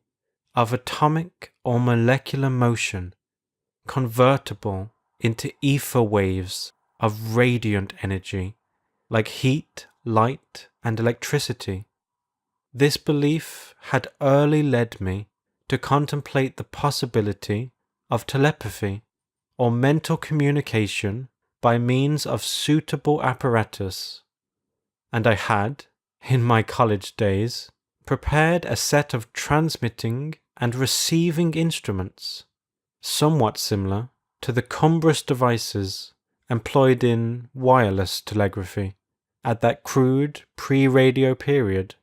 of atomic or molecular motion, convertible into ether waves of radiant energy, like heat, light, and electricity. This belief had early led me to contemplate the possibility of telepathy, or mental communication by means of suitable apparatus, and I had, in my college days, prepared a set of transmitting and receiving instruments, somewhat similar to the cumbrous devices employed in wireless telegraphy at that crude pre-radio period.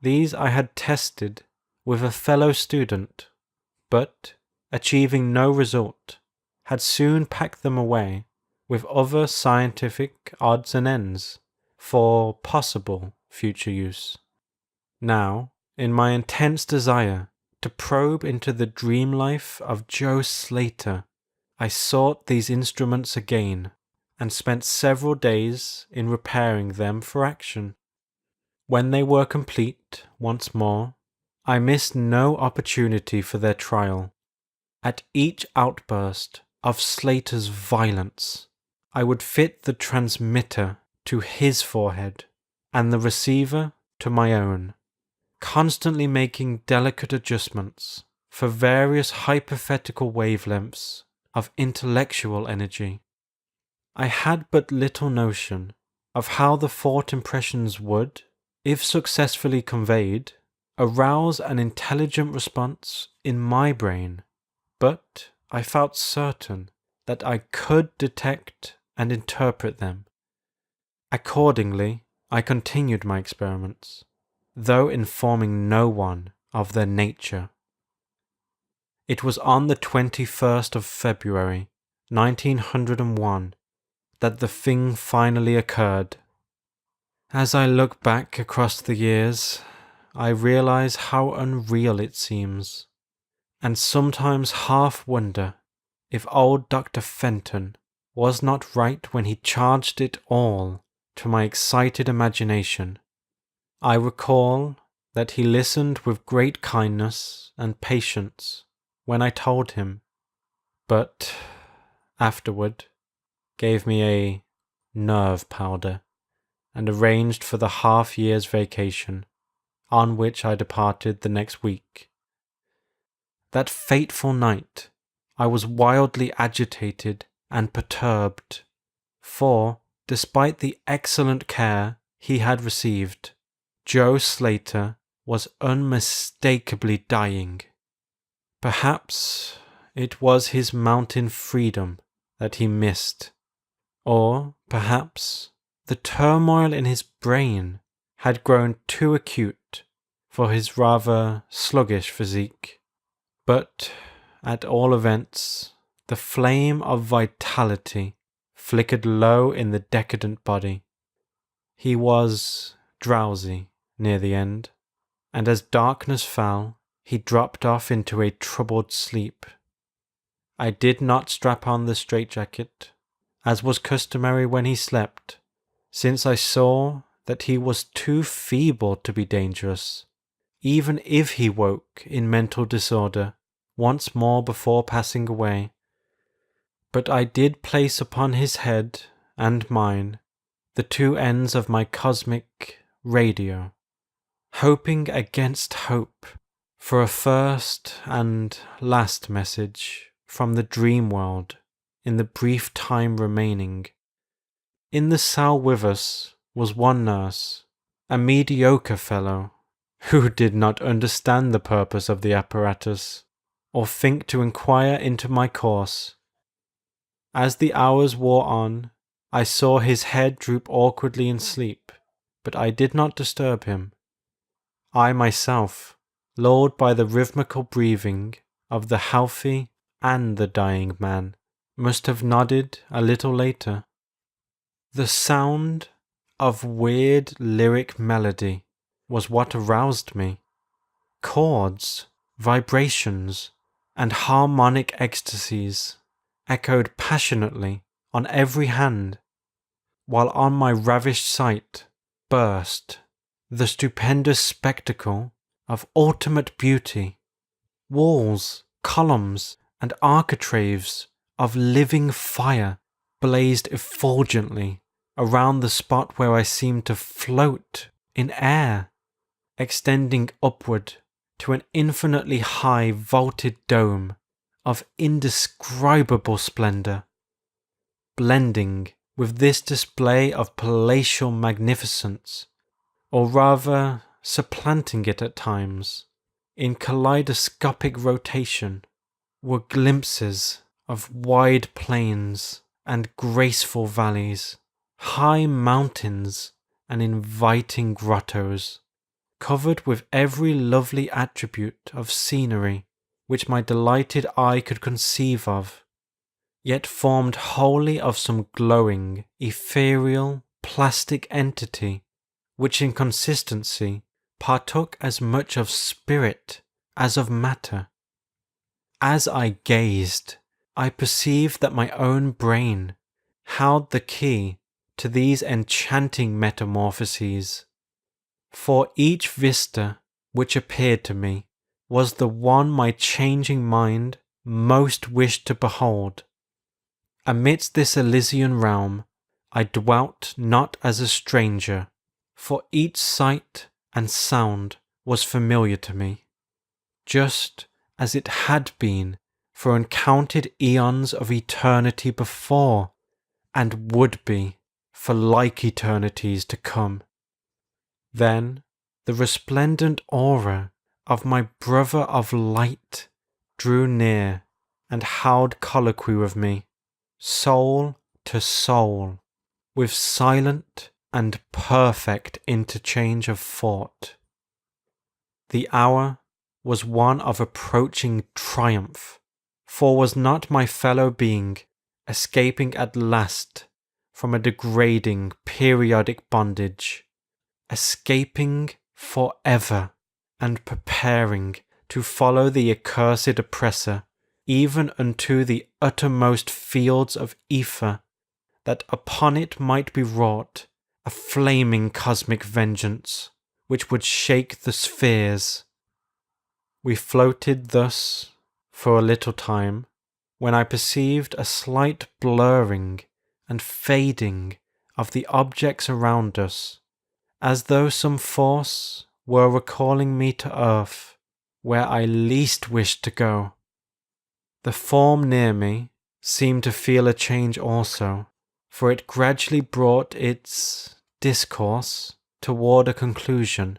These I had tested with a fellow student, but, achieving no result, had soon packed them away with other scientific odds and ends for possible future use. Now, in my intense desire to probe into the dream life of Joe Slater, I sought these instruments again and spent several days in repairing them for action. When they were complete once more, I missed no opportunity for their trial. At each outburst of Slater's violence, I would fit the transmitter to his forehead and the receiver to my own, constantly making delicate adjustments for various hypothetical wavelengths of intellectual energy. I had but little notion of how the thought impressions would, if successfully conveyed, arouse an intelligent response in my brain, but I felt certain that I could detect and interpret them. Accordingly, I continued my experiments, though informing no one of their nature. It was on the 21st of February, 1901, that the thing finally occurred. As I look back across the years, I realize how unreal it seems, and sometimes half wonder if old Dr. Fenton was not right when he charged it all to my excited imagination. I recall that he listened with great kindness and patience when I told him, but afterward gave me a nerve powder and arranged for the half-year's vacation, on which I departed the next week. That fateful night I was wildly agitated and perturbed, for, despite the excellent care he had received, Joe Slater was unmistakably dying. Perhaps it was his mountain freedom that he missed, or perhaps the turmoil in his brain had grown too acute for his rather sluggish physique. But, at all events, the flame of vitality flickered low in the decadent body. He was drowsy near the end, and as darkness fell, he dropped off into a troubled sleep. I did not strap on the straitjacket, as was customary when he slept, since I saw that he was too feeble to be dangerous, even if he woke in mental disorder once more before passing away. But I did place upon his head and mine the two ends of my cosmic radio, hoping against hope for a first and last message from the dream world in the brief time remaining. In the cell with us was one nurse, a mediocre fellow, who did not understand the purpose of the apparatus, or think to inquire into my course. As the hours wore on, I saw his head droop awkwardly in sleep, but I did not disturb him. I myself, lulled by the rhythmical breathing of the healthy and the dying man, must have nodded a little later. The sound of weird lyric melody was what aroused me. Chords, vibrations, and harmonic ecstasies echoed passionately on every hand, while on my ravished sight burst the stupendous spectacle of ultimate beauty. Walls, columns, and architraves of living fire blazed effulgently around the spot where I seemed to float in air, extending upward to an infinitely high vaulted dome of indescribable splendor. Blending with this display of palatial magnificence, or rather supplanting it at times, in kaleidoscopic rotation, were glimpses of wide plains and graceful valleys, high mountains and inviting grottos, covered with every lovely attribute of scenery which my delighted eye could conceive of, yet formed wholly of some glowing, ethereal, plastic entity, which in consistency partook as much of spirit as of matter. As I gazed, I perceived that my own brain held the key to these enchanting metamorphoses, for each vista which appeared to me was the one my changing mind most wished to behold. Amidst this Elysian realm I dwelt not as a stranger, for each sight and sound was familiar to me, just as it had been for uncounted eons of eternity before, and would be for like eternities to come. Then the resplendent aura of my brother of light drew near and held colloquy with me, soul to soul, with silent and perfect interchange of thought. The hour was one of approaching triumph, for was not my fellow being escaping at last from a degrading periodic bondage, escaping forever and preparing to follow the accursed oppressor even unto the uttermost fields of ether, that upon it might be wrought a flaming cosmic vengeance which would shake the spheres. We floated thus for a little time, when I perceived a slight blurring and fading of the objects around us, as though some force were recalling me to earth, where I least wished to go. The form near me seemed to feel a change also, for it gradually brought its discourse toward a conclusion,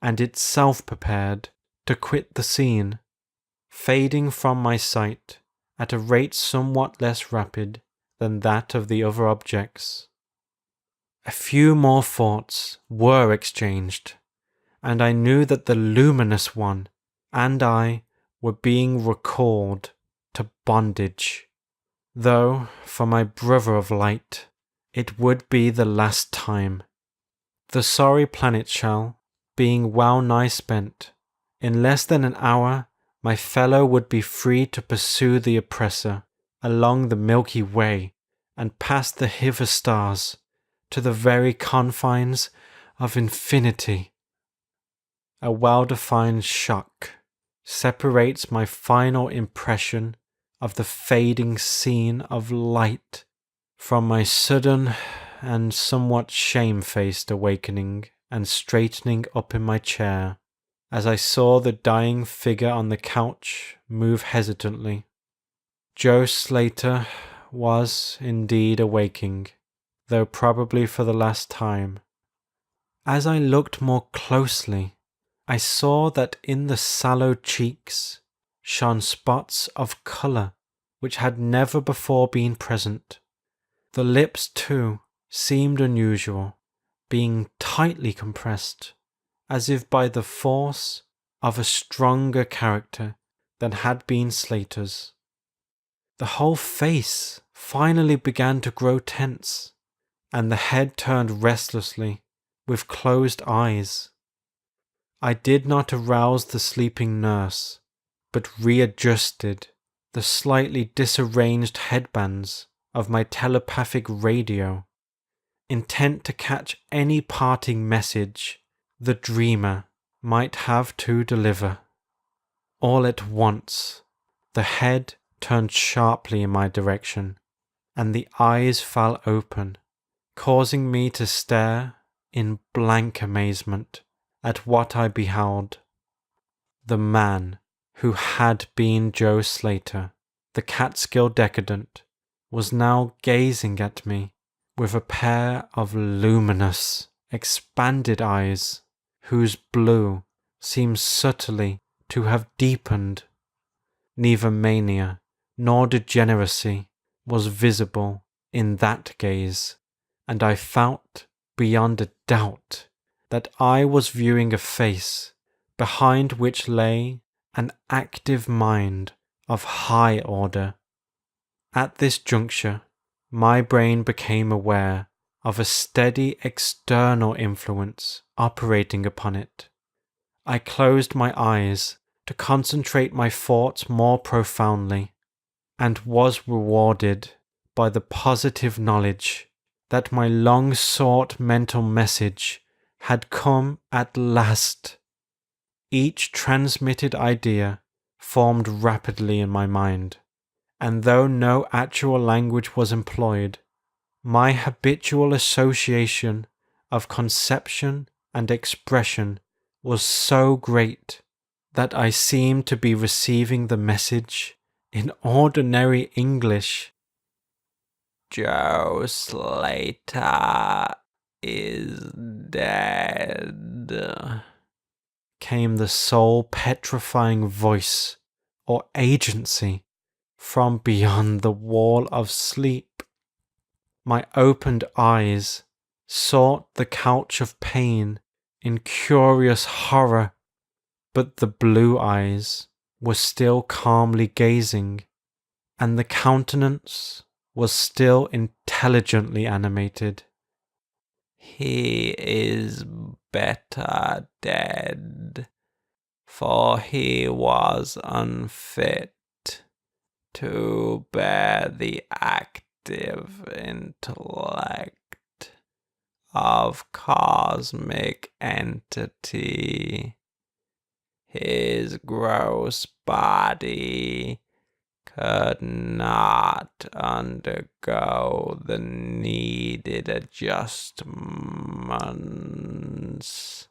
and itself prepared to quit the scene, fading from my sight at a rate somewhat less rapid than that of the other objects. A few more thoughts were exchanged, and I knew that the luminous one and I were being recalled to bondage, though for my brother of light it would be the last time. The sorry planet shell being well nigh spent, in less than an hour my fellow would be free to pursue the oppressor along the Milky Way and past the hither stars to the very confines of infinity. A well-defined shock separates my final impression of the fading scene of light from my sudden and somewhat shamefaced awakening and straightening up in my chair, as I saw the dying figure on the couch move hesitantly. Joe Slater was indeed awaking, though probably for the last time. As I looked more closely, I saw that in the sallow cheeks shone spots of colour which had never before been present. The lips, too, seemed unusual, being tightly compressed, as if by the force of a stronger character than had been Slater's. The whole face finally began to grow tense, and the head turned restlessly, with closed eyes. I did not arouse the sleeping nurse, but readjusted the slightly disarranged headbands of my telepathic radio, intent to catch any parting message the dreamer might have to deliver. All at once, the head turned sharply in my direction, and the eyes fell open, causing me to stare in blank amazement at what I beheld. The man who had been Joe Slater, the Catskill decadent, was now gazing at me with a pair of luminous, expanded eyes, whose blue seemed subtly to have deepened. Neither mania nor degeneracy was visible in that gaze, and I felt beyond a doubt that I was viewing a face behind which lay an active mind of high order. At this juncture, my brain became aware of a steady external influence operating upon it. I closed my eyes to concentrate my thoughts more profoundly, and was rewarded by the positive knowledge that my long-sought mental message had come at last. Each transmitted idea formed rapidly in my mind, and though no actual language was employed, my habitual association of conception and expression was so great that I seemed to be receiving the message in ordinary English. Joe Slater is dead, came the soul-petrifying voice or agency from beyond the wall of sleep. My opened eyes sought the couch of pain in curious horror, but the blue eyes were still calmly gazing, and the countenance was still intelligently animated. He is better dead, for he was unfit to bear the active intellect of cosmic entity. His gross body could not undergo the needed adjustments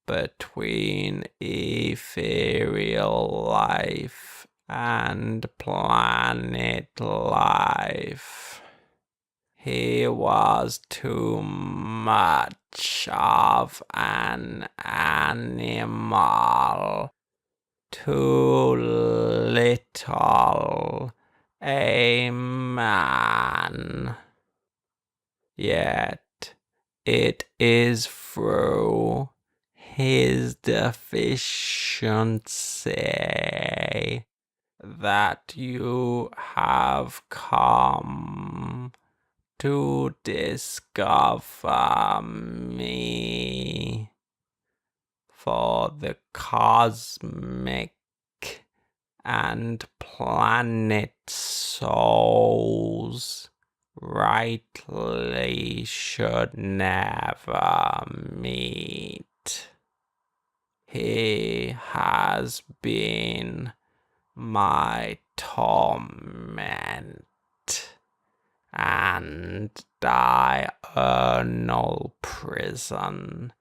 between ethereal life and planet life. He was too much of an animal, too little a man. Yet it is through his deficiency that you have come to discover me, for the cosmic and planet souls rightly should never meet. He has been my torment and diurnal prison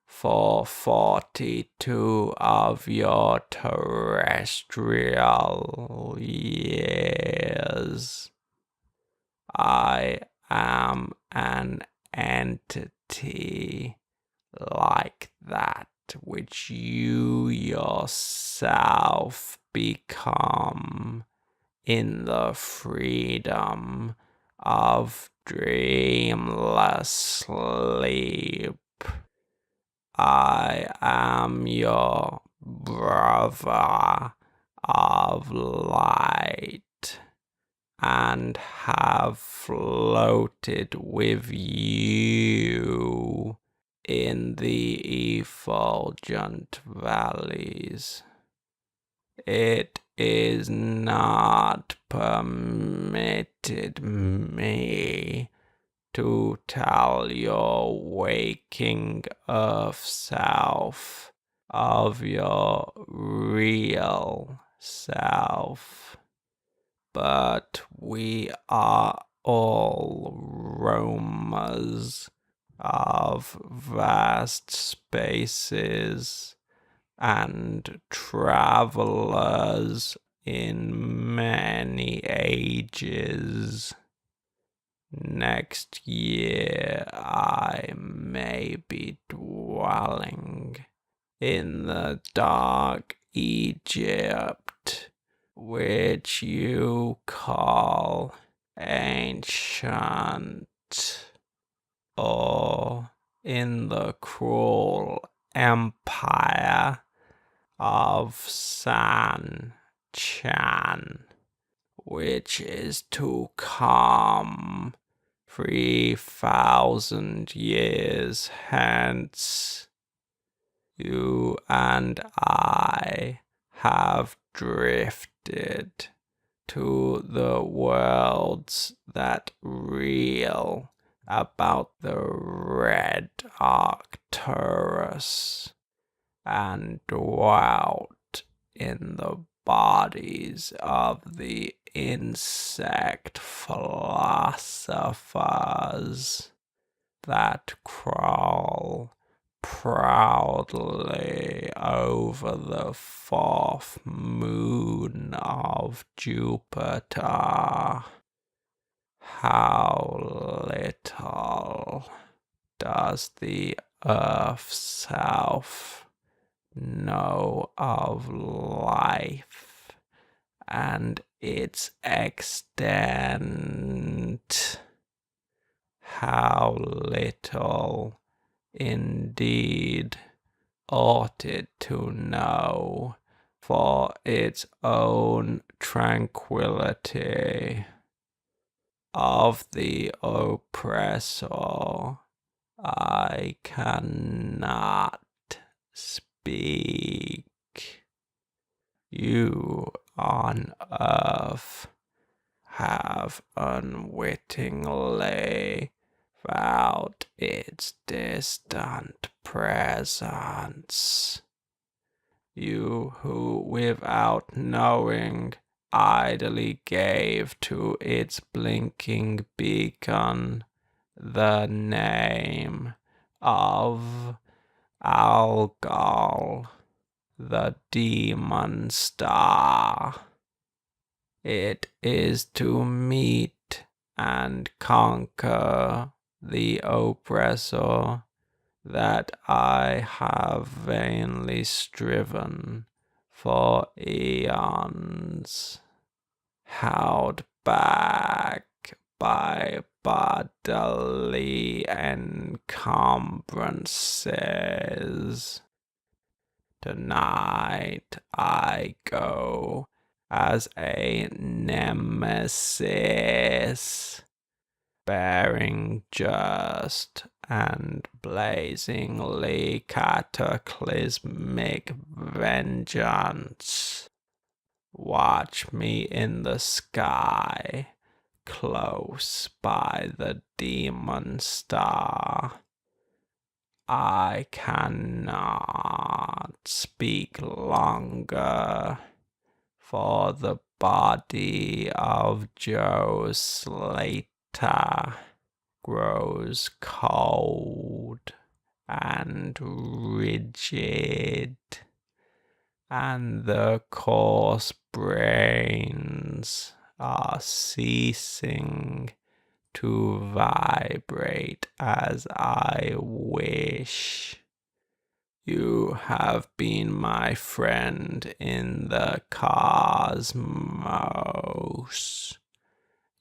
for 42 of your terrestrial years. I am an entity like that which you yourself become in the freedom of dreamless sleep. I am your brother of light and have floated with you in the effulgent valleys. It is not permitted me to tell your waking earth self of your real self, but we are all roamers of vast spaces and travelers in many ages. Next year I may be dwelling in the dark Egypt which you call ancient, or in the cruel empire of San Chan, which is to come 3,000 years hence. You and I have drifted to the worlds that reel about the red Arcturus and dwelt in the bodies of the insect philosophers that crawl proudly over the fourth moon of Jupiter. How little does the earth self know of life and its extent. How little indeed ought it to know for its own tranquility. Of the oppressor I cannot speak. You on earth have unwittingly felt its distant presence. You who, without knowing, idly gave to its blinking beacon the name of Algol, the demon star. It is to meet and conquer the oppressor that I have vainly striven for eons, held back by bodily encumbrances. Tonight I go as a nemesis, bearing just and blazingly cataclysmic vengeance. Watch me in the sky, close by the demon star. I cannot speak longer, for the body of Joe Slater grows cold and rigid, and the coarse brains are ceasing to vibrate as I wish. You have been my friend in the cosmos.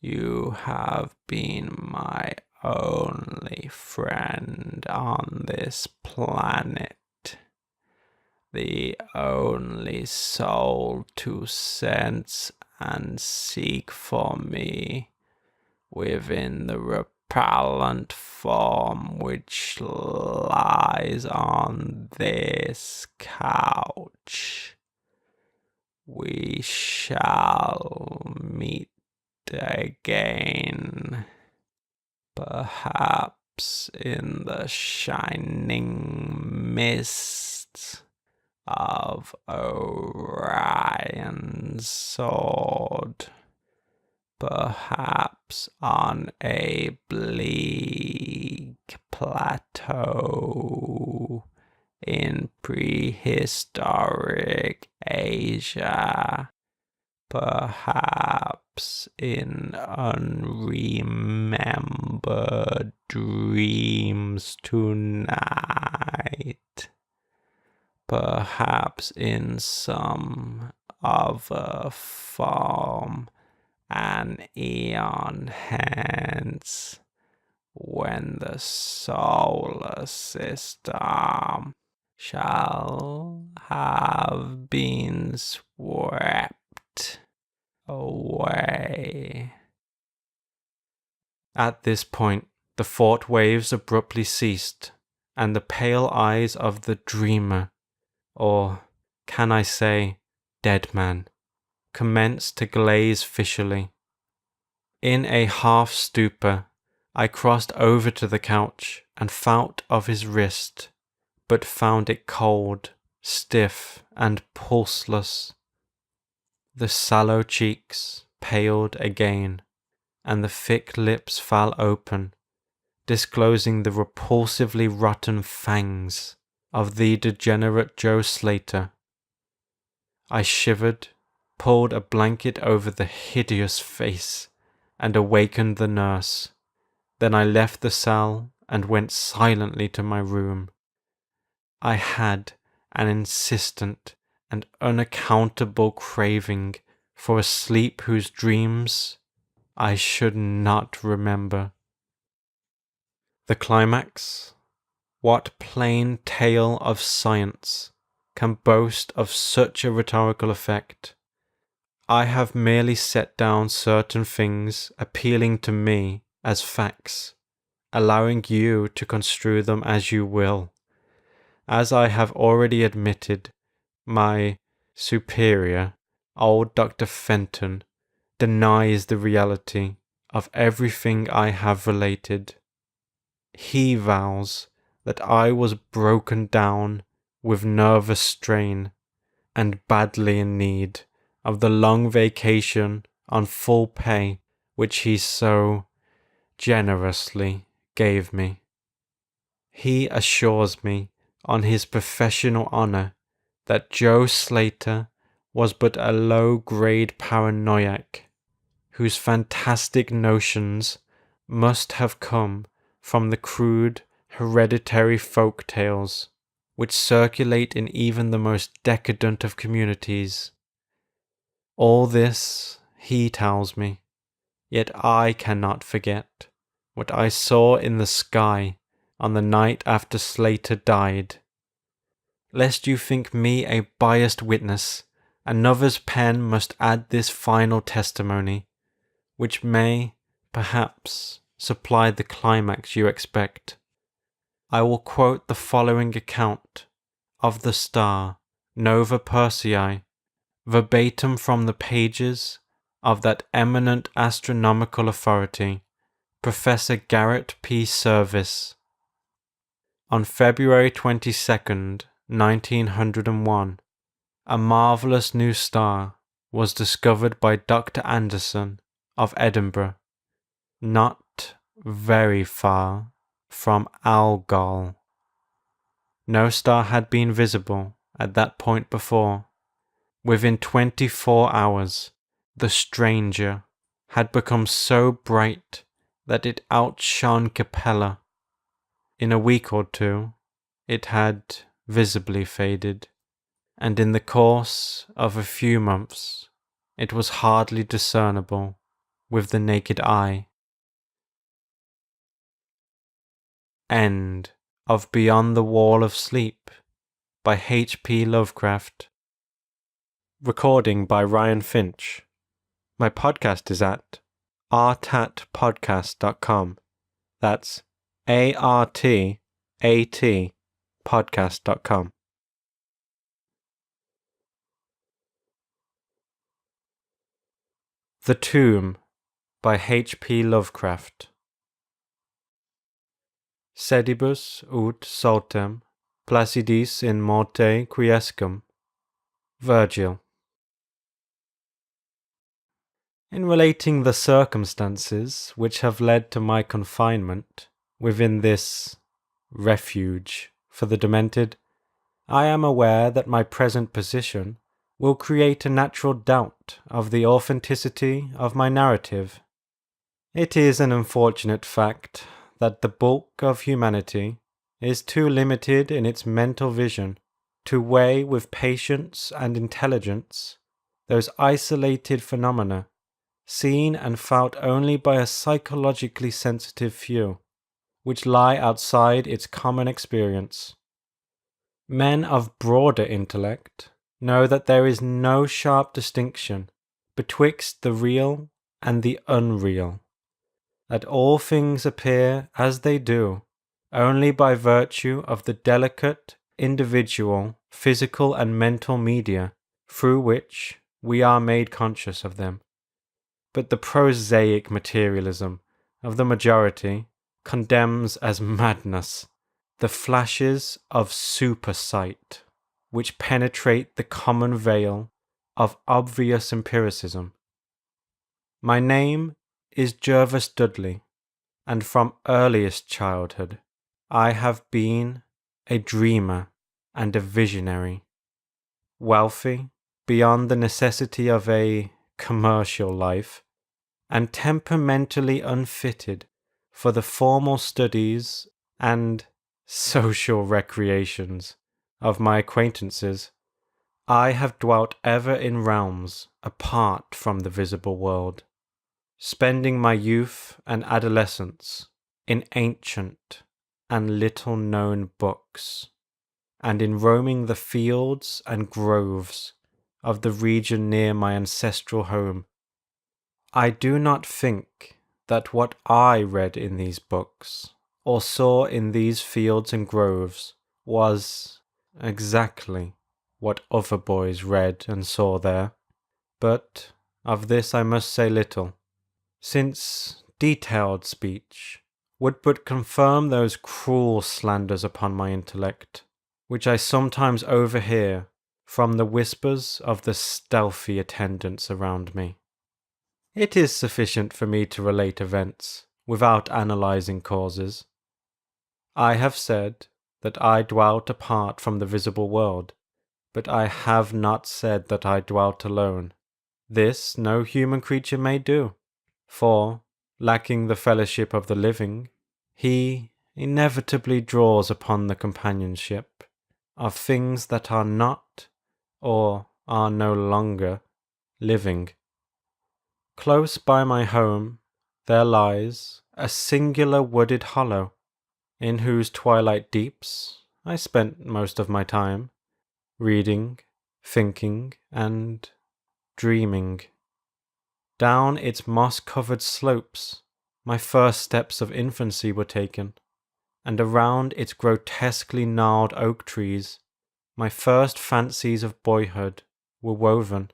You have been my only friend on this planet. The only soul to sense and seek for me within the repellent form which lies on this couch. We shall meet again, perhaps in the shining mists of Orion's sword, perhaps on a bleak plateau in prehistoric Asia, perhaps in unremembered dreams tonight, perhaps in some other form an eon hence, when the solar system shall have been swept away. At this point, the thought waves abruptly ceased, and the pale eyes of the dreamer, or can I say, dead man, commenced to glaze fishily. In a half stupor, I crossed over to the couch and felt of his wrist, but found it cold, stiff, and pulseless. The sallow cheeks paled again, and the thick lips fell open, disclosing the repulsively rotten fangs of the degenerate Joe Slater. I shivered, pulled a blanket over the hideous face, and awakened the nurse. Then I left the cell and went silently to my room. I had an insistent and unaccountable craving for a sleep whose dreams I should not remember. The climax? What plain tale of science can boast of such a rhetorical effect? I have merely set down certain things appealing to me as facts, allowing you to construe them as you will. As I have already admitted, my superior, old Dr. Fenton, denies the reality of everything I have related. He vows that I was broken down with nervous strain and badly in need of the long vacation on full pay which he so generously gave me. He assures me on his professional honor that Joe Slater was but a low-grade paranoiac whose fantastic notions must have come from the crude hereditary folk tales which circulate in even the most decadent of communities. All this he tells me, yet I cannot forget what I saw in the sky on the night after Slater died. Lest you think me a biased witness, another's pen must add this final testimony, which may, perhaps, supply the climax you expect. I will quote the following account of the star Nova Persei, verbatim from the pages of that eminent astronomical authority, Professor Garrett P. Serviss. On February 22nd, 1901, a marvelous new star was discovered by Dr. Anderson of Edinburgh, not very far from Algol. No star had been visible at that point before. Within 24 hours, the stranger had become so bright that it outshone Capella. In a week or two, it had visibly faded, and in the course of a few months, it was hardly discernible with the naked eye. End of Beyond the Wall of Sleep by H.P. Lovecraft. Recording by Ryan Finch. My podcast is at artatpodcast.com. That's ARTAT podcast.com. The Tomb by H.P. Lovecraft. Sedibus ut soltem placidis in morte quiescum. Virgil. In relating the circumstances which have led to my confinement within this refuge for the demented, I am aware that my present position will create a natural doubt of the authenticity of my narrative. It is an unfortunate fact that the bulk of humanity is too limited in its mental vision to weigh with patience and intelligence those isolated phenomena seen and felt only by a psychologically sensitive few, which lie outside its common experience. Men of broader intellect know that there is no sharp distinction betwixt the real and the unreal, that all things appear as they do only by virtue of the delicate, individual, physical and mental media through which we are made conscious of them. But the prosaic materialism of the majority condemns as madness the flashes of supersight which penetrate the common veil of obvious empiricism. My name is Jervis Dudley, and from earliest childhood I have been a dreamer and a visionary, wealthy beyond the necessity of a commercial life, and temperamentally unfitted for the formal studies and social recreations of my acquaintances. I have dwelt ever in realms apart from the visible world, spending my youth and adolescence in ancient and little-known books, and in roaming the fields and groves of the region near my ancestral home. I do not think that what I read in these books, or saw in these fields and groves, was exactly what other boys read and saw there, but of this I must say little, since detailed speech would but confirm those cruel slanders upon my intellect, which I sometimes overhear from the whispers of the stealthy attendants around me. It is sufficient for me to relate events without analyzing causes. I have said that I dwelt apart from the visible world, but I have not said that I dwelt alone. This no human creature may do, for, lacking the fellowship of the living, he inevitably draws upon the companionship of things that are not, or are no longer, living. Close by my home there lies a singular wooded hollow, in whose twilight deeps I spent most of my time, reading, thinking, and dreaming. Down its moss-covered slopes my first steps of infancy were taken, and around its grotesquely gnarled oak trees my first fancies of boyhood were woven.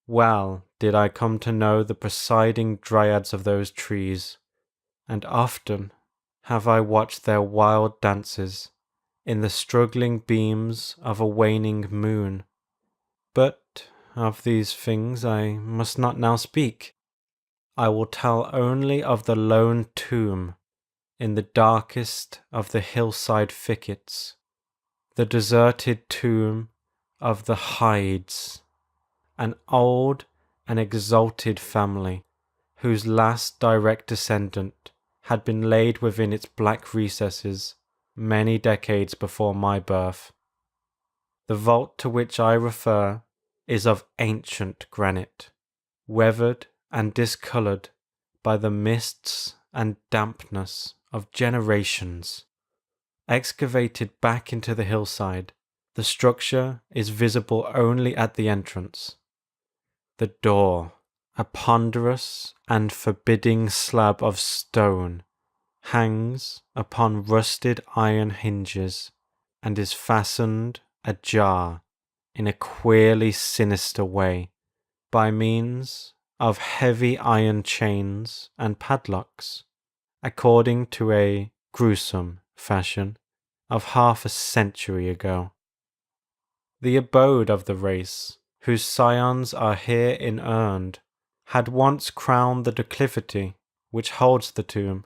Well did I come to know the presiding dryads of those trees, and often have I watched their wild dances in the struggling beams of a waning moon. But of these things I must not now speak. I will tell only of the lone tomb in the darkest of the hillside thickets, the deserted tomb of the Hydes, an old and exalted family whose last direct descendant had been laid within its black recesses many decades before my birth. The vault to which I refer is of ancient granite, weathered and discoloured by the mists and dampness of generations. Excavated back into the hillside, the structure is visible only at the entrance. The door, a ponderous and forbidding slab of stone, hangs upon rusted iron hinges and is fastened ajar in a queerly sinister way by means of heavy iron chains and padlocks, according to a gruesome fashion of half a century ago. The abode of the race, whose scions are here inurned, had once crowned the declivity which holds the tomb,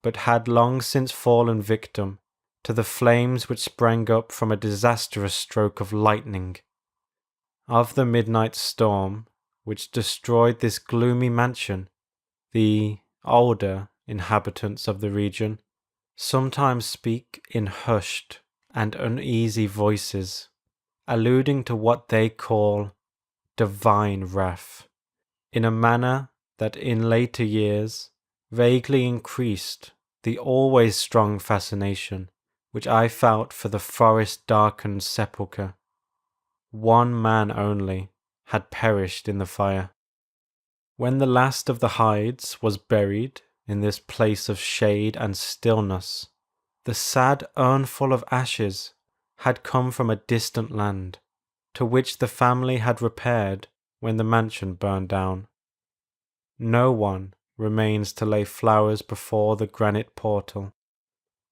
but had long since fallen victim to the flames which sprang up from a disastrous stroke of lightning. Of the midnight storm which destroyed this gloomy mansion, the older inhabitants of the region sometimes speak in hushed and uneasy voices, alluding to what they call divine wrath, in a manner that in later years vaguely increased the always strong fascination which I felt for the forest-darkened sepulchre. One man only had perished in the fire. When the last of the hides was buried in this place of shade and stillness, the sad urnful of ashes had come from a distant land, to which the family had repaired when the mansion burned down. No one remains to lay flowers before the granite portal,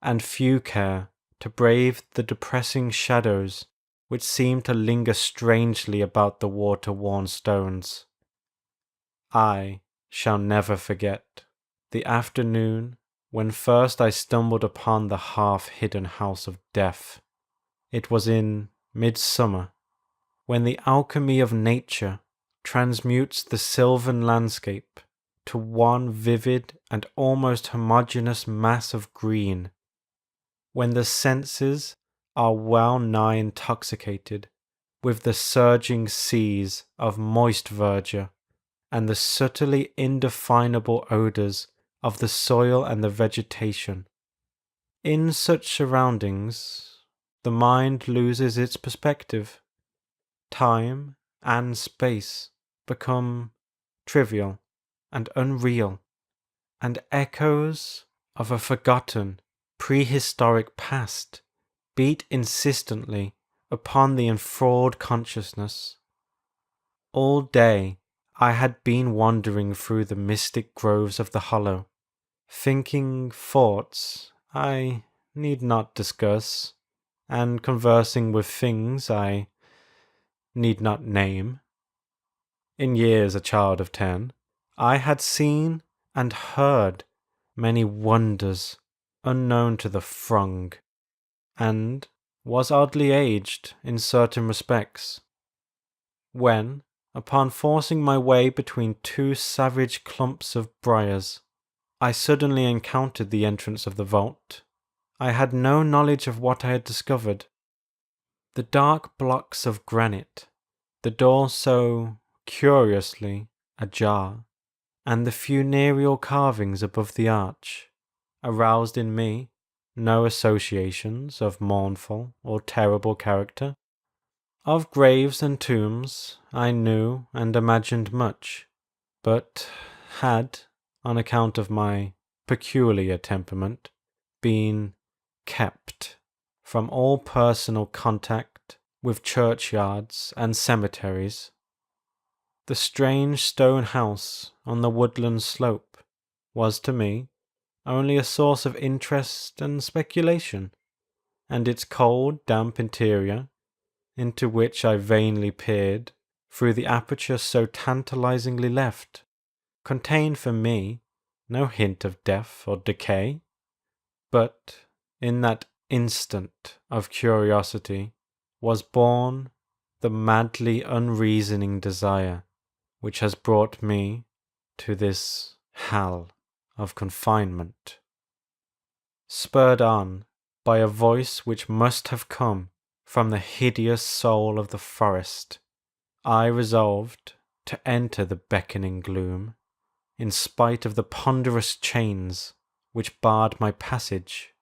and few care to brave the depressing shadows which seem to linger strangely about the water-worn stones. I shall never forget the afternoon when first I stumbled upon the half-hidden house of death. It was in midsummer, when the alchemy of nature transmutes the sylvan landscape to one vivid and almost homogeneous mass of green, when the senses are well nigh intoxicated with the surging seas of moist verdure and the subtly indefinable odours of the soil and the vegetation. In such surroundings, the mind loses its perspective. Time and space become trivial and unreal, and echoes of a forgotten prehistoric past beat insistently upon the enthralled consciousness. All day I had been wandering through the mystic groves of the hollow, thinking thoughts I need not discuss, and conversing with things I need not name. In years a child of 10, I had seen and heard many wonders unknown to the throng, and was oddly aged in certain respects. When, upon forcing my way between two savage clumps of briars, I suddenly encountered the entrance of the vault, I had no knowledge of what I had discovered. The dark blocks of granite, the door so curiously ajar, and the funereal carvings above the arch, aroused in me no associations of mournful or terrible character. Of graves and tombs I knew and imagined much, but had, on account of my peculiar temperament, been kept from all personal contact with churchyards and cemeteries. The strange stone house on the woodland slope was to me only a source of interest and speculation, and its cold, damp interior, into which I vainly peered through the aperture so tantalizingly left, contained for me no hint of death or decay. But in that instant of curiosity was born the madly unreasoning desire which has brought me to this hell of confinement. Spurred on by a voice which must have come from the hideous soul of the forest, I resolved to enter the beckoning gloom, in spite of the ponderous chains which barred my passage.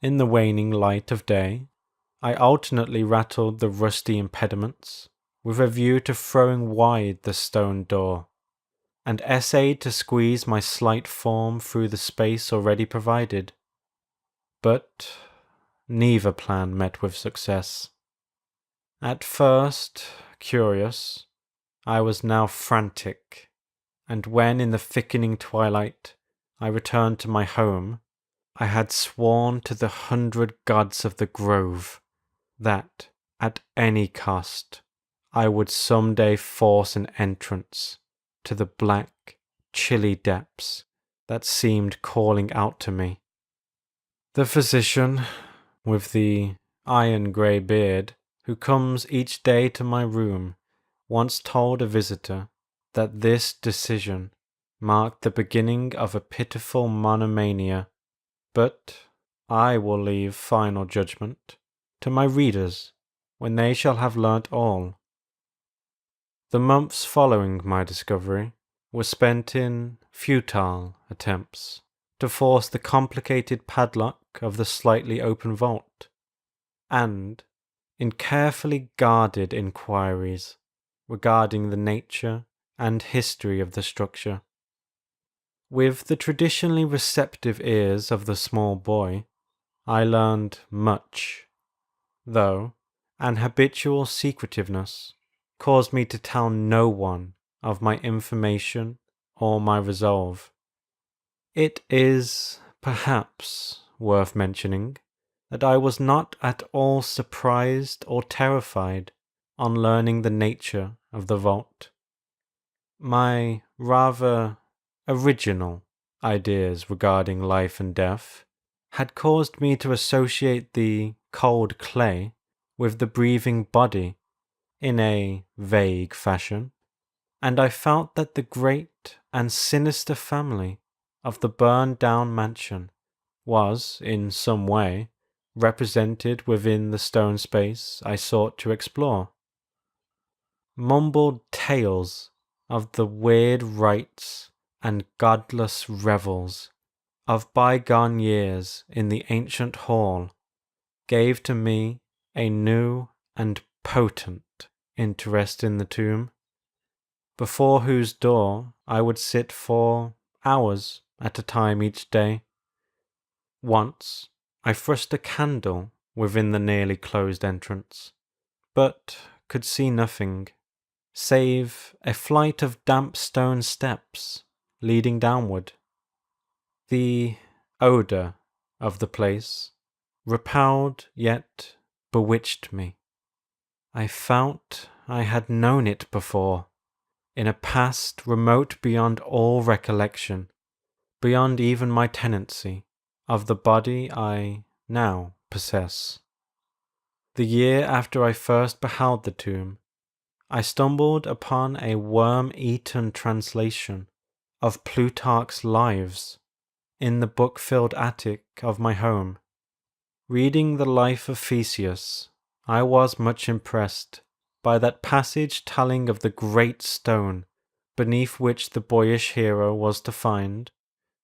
In the waning light of day, I alternately rattled the rusty impediments with a view to throwing wide the stone door, and essayed to squeeze my slight form through the space already provided. But neither plan met with success. At first curious, I was now frantic, and when in the thickening twilight I returned to my home, I had sworn to the 100 gods of the grove that, at any cost, I would some day force an entrance to the black, chilly depths that seemed calling out to me. The physician, with the iron-grey beard, who comes each day to my room, once told a visitor that this decision marked the beginning of a pitiful monomania, but I will leave final judgment to my readers when they shall have learnt all. The months following my discovery were spent in futile attempts to force the complicated padlock of the slightly open vault, and in carefully guarded inquiries regarding the nature and history of the structure. With the traditionally receptive ears of the small boy, I learned much, though an habitual secretiveness caused me to tell no one of my information or my resolve. It is, perhaps, worth mentioning that I was not at all surprised or terrified on learning the nature of the vault. My rather original ideas regarding life and death had caused me to associate the cold clay with the breathing body in a vague fashion, and I felt that the great and sinister family of the burned-down mansion was, in some way, represented within the stone space I sought to explore. Mumbled tales of the weird rites and godless revels of bygone years in the ancient hall gave to me a new and potent interest in the tomb, before whose door I would sit for hours at a time each day. Once I thrust a candle within the nearly closed entrance, but could see nothing save a flight of damp stone steps leading downward. The odour of the place repelled yet bewitched me. I felt I had known it before, in a past remote beyond all recollection, beyond even my tenancy of the body I now possess. The year after I first beheld the tomb, I stumbled upon a worm-eaten translation of Plutarch's Lives in the book-filled attic of my home. Reading the life of Theseus, I was much impressed by that passage telling of the great stone beneath which the boyish hero was to find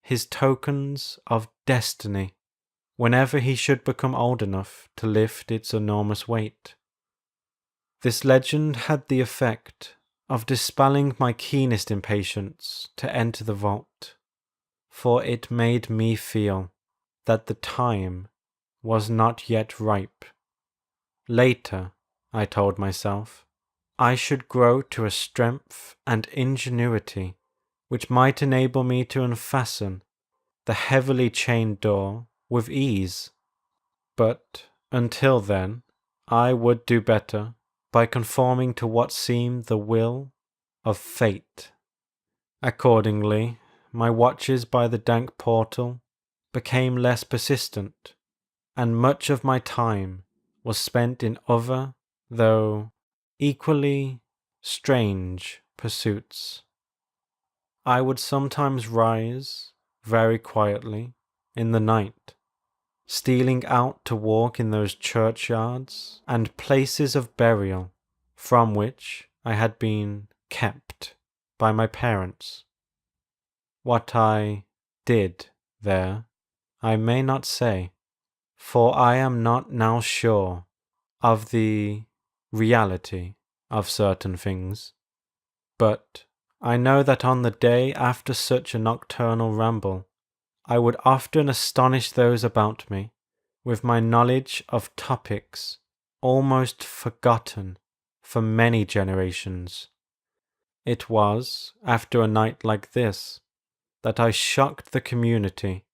his tokens of destiny whenever he should become old enough to lift its enormous weight. This legend had the effect of dispelling my keenest impatience to enter the vault, for it made me feel that the time was not yet ripe. Later, I told myself, I should grow to a strength and ingenuity which might enable me to unfasten the heavily chained door with ease. But until then, I would do better by conforming to what seemed the will of fate. Accordingly, my watches by the dank portal became less persistent, and much of my time was spent in other, though equally strange, pursuits. I would sometimes rise very quietly in the night, stealing out to walk in those churchyards and places of burial from which I had been kept by my parents. What I did there, I may not say, for I am not now sure of the reality of certain things, but I know that on the day after such a nocturnal ramble, I would often astonish those about me with my knowledge of topics almost forgotten for many generations. It was after a night like this that I shocked the community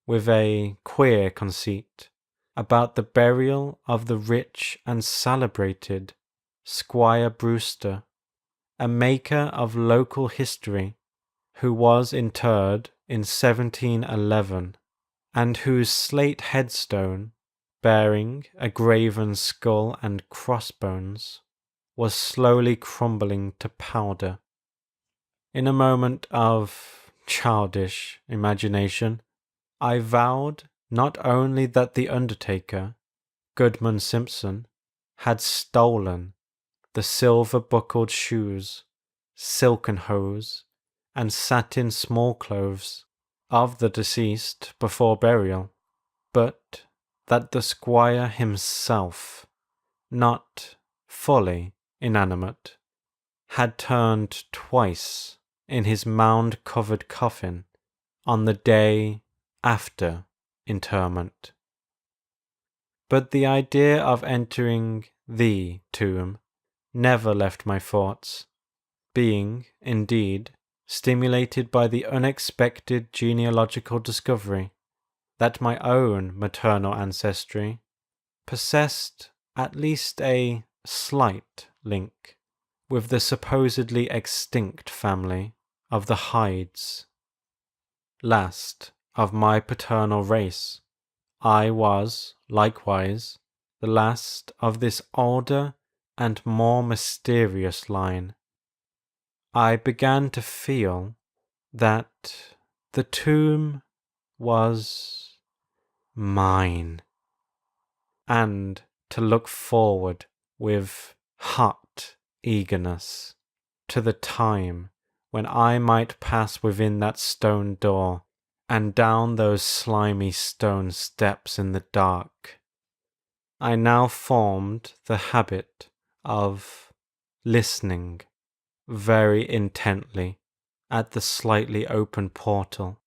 with a queer conceit about the burial of the rich and celebrated Squire Brewster, a maker of local history who was interred in 1711, and whose slate headstone, bearing a graven skull and crossbones, was slowly crumbling to powder. In a moment of childish imagination, I vowed not only that the undertaker, Goodman Simpson, had stolen the silver-buckled shoes, silken hose, and satin small-clothes of the deceased before burial, but that the squire himself, not fully inanimate, had turned twice in his mound-covered coffin on the day after interment. But the idea of entering the tomb never left my thoughts, being, indeed, stimulated by the unexpected genealogical discovery that my own maternal ancestry possessed at least a slight link with the supposedly extinct family of the Hydes. Last of my paternal race, I was, likewise, the last of this older and more mysterious line. I began to feel that the tomb was mine, and to look forward with hot eagerness to the time when I might pass within that stone door and down those slimy stone steps in the dark. I now formed the habit of listening very intently at the slightly open portal,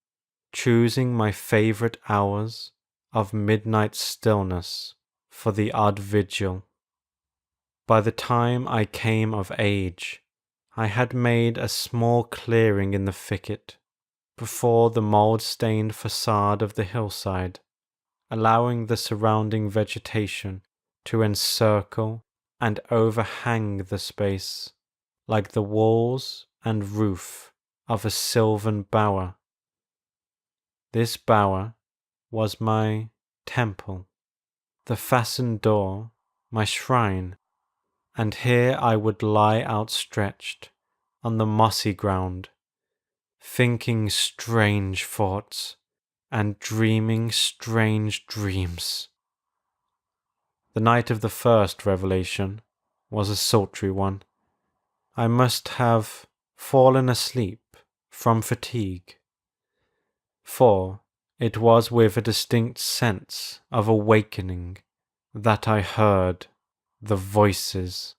choosing my favourite hours of midnight stillness for the odd vigil. By the time I came of age, I had made a small clearing in the thicket before the mould-stained facade of the hillside, allowing the surrounding vegetation to encircle and overhang the space like the walls and roof of a sylvan bower. This bower was my temple, the fastened door my shrine, and here I would lie outstretched on the mossy ground, thinking strange thoughts and dreaming strange dreams. The night of the first revelation was a sultry one. I must have fallen asleep from fatigue, for it was with a distinct sense of awakening that I heard the voices.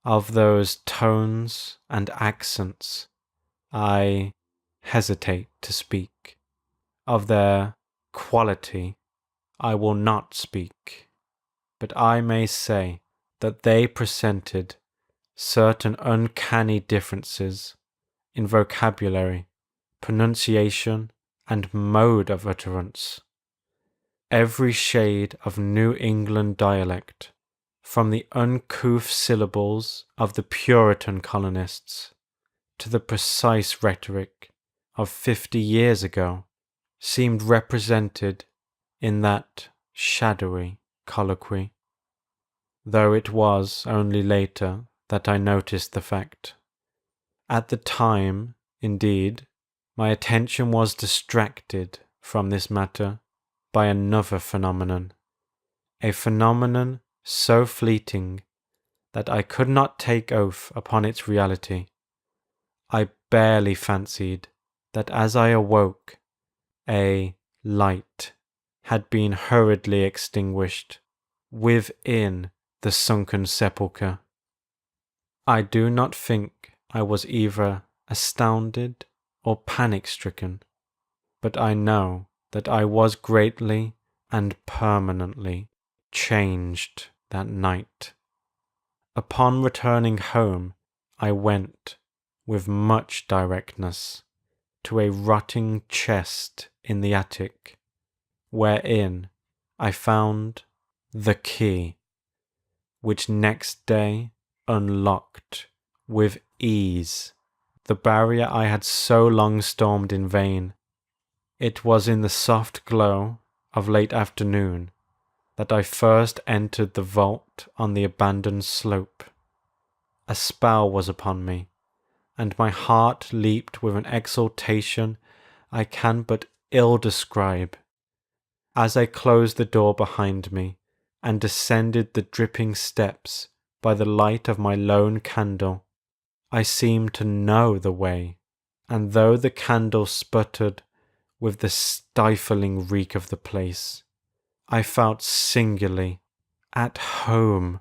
Of those tones and accents I hesitate to speak. Of their quality I will not speak, but I may say that they presented certain uncanny differences in vocabulary, pronunciation, and mode of utterance. Every shade of New England dialect, from the uncouth syllables of the Puritan colonists to the precise rhetoric of 50 years ago, seemed represented in that shadowy colloquy, though it was only later that I noticed the fact. At the time, Indeed, my attention was distracted from this matter by another phenomenon, a phenomenon so fleeting that I could not take oath upon its reality. I barely fancied that as I awoke, a light had been hurriedly extinguished within the sunken sepulchre. I do not think I was either astounded or panic-stricken, but I know that I was greatly and permanently changed that night. Upon returning home, I went, with much directness, to a rotting chest in the attic, wherein I found the key, which next day unlocked with ease the barrier I had so long stormed in vain. It was in the soft glow of late afternoon that I first entered the vault on the abandoned slope. A spell was upon me, and my heart leaped with an exultation I can but ill describe. As I closed the door behind me and descended the dripping steps by the light of my lone candle, I seemed to know the way, and though the candle sputtered with the stifling reek of the place, I felt singularly at home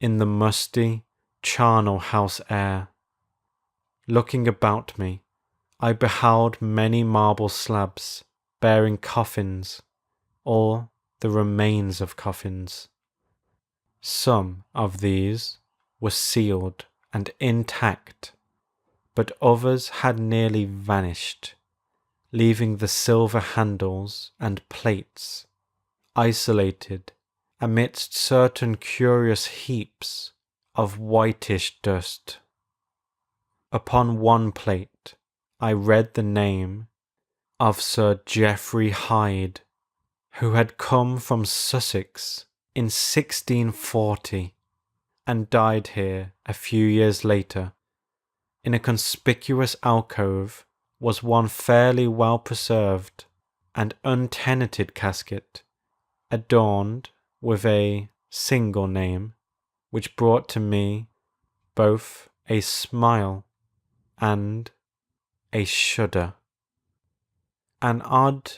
in the musty, charnel house air. Looking about me, I beheld many marble slabs bearing coffins, or the remains of coffins. Some of these were sealed and intact, but others had nearly vanished, leaving the silver handles and plates isolated amidst certain curious heaps of whitish dust. Upon one plate I read the name of Sir Geoffrey Hyde, who had come from Sussex in 1640 and died here a few years later. In a conspicuous alcove was one fairly well preserved and untenanted casket, adorned with a single name, which brought to me both a smile and a shudder. An odd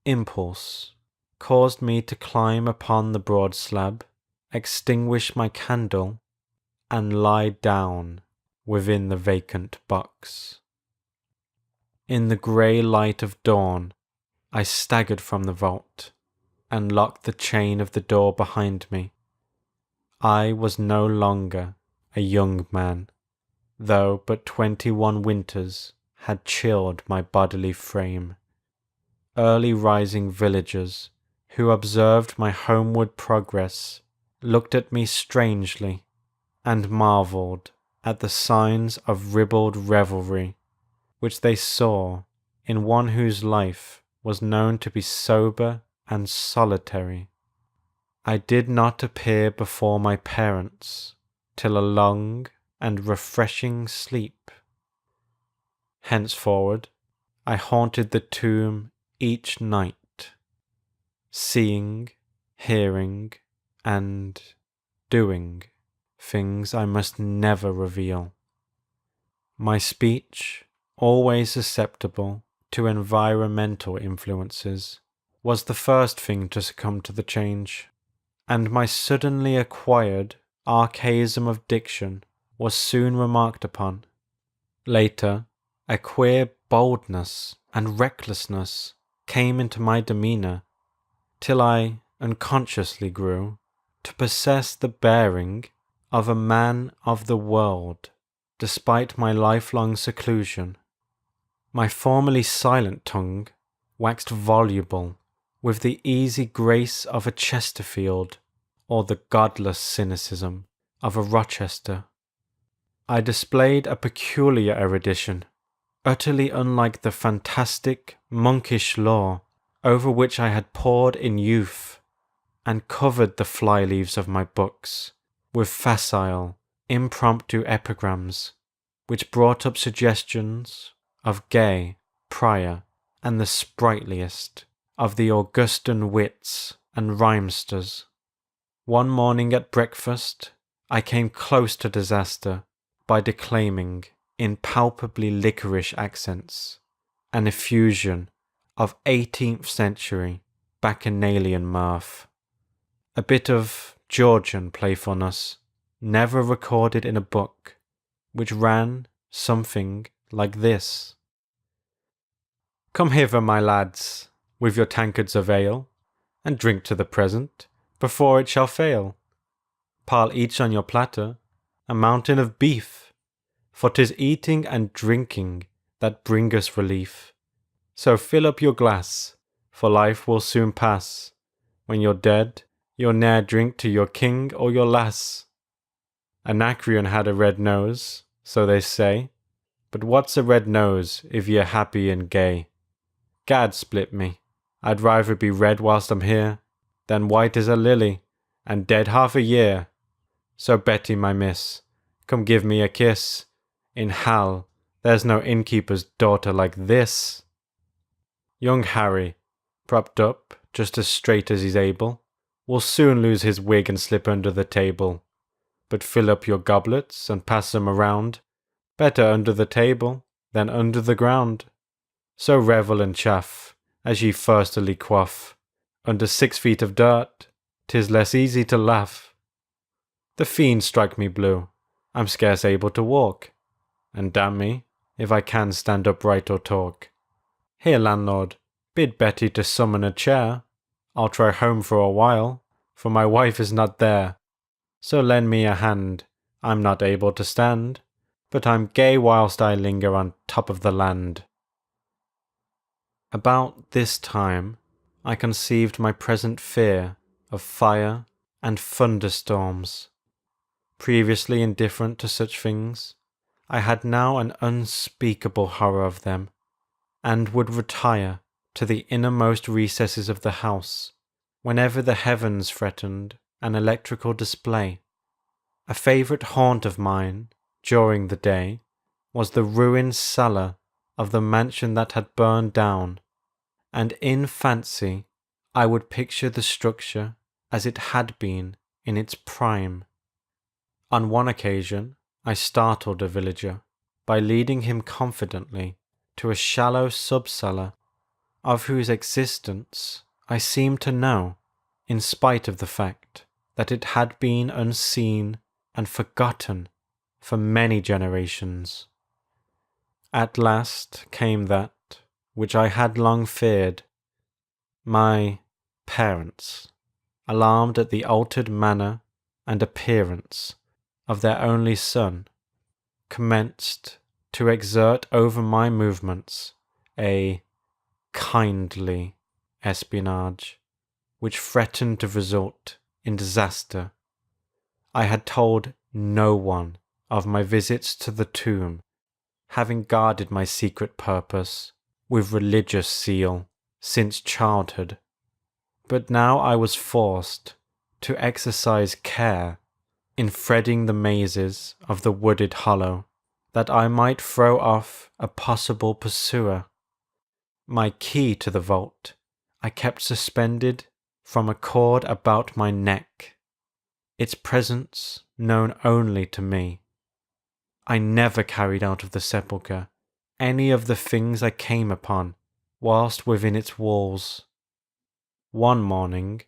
impulse caused me to climb upon the broad slab, extinguish my candle, and lie down within the vacant box. In the grey light of dawn, I staggered from the vault and locked the chain of the door behind me. I was no longer a young man, though but 21 winters had chilled my bodily frame. Early rising villagers who observed my homeward progress looked at me strangely and marvelled at the signs of ribald revelry which they saw in one whose life was known to be sober and solitary. I did not appear before my parents till a long and refreshing sleep. Henceforward I haunted the tomb each night, seeing, hearing, and doing things I must never reveal. My speech, always susceptible to environmental influences, was the first thing to succumb to the change, and my suddenly acquired archaism of diction was soon remarked upon. Later, a queer boldness and recklessness came into my demeanour, till I unconsciously grew to possess the bearing of a man of the world, despite my lifelong seclusion. My formerly silent tongue waxed voluble with the easy grace of a Chesterfield or the godless cynicism of a Rochester. I displayed a peculiar erudition, utterly unlike the fantastic, monkish lore over which I had pored in youth, and covered the fly-leaves of my books with facile, impromptu epigrams, which brought up suggestions of Gay, Prior, and the sprightliest of the Augustan wits and rhymesters. One morning at breakfast, I came close to disaster by declaiming, in palpably licorice accents, an effusion of 18th century bacchanalian mirth. A bit of Georgian playfulness, never recorded in a book, which ran something like this. Come hither, my lads, with your tankards of ale, and drink to the present, before it shall fail. Pile each on your platter a mountain of beef, for 'tis eating and drinking that bring us relief. So fill up your glass, for life will soon pass. When you're dead, you'll ne'er drink to your king or your lass. Anacreon had a red nose, so they say, but what's a red nose if you're happy and gay? Gad split me, I'd rather be red whilst I'm here, than white as a lily, and dead half a year. So Betty, my miss, come give me a kiss. In Hal, there's no innkeeper's daughter like this. Young Harry, propped up just as straight as he's able, will soon lose his wig and slip under the table. But fill up your goblets and pass them around, better under the table than under the ground. So revel and chaff, as ye thirstily quaff, under 6 feet of dirt, 'tis less easy to laugh. The fiends strike me blue, I'm scarce able to walk, and damn me, if I can stand upright or talk. Here, landlord, bid Betty to summon a chair, I'll try home for a while, for my wife is not there. So lend me a hand, I'm not able to stand, but I'm gay whilst I linger on top of the land. About this time, I conceived my present fear of fire and thunderstorms. Previously indifferent to such things, I had now an unspeakable horror of them, and would retire to the innermost recesses of the house whenever the heavens threatened an electrical display. A favourite haunt of mine during the day was the ruined cellar of the mansion that had burned down, and in fancy I would picture the structure as it had been in its prime. On one occasion I startled a villager by leading him confidently to a shallow sub-cellar of whose existence I seemed to know, in spite of the fact that it had been unseen and forgotten for many generations. At last came that which I had long feared. My parents, alarmed at the altered manner and appearance of their only son, commenced to exert over my movements a kindly espionage, which threatened to result in disaster. I had told no one of my visits to the tomb, having guarded my secret purpose with religious zeal since childhood, but now I was forced to exercise care in threading the mazes of the wooded hollow, that I might throw off a possible pursuer. My key to the vault I kept suspended from a cord about my neck, its presence known only to me. I never carried out of the sepulchre any of the things I came upon whilst within its walls. One morning,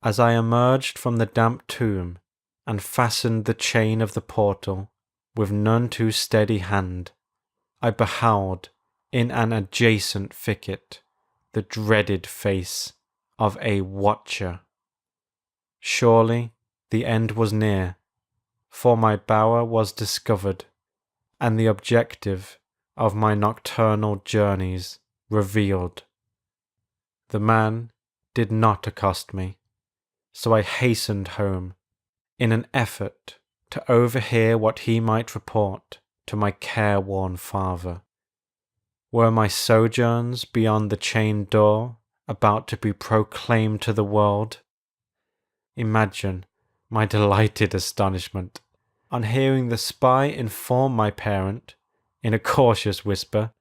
as I emerged from the damp tomb and fastened the chain of the portal with none too steady hand, I beheld in an adjacent thicket the dreaded face of a watcher. Surely the end was near, for my bower was discovered, and the objective of my nocturnal journeys revealed. The man did not accost me, so I hastened home in an effort to overhear what he might report to my careworn father. Were my sojourns beyond the chained door about to be proclaimed to the world? Imagine my delighted astonishment on hearing the spy inform my parent, in a cautious whisper,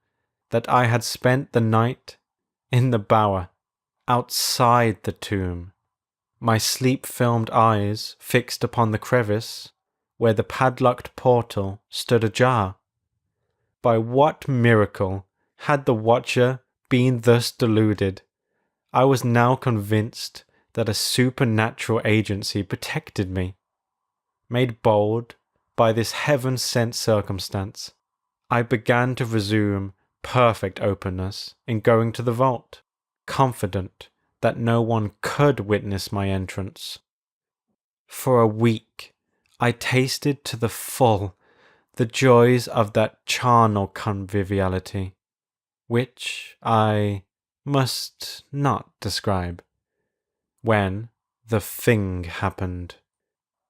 that I had spent the night in the bower, outside the tomb, my sleep-filmed eyes fixed upon the crevice where the padlocked portal stood ajar. By what miracle had the watcher been thus deluded? I was now convinced that a supernatural agency protected me. Made bold by this heaven-sent circumstance, I began to resume perfect openness in going to the vault, confident that no one could witness my entrance. For a week I tasted to the full the joys of that charnel conviviality, which I must not describe, when the thing happened,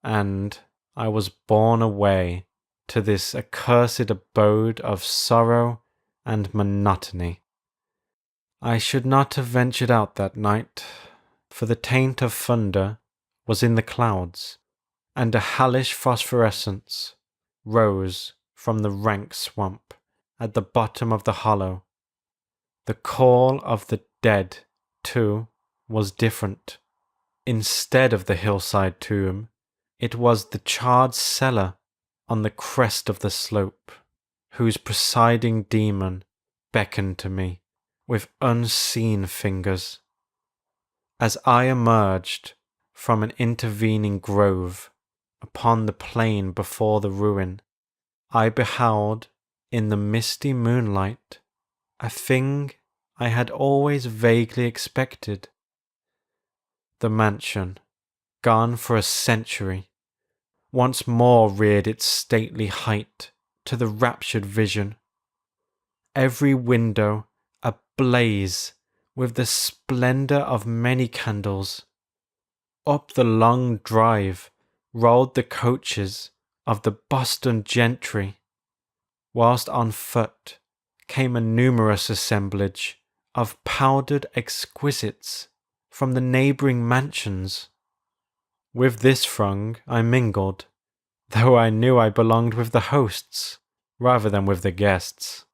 and I was borne away to this accursed abode of sorrow and monotony. I should not have ventured out that night, for the taint of thunder was in the clouds, and a hellish phosphorescence rose from the rank swamp at the bottom of the hollow. The call of the dead, too, was different. Instead of the hillside tomb, it was the charred cellar on the crest of the slope, whose presiding demon beckoned to me with unseen fingers. As I emerged from an intervening grove upon the plain before the ruin, I beheld in the misty moonlight a thing I had always vaguely expected. The mansion, gone for a century, once more reared its stately height to the raptured vision. Every window ablaze with the splendour of many candles. Up the long drive rolled the coaches of the Boston gentry, whilst on foot came a numerous assemblage of powdered exquisites from the neighbouring mansions. With this throng I mingled, though I knew I belonged with the hosts rather than with the guests.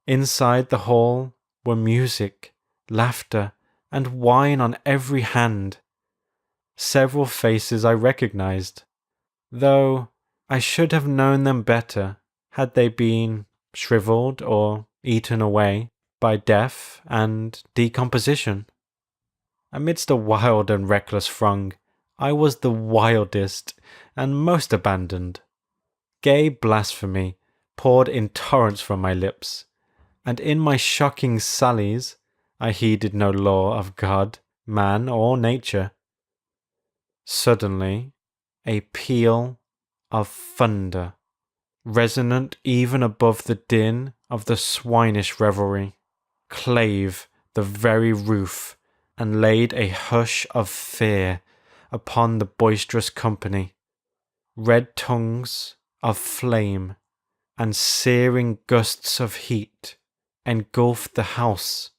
Inside the hall were music, laughter, and wine on every hand. Several faces I recognized, though I should have known them better had they been shriveled or eaten away by death and decomposition. Amidst a wild and reckless throng, I was the wildest and most abandoned. Gay blasphemy poured in torrents from my lips, and in my shocking sallies I heeded no law of God, man, or nature. Suddenly, a peal of thunder, resonant even above the din of the swinish revelry, clave the very roof and laid a hush of fear upon the boisterous company. Red tongues of flame and searing gusts of heat engulfed the house,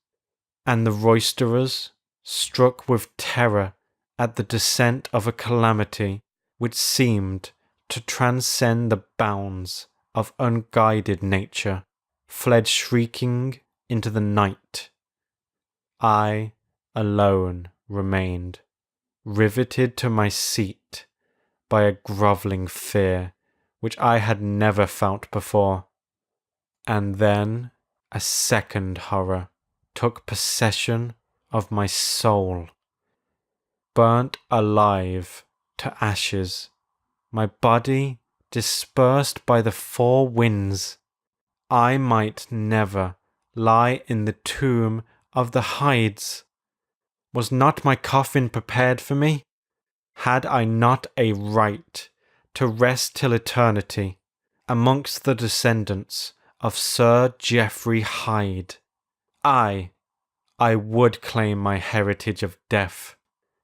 and the roisterers, struck with terror at the descent of a calamity which seemed to transcend the bounds of unguided nature, fled shrieking into the night. I alone remained, riveted to my seat by a grovelling fear which I had never felt before. And then a second horror took possession of my soul. Burnt alive to ashes, my body dispersed by the four winds, I might never lie in the tomb of the Hydes. Was not my coffin prepared for me? Had I not a right to rest till eternity amongst the descendants of Sir Geoffrey Hyde? I would claim my heritage of death,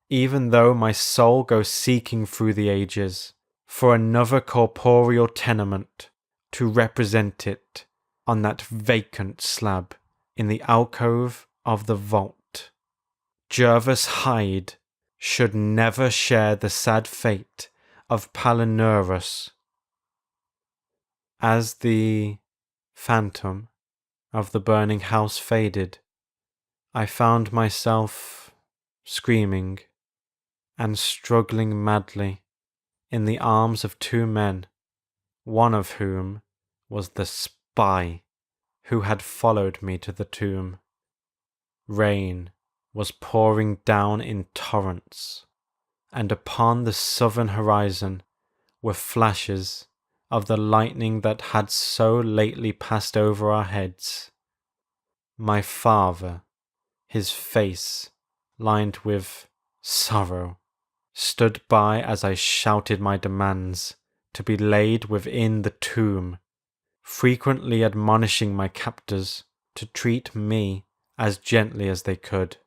even though my soul goes seeking through the ages for another corporeal tenement to represent it on that vacant slab in the alcove of the vault. Jervas Hyde should never share the sad fate of Palinurus. As the phantom of the burning house faded, I found myself screaming and struggling madly in the arms of two men, one of whom was the spy who had followed me to the tomb. Rain was pouring down in torrents, and upon the southern horizon were flashes of the lightning that had so lately passed over our heads. My father, his face lined with sorrow, stood by as I shouted my demands to be laid within the tomb, frequently admonishing my captors to treat me as gently as they could.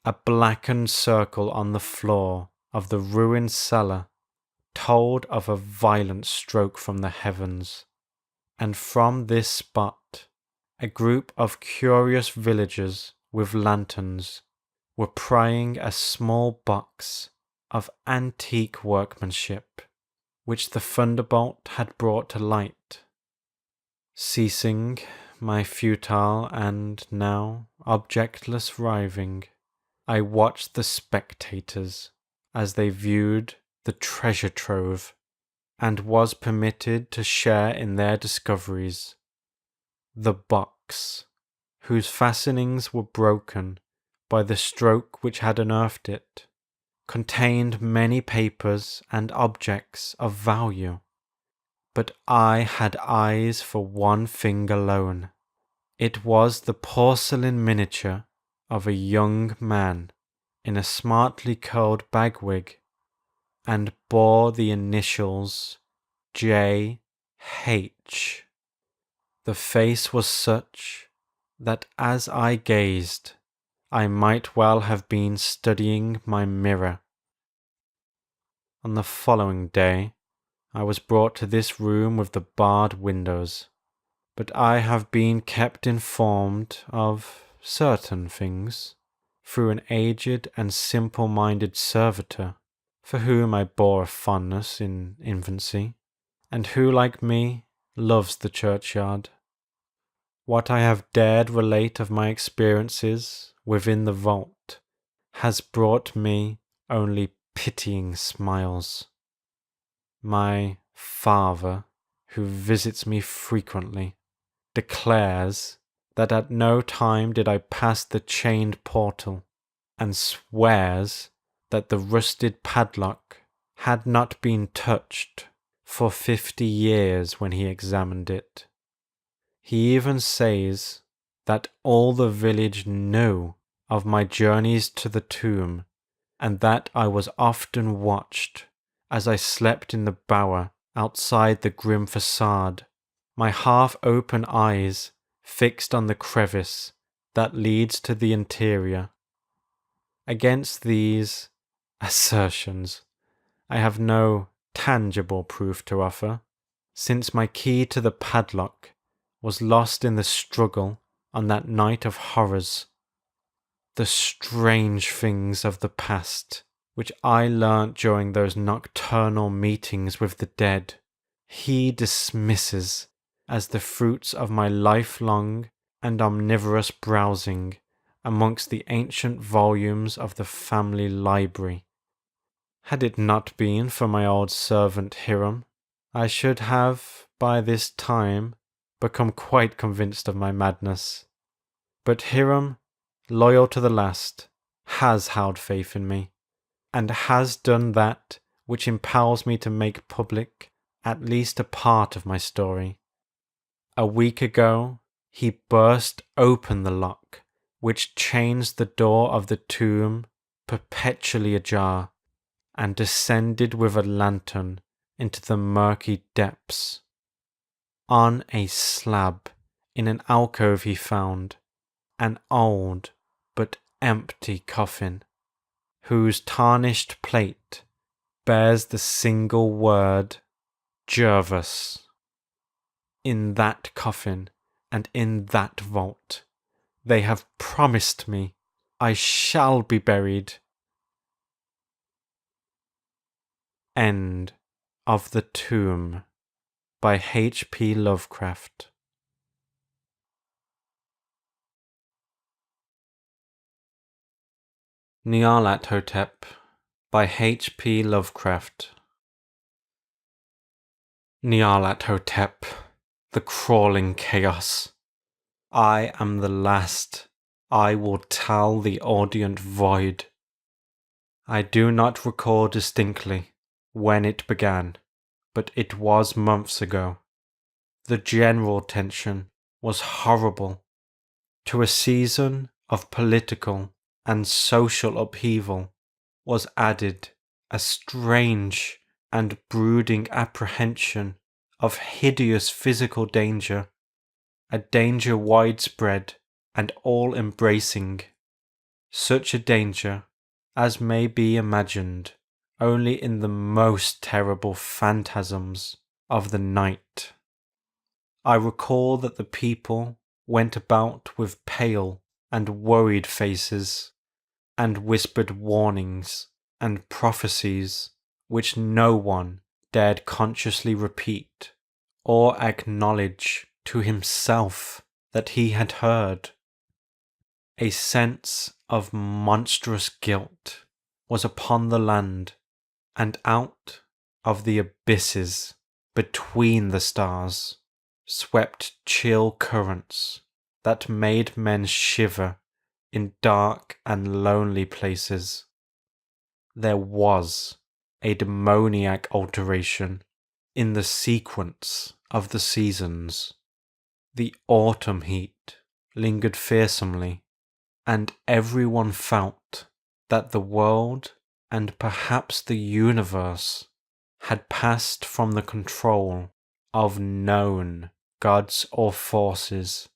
A blackened circle on the floor of the ruined cellar told of a violent stroke from the heavens, and from this spot a group of curious villagers with lanterns were prying a small box of antique workmanship which the thunderbolt had brought to light. Ceasing my futile and now objectless writhing, I watched the spectators as they viewed the treasure trove, and was permitted to share in their discoveries. The box, whose fastenings were broken by the stroke which had unearthed it, contained many papers and objects of value, but I had eyes for one thing alone. It was the porcelain miniature of a young man in a smartly curled bagwig, and bore the initials J.H. The face was such that as I gazed, I might well have been studying my mirror. On the following day, I was brought to this room with the barred windows, but I have been kept informed of certain things through an aged and simple-minded servitor for whom I bore a fondness in infancy, and who, like me, loves the churchyard. What I have dared relate of my experiences within the vault has brought me only pitying smiles. My father, who visits me frequently, declares that at no time did I pass the chained portal, and swears that the rusted padlock had not been touched for 50 years when he examined it. He even says that all the village knew of my journeys to the tomb, and that I was often watched as I slept in the bower outside the grim facade, my half-open eyes fixed on the crevice that leads to the interior. Against these assertions, I have no tangible proof to offer, since my key to the padlock was lost in the struggle on that night of horrors. The strange things of the past, which I learnt during those nocturnal meetings with the dead, he dismisses as the fruits of my lifelong and omnivorous browsing amongst the ancient volumes of the family library. Had it not been for my old servant Hiram, I should have, by this time, become quite convinced of my madness. But Hiram, loyal to the last, has held faith in me, and has done that which impels me to make public at least a part of my story. A week ago, he burst open the lock which chains the door of the tomb perpetually ajar, and descended with a lantern into the murky depths. On a slab in an alcove he found an old but empty coffin, whose tarnished plate bears the single word Jervas. In that coffin and in that vault they have promised me I shall be buried. End of The Tomb by H.P. Lovecraft. Nyarlathotep by H.P. Lovecraft. Nyarlathotep, the crawling chaos. I am the last. I will tell the audient void. I do not recall distinctly when it began, but it was months ago. The general tension was horrible. To a season of political and social upheaval was added a strange and brooding apprehension of hideous physical danger, a danger widespread and all-embracing, such a danger as may be imagined only in the most terrible phantasms of the night. I recall that the people went about with pale and worried faces, and whispered warnings and prophecies which no one dared consciously repeat or acknowledge to himself that he had heard. A sense of monstrous guilt was upon the land, and out of the abysses between the stars swept chill currents that made men shiver in dark and lonely places. There was a demoniac alteration in the sequence of the seasons. The autumn heat lingered fearsomely, and everyone felt that the world and perhaps the universe had passed from the control of known gods or forces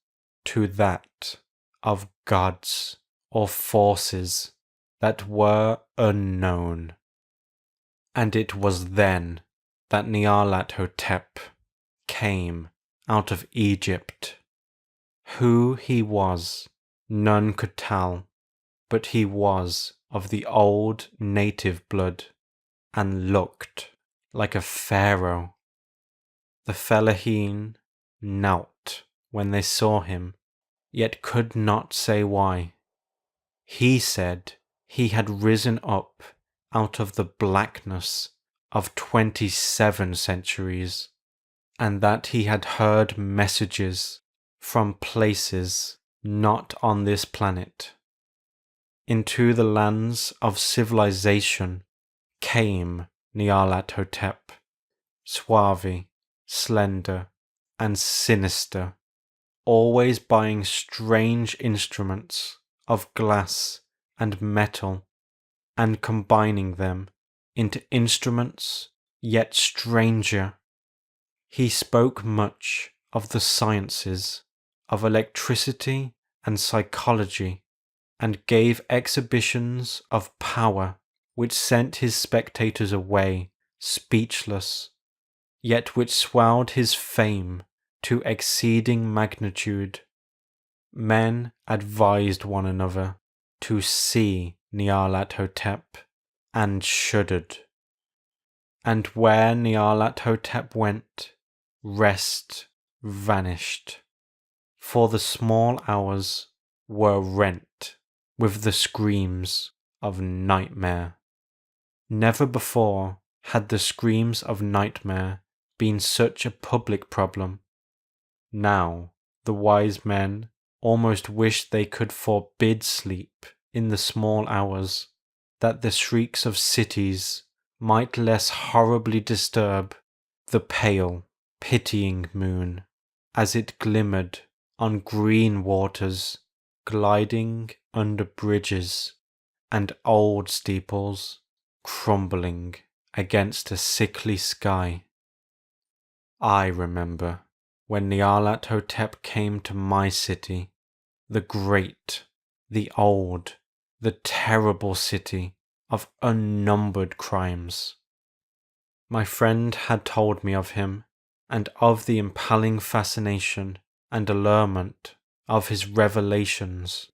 to that of gods or forces that were unknown. And it was then that Nyarlathotep came out of Egypt. Who he was, none could tell, but he was of the old native blood, and looked like a pharaoh. The fellaheen knelt when they saw him, yet could not say why. He said he had risen up out of the blackness of 27 centuries, and that he had heard messages from places not on this planet. Into the lands of civilization came Nyarlathotep, suave, slender, and sinister, always buying strange instruments of glass and metal, and combining them into instruments yet stranger. He spoke much of the sciences of electricity and psychology, and gave exhibitions of power which sent his spectators away speechless, yet which swelled his fame to exceeding magnitude. Men advised one another to see Nyarlathotep, and shuddered. And where Nyarlathotep went, rest vanished, for the small hours were rent with the screams of nightmare. Never before had the screams of nightmare been such a public problem. Now the wise men almost wished they could forbid sleep in the small hours, that the shrieks of cities might less horribly disturb the pale, pitying moon as it glimmered on green waters, gliding under bridges and old steeples crumbling against a sickly sky. I remember when Nyarlathotep came to my city, the great, the old, the terrible city of unnumbered crimes. My friend had told me of him, and of the impelling fascination and allurement of his revelations,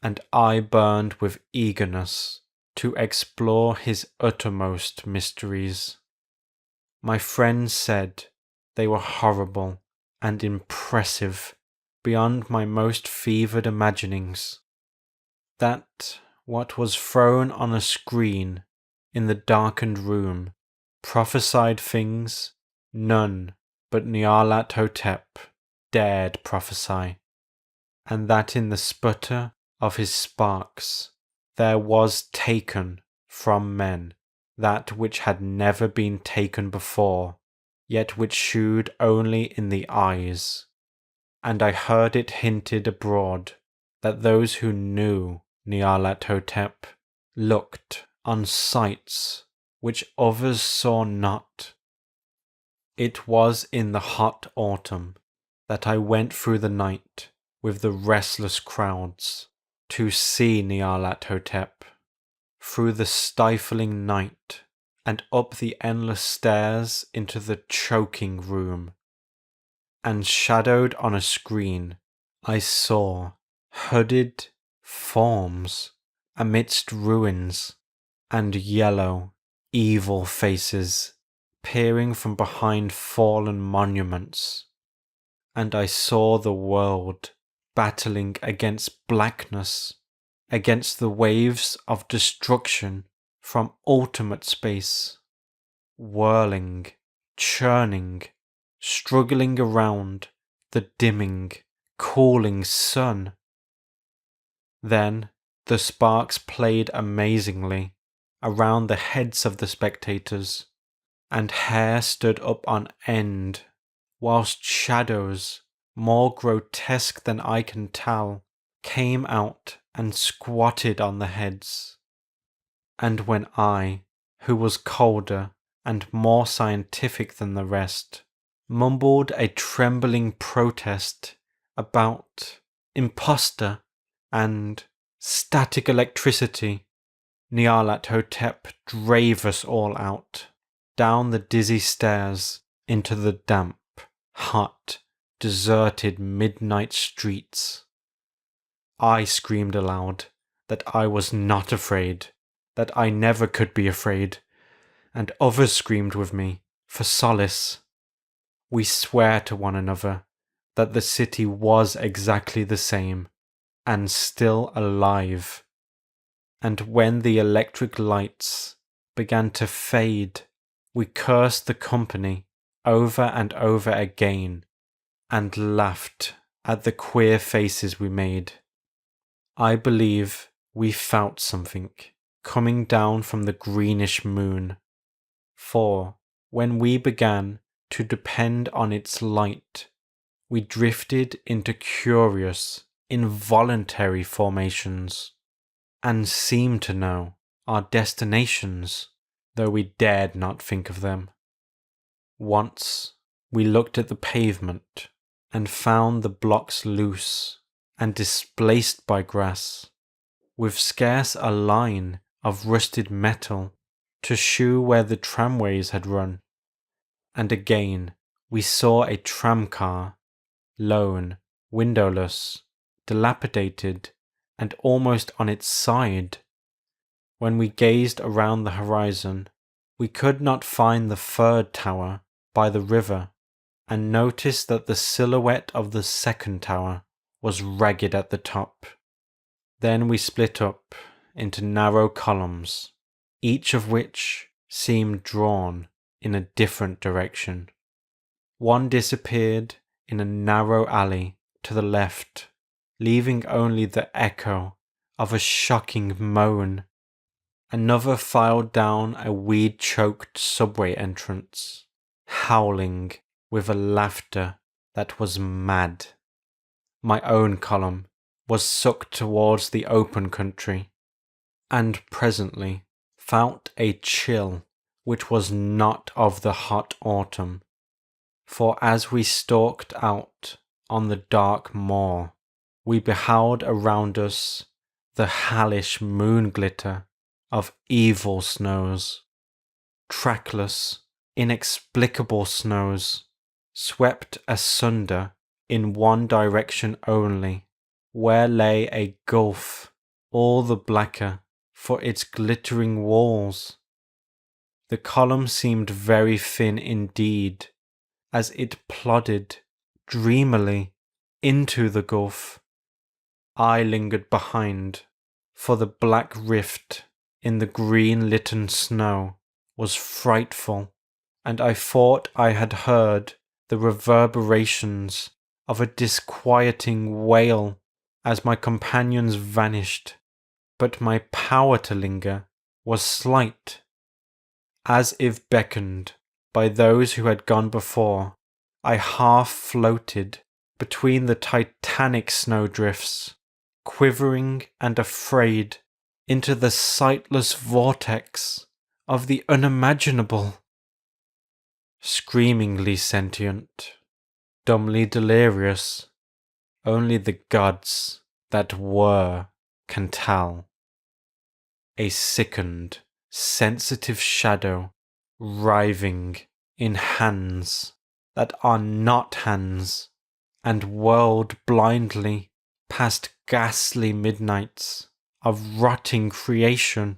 and I burned with eagerness to explore his uttermost mysteries. My friend said they were horrible and impressive beyond my most fevered imaginings. That what was thrown on a screen in the darkened room prophesied things none but Nyarlathotep dared prophesy, and that in the sputter of his sparks there was taken from men that which had never been taken before, yet which shewed only in the eyes. And I heard it hinted abroad that those who knew Nyarlathotep looked on sights which others saw not. It was in the hot autumn that I went through the night with the restless crowds to see Nyarlathotep, through the stifling night and up the endless stairs into the choking room. And shadowed on a screen I saw hooded forms amidst ruins, and yellow, evil faces peering from behind fallen monuments. And I saw the world battling against blackness, against the waves of destruction from ultimate space, whirling, churning, struggling around the dimming, cooling sun. Then the sparks played amazingly around the heads of the spectators, and hair stood up on end, whilst shadows, more grotesque than I can tell, came out and squatted on the heads. And when I, who was colder and more scientific than the rest, mumbled a trembling protest about imposter and static electricity, Nyarlathotep drave us all out, down the dizzy stairs into the damp, hot, deserted midnight streets. I screamed aloud that I was not afraid, that I never could be afraid, and others screamed with me for solace. We swore to one another that the city was exactly the same, and still alive. And when the electric lights began to fade, we cursed the company over and over again, and laughed at the queer faces we made. I believe we felt something coming down from the greenish moon, for when we began to depend on its light, we drifted into curious, involuntary formations, and seemed to know our destinations, though we dared not think of them. Once we looked at the pavement and found the blocks loose and displaced by grass, with scarce a line of rusted metal to shew where the tramways had run. And again we saw a tramcar, lone, windowless, dilapidated, and almost on its side. When we gazed around the horizon, we could not find the third tower by the river, and noticed that the silhouette of the second tower was ragged at the top. Then we split up into narrow columns, each of which seemed drawn in a different direction. One disappeared in a narrow alley to the left, leaving only the echo of a shocking moan. Another filed down a weed-choked subway entrance, howling with a laughter that was mad. My own column was sucked towards the open country, and presently felt a chill which was not of the hot autumn, for as we stalked out on the dark moor, we beheld around us the hellish moon glitter of evil snows, trackless, inexplicable snows, swept asunder in one direction only, where lay a gulf all the blacker for its glittering walls. The column seemed very thin indeed, as it plodded dreamily into the gulf. I lingered behind, for the black rift in the green-litten snow was frightful, and I thought I had heard the reverberations of a disquieting wail as my companions vanished, but my power to linger was slight. As if beckoned by those who had gone before, I half floated between the titanic snowdrifts, quivering and afraid, into the sightless vortex of the unimaginable. Screamingly sentient, dumbly delirious, only the gods that were can tell. A sickened, sensitive shadow writhing in hands that are not hands, and whirled blindly past ghastly midnights of rotting creation,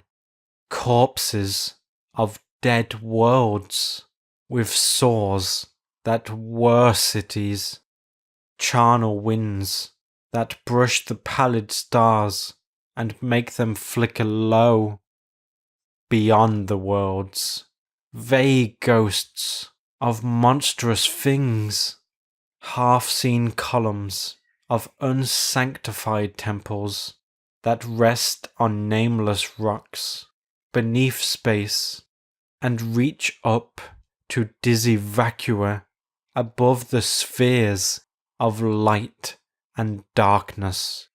corpses of dead worlds with sores that were cities, charnel winds that brush the pallid stars and make them flicker low. Beyond the worlds, vague ghosts of monstrous things, half-seen columns of unsanctified temples that rest on nameless rocks beneath space and reach up to dizzy vacua above the spheres of light and darkness.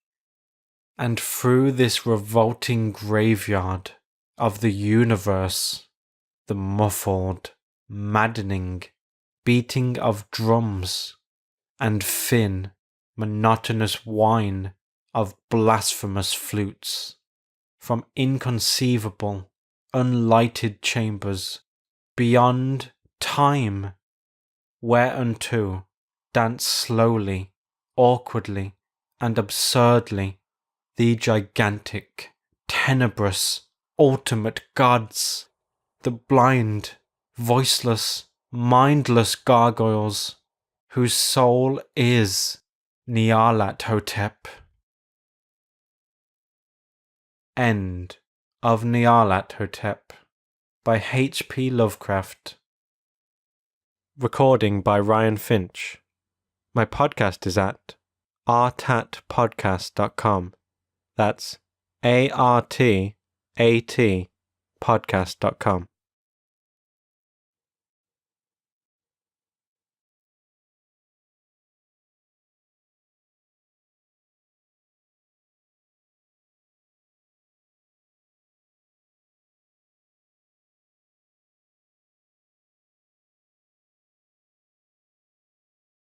And through this revolting graveyard of the universe, the muffled, maddening beating of drums and thin, monotonous whine of blasphemous flutes from inconceivable, unlighted chambers beyond time, whereunto dance slowly, awkwardly, and absurdly the gigantic, tenebrous, ultimate gods, the blind, voiceless, mindless gargoyles, whose soul is Nyarlathotep. End of Nyarlathotep by H.P. Lovecraft. Recording by Ryan Finch. My podcast is at artatpodcast.com. That's ARTAT podcast.com.